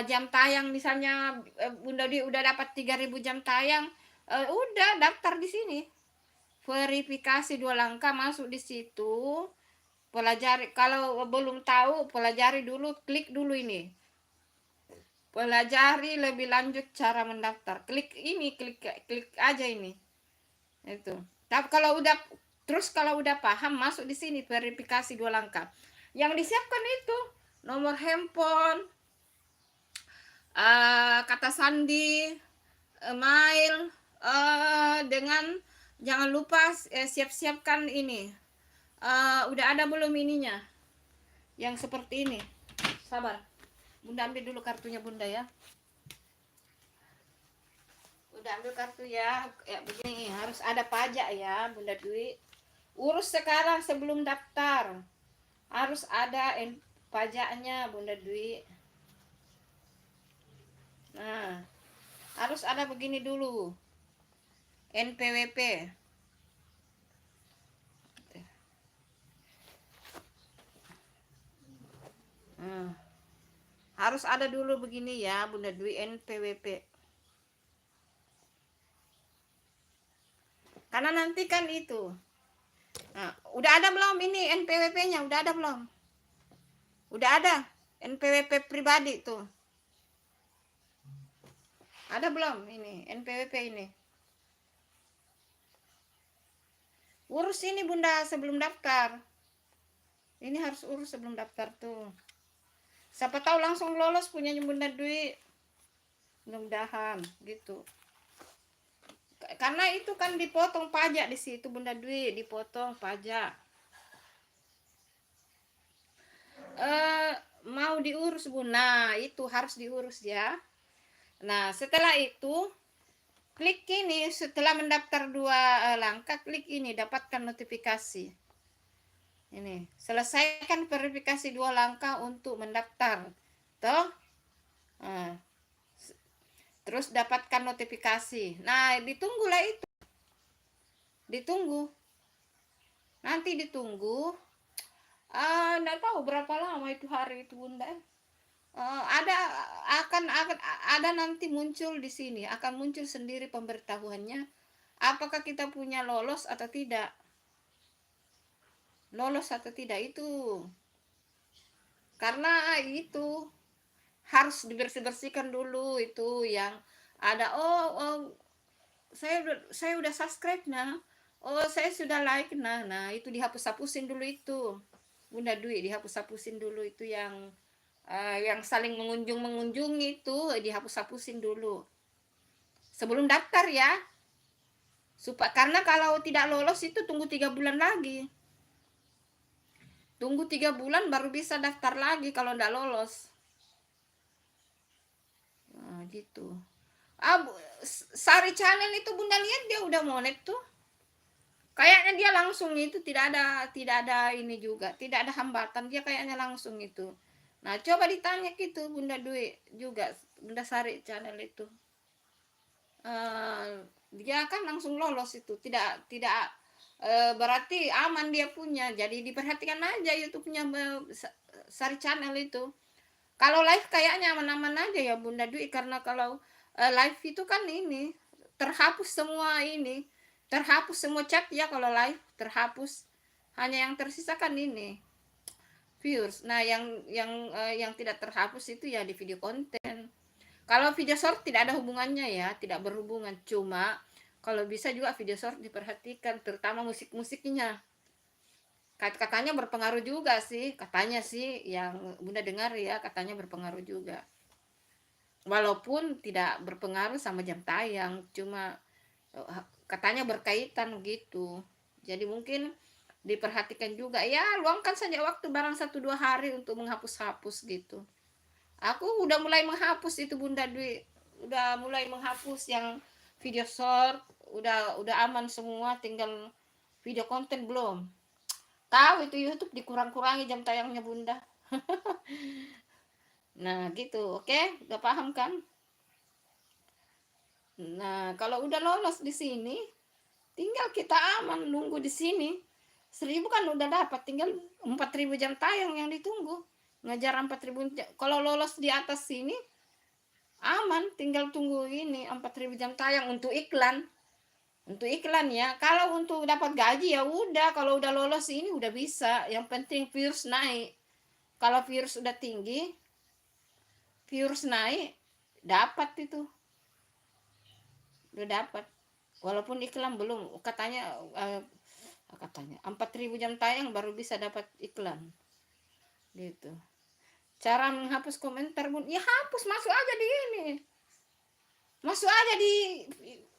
Jam tayang misalnya Bunda Dwi udah dapat 3000 jam tayang, udah daftar di sini. Verifikasi 2 langkah masuk di situ. Pelajari, kalau belum tahu pelajari dulu, klik dulu ini. Pelajari lebih lanjut cara mendaftar. Klik ini, klik aja ini. Itu. Tapi kalau udah paham masuk di sini verifikasi 2 langkah. Yang disiapkan itu nomor handphone, kata sandi, email, dengan jangan lupa siap-siapkan ini. Udah ada belum ininya? Yang seperti ini. Sabar. Bunda ambil dulu kartunya Bunda ya. Udah ambil kartu ya. Ya begini, harus ada pajak ya Bunda Dwi. Urus sekarang sebelum daftar. Harus ada pajaknya Bunda Dwi. Nah, harus ada begini dulu. NPWP. Harus ada dulu begini ya Bunda Dwi NPWP. Karena nanti kan itu. Nah, udah ada belum ini NPWP-nya? Udah ada belum? Udah ada NPWP pribadi tuh. Ada belum ini NPWP ini? Urus ini Bunda sebelum daftar. Ini harus urus sebelum daftar tuh. Siapa tahu langsung lolos punyanya Bunda Dwi. Mudah-mudahan gitu. Karena itu kan dipotong pajak di situ Bunda Dwi, dipotong pajak. Mau diurus Bunda, itu harus diurus ya. Nah, setelah itu klik ini, setelah mendaftar 2 langkah, klik ini, dapatkan notifikasi. Ini, selesaikan verifikasi 2 langkah untuk mendaftar. Toh? Nah, terus dapatkan notifikasi. Nah, ditunggulah itu. Ditunggu. Nanti ditunggu. Enggak tahu berapa lama itu hari itu Bunda. Ada akan ada nanti muncul di sini, akan muncul sendiri pemberitahuannya apakah kita punya lolos atau tidak. Lolos atau tidak itu. Karena itu harus dibersih-bersihkan dulu itu yang ada saya udah subscribe nah. Oh, saya sudah like nah itu dihapus-hapusin dulu itu. Bunda Dwi dihapus-hapusin dulu itu yang saling mengunjungi itu dihapus-hapusin dulu sebelum daftar ya, karena kalau tidak lolos itu tunggu 3 bulan lagi, tunggu 3 bulan baru bisa daftar lagi kalau tidak lolos. Nah, gitu. Sari Channel itu Bunda lihat dia udah monet tuh, kayaknya dia langsung itu tidak ada ini juga, tidak ada hambatan, dia kayaknya langsung itu. Nah, coba ditanya gitu Bunda Dwi juga, Bunda Sari Channel itu. Dia kan langsung lolos itu. Tidak berarti aman dia punya. Jadi diperhatikan aja YouTube-nya Sari Channel itu. Kalau live kayaknya aman-aman aja ya Bunda Dwi, karena kalau live itu kan ini terhapus semua ini. Terhapus semua chat ya kalau live, terhapus. Hanya yang tersisa kan ini viewers. Nah, yang tidak terhapus itu ya di video konten. Kalau video short tidak ada hubungannya ya, tidak berhubungan. Cuma kalau bisa juga video short diperhatikan, terutama musik-musiknya. Katanya berpengaruh juga sih, katanya sih yang Bunda dengar ya, katanya berpengaruh juga. Walaupun tidak berpengaruh sama jam tayang, cuma katanya berkaitan gitu. Jadi mungkin diperhatikan juga ya, luangkan saja waktu barang 1-2 hari untuk menghapus-hapus gitu. Aku udah mulai menghapus itu Bunda Dwi, udah mulai menghapus yang video short, udah aman semua, tinggal video konten belum. Tahu itu YouTube dikurang-kurangi jam tayangnya Bunda. Nah gitu, oke, udah paham kan? Nah kalau udah lolos di sini, tinggal kita aman nunggu di sini. 1.000 kan udah dapat, tinggal 4.000 jam tayang yang ditunggu. Ngejar 4.000, kalau lolos di atas sini aman, tinggal tunggu ini 4.000 jam tayang untuk iklan. Untuk iklan ya. Kalau untuk dapat gaji ya udah, kalau udah lolos ini udah bisa. Yang penting views naik. Kalau views udah tinggi, views naik, dapat itu. Udah dapat. Walaupun iklan belum, katanya 4.000 jam tayang baru bisa dapat iklan gitu. Cara menghapus komentar Bun, ya hapus, masuk aja di ini, masuk aja di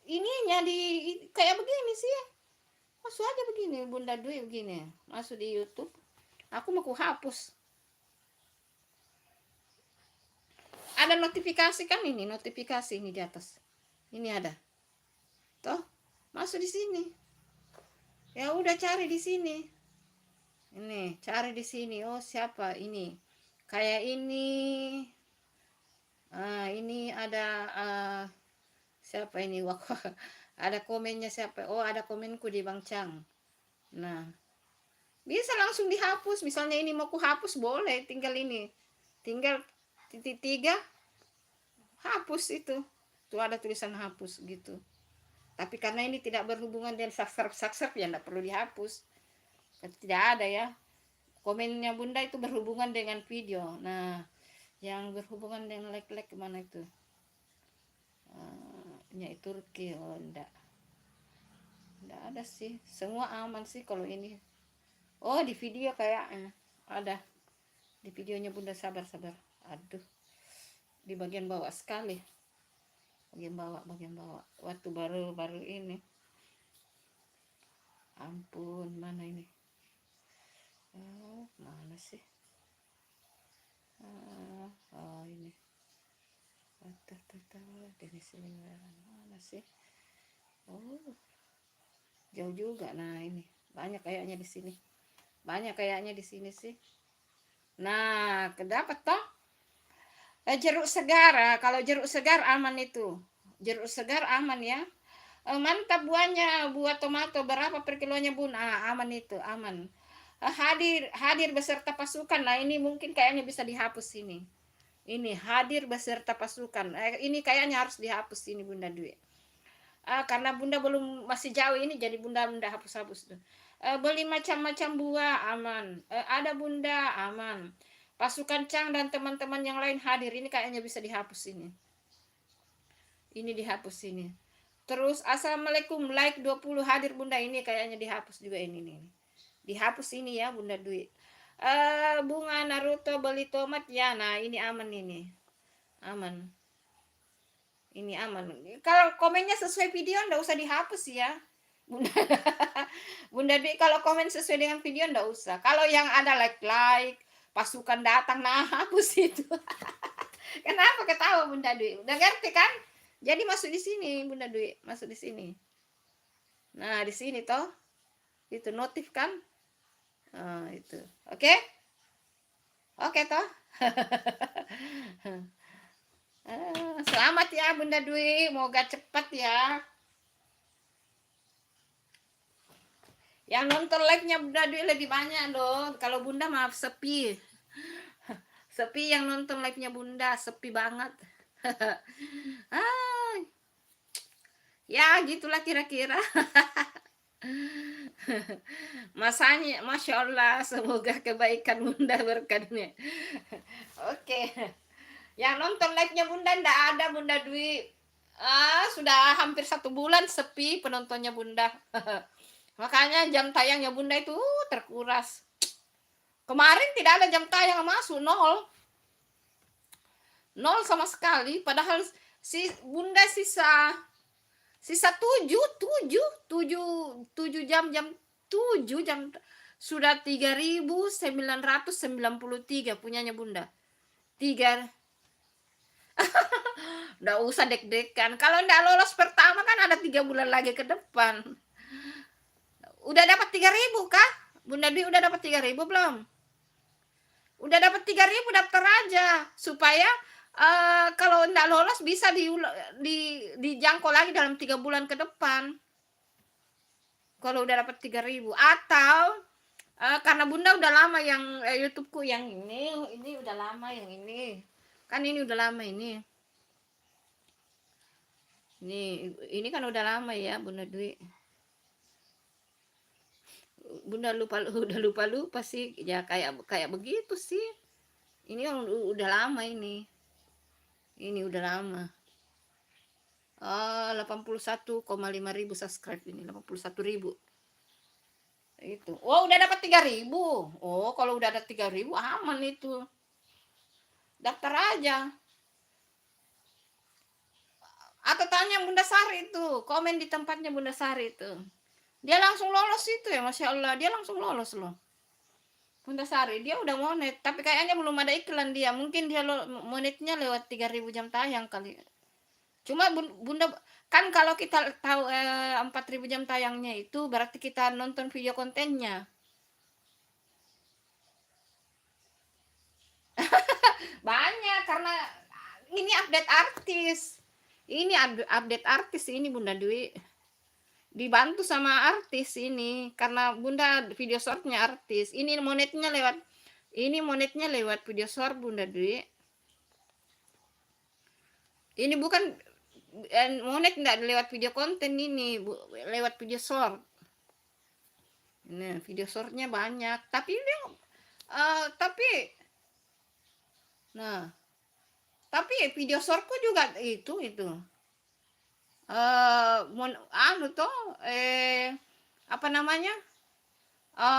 ininya, di kayak begini sih ya, masuk aja begini Bunda Dwi begini, masuk di YouTube. Aku mau hapus, ada notifikasi kan, ini notifikasi ini di atas ini ada toh, masuk di sini. Ya udah cari di sini. Ini, cari di sini. Oh, siapa ini? Kayak ini. Ini ada siapa ini? Wah, ada komennya siapa? Oh, ada komenku di Bang Chang. Nah, bisa langsung dihapus. Misalnya ini mau kuhapus boleh, tinggal ini. Tinggal titik 3 hapus itu. Tuh ada tulisan hapus gitu. Tapi karena ini tidak berhubungan dengan subscribe ya enggak perlu dihapus. Tidak ada ya. Komennya Bunda itu berhubungan dengan video. Nah, yang berhubungan dengan like kemana itu? Nyai Turki. Oh enggak ada sih, semua aman sih kalau ini. Oh di video kayaknya ada, di videonya Bunda. Sabar. Aduh, di bagian bawah sekali, bagian bawah waktu baru ini. Ampun, mana ini? Mana sih? Oh ini. Dari sini mana sih? Oh, jauh juga. Nah ini banyak kayaknya di sini. Sih. Nah, kedapat toh? Jeruk segar. Kalau jeruk segar aman itu. Jeruk segar aman ya. Mantap buahnya, buah tomato berapa per kilonya Bun? Aman itu, aman. Hadir beserta pasukan. Nah, ini mungkin kayaknya bisa dihapus ini. Ini hadir beserta pasukan. Ini kayaknya harus dihapus ini Bunda Dwi. Karena Bunda belum, masih jauh ini, jadi Bunda hapus tuh. Beli macam-macam buah aman. Ada Bunda aman. Pasukan Chang dan teman-teman yang lain hadir. Ini kayaknya bisa dihapus ini. Ini dihapus ini. Terus assalamualaikum like 20 hadir Bunda. Ini kayaknya dihapus juga ini nih. Dihapus ini ya Bunda Dwi. Bunga Naruto beli tomat ya. Nah ini aman ini. Aman. Ini aman. Kalau komennya sesuai video enggak usah dihapus ya. Bunda. Bunda Dwi kalau komen sesuai dengan video enggak usah. Kalau yang ada like, pasukan datang, nah hapus itu. Kenapa ketawa Bunda Dwi? Udah ngerti kan? Jadi masuk di sini Bunda Dwi, masuk di sini. Nah, di sini toh. Itu notif kan? Itu. Oke? Oke toh? Selamat ya Bunda Dwi, moga cepat ya. Yang nonton live-nya Bunda Dwi lebih banyak loh. Kalau Bunda maaf sepi. Sepi yang nonton live-nya Bunda, sepi banget. Ya gitulah kira-kira. Masanya, Masya Allah, semoga kebaikan Bunda berkatnya. Oke. Yang nonton live-nya Bunda ndak ada Bunda Dwi. Sudah hampir 1 bulan sepi penontonnya Bunda. Makanya jam tayangnya Bunda itu terkuras. Kemarin tidak ada jam tayang masuk, 0 sama sekali. Padahal si Bunda sisa 7 jam 7 jam sudah 3.993 punyanya Bunda. 3. Nggak usah deg-degan. Kalau nggak lolos pertama kan ada 3 bulan lagi ke depan. Udah dapat 3.000 kah? Bunda Dwi udah dapat 3.000 belum? Udah dapat 3.000 daftar aja supaya kalau nggak lolos bisa dijangkau lagi dalam 3 bulan ke depan. Kalau udah dapat 3.000 atau karena Bunda udah lama yang YouTubeku yang ini udah lama yang ini. Kan ini udah lama ini. Ini kan udah lama ya Bunda Dwi. Bunda udah lupa sih ya, kayak begitu sih. Ini yang udah lama ini udah lama. 81,5 ribu subscribe ini, 81 ribu itu. Oh udah dapat 3.000. Oh kalau udah ada 3.000 aman itu, daftar aja atau tanya Bunda Sari itu, komen di tempatnya Bunda Sari itu, dia langsung lolos itu ya. Masya Allah, dia langsung lolos loh Bunda Sari. Dia udah monet tapi kayaknya belum ada iklan dia, mungkin dia monetnya lewat 3.000 jam tayang kali. Cuma Bunda kan kalau kita tahu 4.000 jam tayangnya itu berarti kita nonton video kontennya. Banyak karena ini update artis. Ini update artis ini Bunda Dwi. Dibantu sama artis ini karena Bunda video shortnya artis. Ini monetnya lewat video short Bunda Dwi. Ini bukan monet enggak lewat video konten ini, lewat video short. Nah, video shortnya banyak, tapi tapi video shortku juga itu. anu toh apa namanya,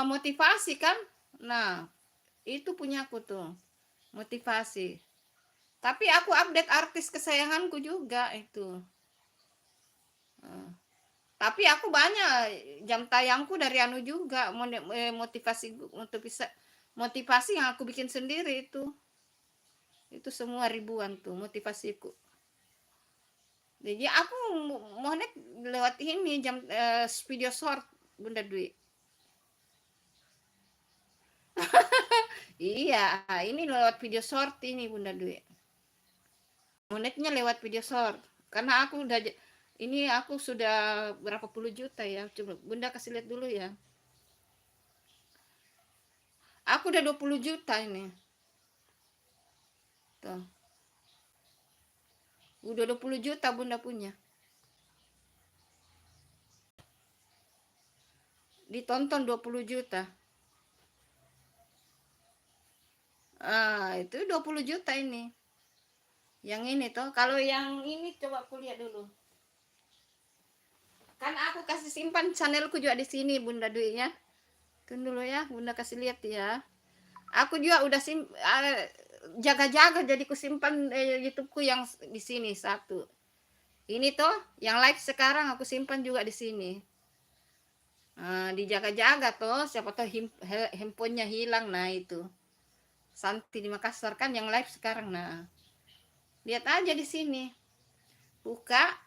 motivasi kan. Nah itu punya aku tuh motivasi, tapi aku update artis kesayanganku juga itu. Eh, tapi aku banyak jam tayangku dari anu juga, motivasi untuk bisa motivasi yang aku bikin sendiri itu semua ribuan tuh motivasiku. Jadi aku mau lewat ini jam video short Bunda Dwi. Iya, ini lewat video short ini Bunda Dwi. Monetnya lewat video short. Karena aku udah ini aku sudah berapa puluh juta ya. Coba Bunda kasih lihat dulu ya. Aku udah 20 juta ini. Tuh. Udah 20 juta Bunda punya. Ditonton 20 juta. Itu 20 juta ini. Yang ini toh, kalau yang ini coba aku lihat dulu. Kan aku kasih simpan channelku juga di sini Bunda Dwi ya. Tunggu dulu ya, Bunda kasih lihat ya. Aku juga udah jaga-jaga jadi ku simpan YouTubeku yang di sini satu. Ini toh yang live sekarang aku simpan juga di sini. Dijaga-jaga toh, siapa tahu handphonenya hilang. Nah itu Santi di Makassar kan yang live sekarang. Nah lihat aja di sini, buka.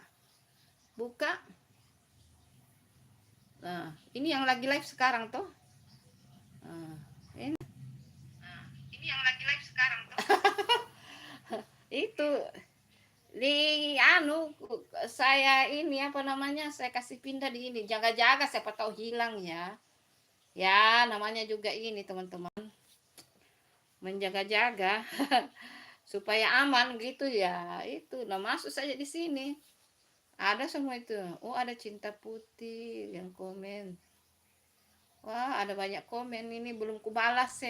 Nah ini yang lagi live sekarang toh. Ini yang lagi live sekarang toh. Itu di saya ini apa namanya, saya kasih pindah di ini, jaga-jaga siapa tahu hilang ya. Ya namanya juga ini teman-teman, menjaga-jaga supaya aman gitu ya. Itu nah masuk saja di sini ada semua itu. Oh ada Cinta Putih yang komen. Wah ada banyak komen, ini belum kubalas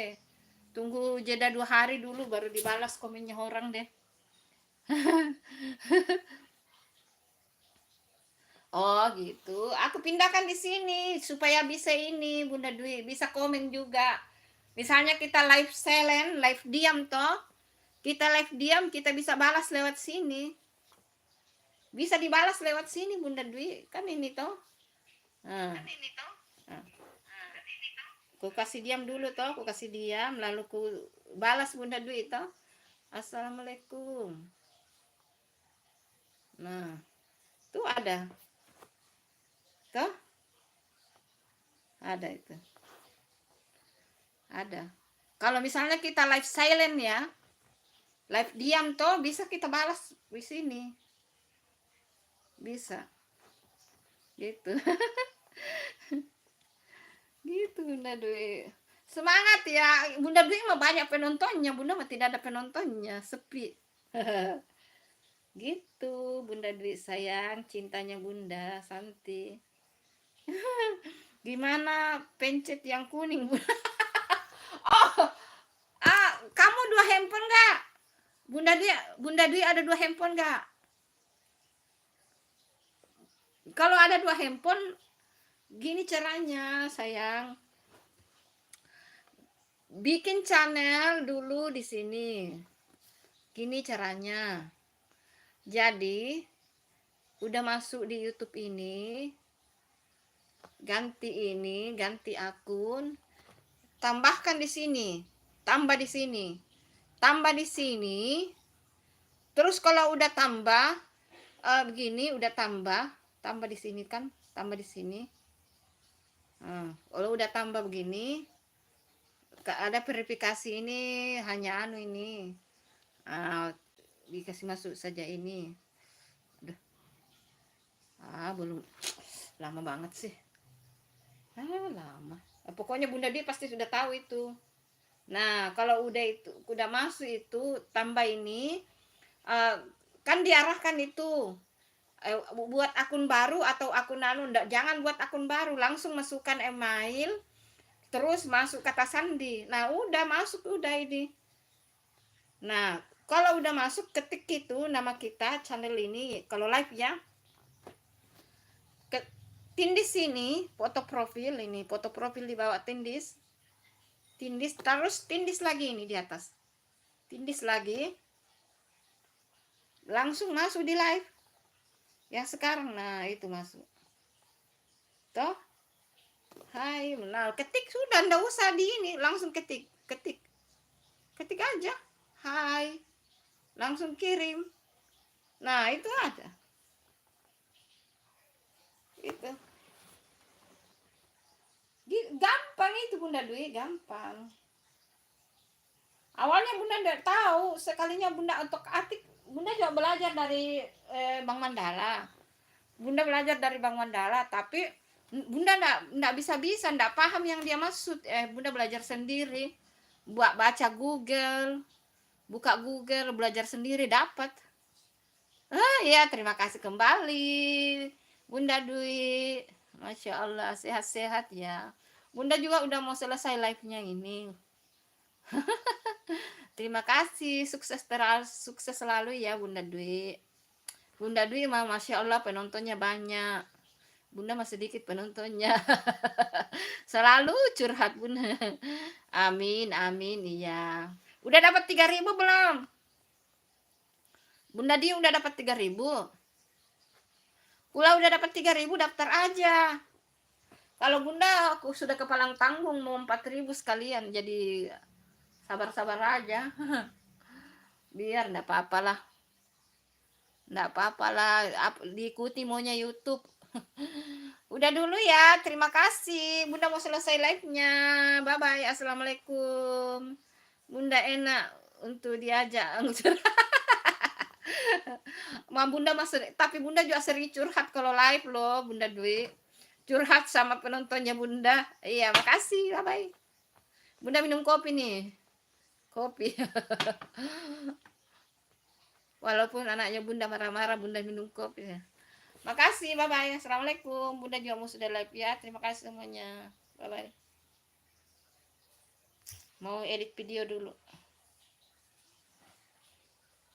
tunggu jeda 2 hari dulu baru dibalas komennya orang deh. Oh gitu. Aku pindahkan di sini supaya bisa ini Bunda Dwi, bisa komen juga. Misalnya kita live silent, live diam toh. Kita live diam, kita bisa balas lewat sini. Bisa dibalas lewat sini Bunda Dwi. Kan ini toh. Nah. Aku kasih diam dulu toh, aku kasih diam lalu ku balas Bunda Dwi toh. Assalamualaikum. Nah, tuh ada. Toh? Ada itu. Ada. Kalau misalnya kita live silent ya, live diam toh bisa kita balas di sini. Bisa. Gitu. Gitu Bunda Dwi. Semangat ya. Bunda Dwi mah banyak penontonnya, Bunda mah tidak ada penontonnya, sepi. Gitu Bunda Dwi sayang, cintanya Bunda Santi. Gimana pencet yang kuning Bunda? Oh, kamu 2 handphone nggak? Bunda Dwi ada 2 handphone nggak? Kalau ada 2 handphone, gini caranya sayang. Bikin channel dulu di sini. Gini caranya. Jadi, udah masuk di YouTube ini, ganti akun, tambahkan di sini, tambah di sini. Terus kalau udah tambah begini, udah tambah di sini kan, tambah di sini. Kalau udah tambah begini, ada verifikasi ini hanya ini. Dikasih masuk saja ini. Udah. Belum lama banget sih. Lama. Pokoknya Bunda dia pasti sudah tahu itu. Nah, kalau udah masuk itu tambah ini kan diarahkan itu buat akun baru atau akun jangan buat akun baru, langsung masukkan email terus masuk kata sandi. Nah, udah masuk udah ini. Nah, kalau udah masuk ketik itu nama kita channel ini kalau live ya. tindis sini, foto profil ini, foto profil di bawah tindis. Tindis terus tindis lagi ini di atas. Tindis lagi. Langsung masuk di live. Yang sekarang nah itu masuk. Toh? Hai, nah ketik sudah ndak usah di ini, langsung ketik, ketik. Ketik aja. Hai. Langsung kirim. Nah, itu ada. Itu. Gampang itu Bunda Dwi, gampang. Awalnya Bunda tidak tahu, sekalinya Bunda untuk atik, Bunda juga belajar dari Bang Mandala. Bunda belajar dari Bang Mandala, tapi Bunda enggak bisa-bisa, enggak paham yang dia maksud. Bunda belajar sendiri. Baca Google, buka Google, belajar sendiri dapat. Ya, terima kasih kembali Bunda Dwi. Masya Allah, sehat-sehat ya. Bunda juga udah mau selesai live-nya ini. Terima kasih, sukses selalu ya Bunda Dwi. Bunda Dwi mah Masya Allah penontonnya banyak. Bunda masih sedikit penontonnya. Selalu curhat Bunda. Amin, amin, iya. Udah dapat 3.000 belum? Bunda Dwi udah dapat 3.000. Pula udah dapat 3.000, daftar aja. Kalau Bunda aku sudah kepalang tanggung mau 4.000 sekalian, jadi sabar-sabar aja. Biar enggak apa-apalah. Enggak apa-apalah, diikuti maunya YouTube. Udah dulu ya, terima kasih. Bunda mau selesai live-nya. Bye bye. Assalamualaikum. Bunda enak untuk diajak. Bunda masih, tapi Bunda juga sering curhat kalau live loh, Bunda Dwi. Curhat sama penontonnya Bunda. Iya, makasih. Bye bye. Bunda minum kopi nih. Kopi. Walaupun anaknya Bunda marah-marah, Bunda minum kopi. Makasih, bye bye. Assalamualaikum. Bunda juga mau sudah live ya. Terima kasih semuanya. Bye bye. Mau edit video dulu.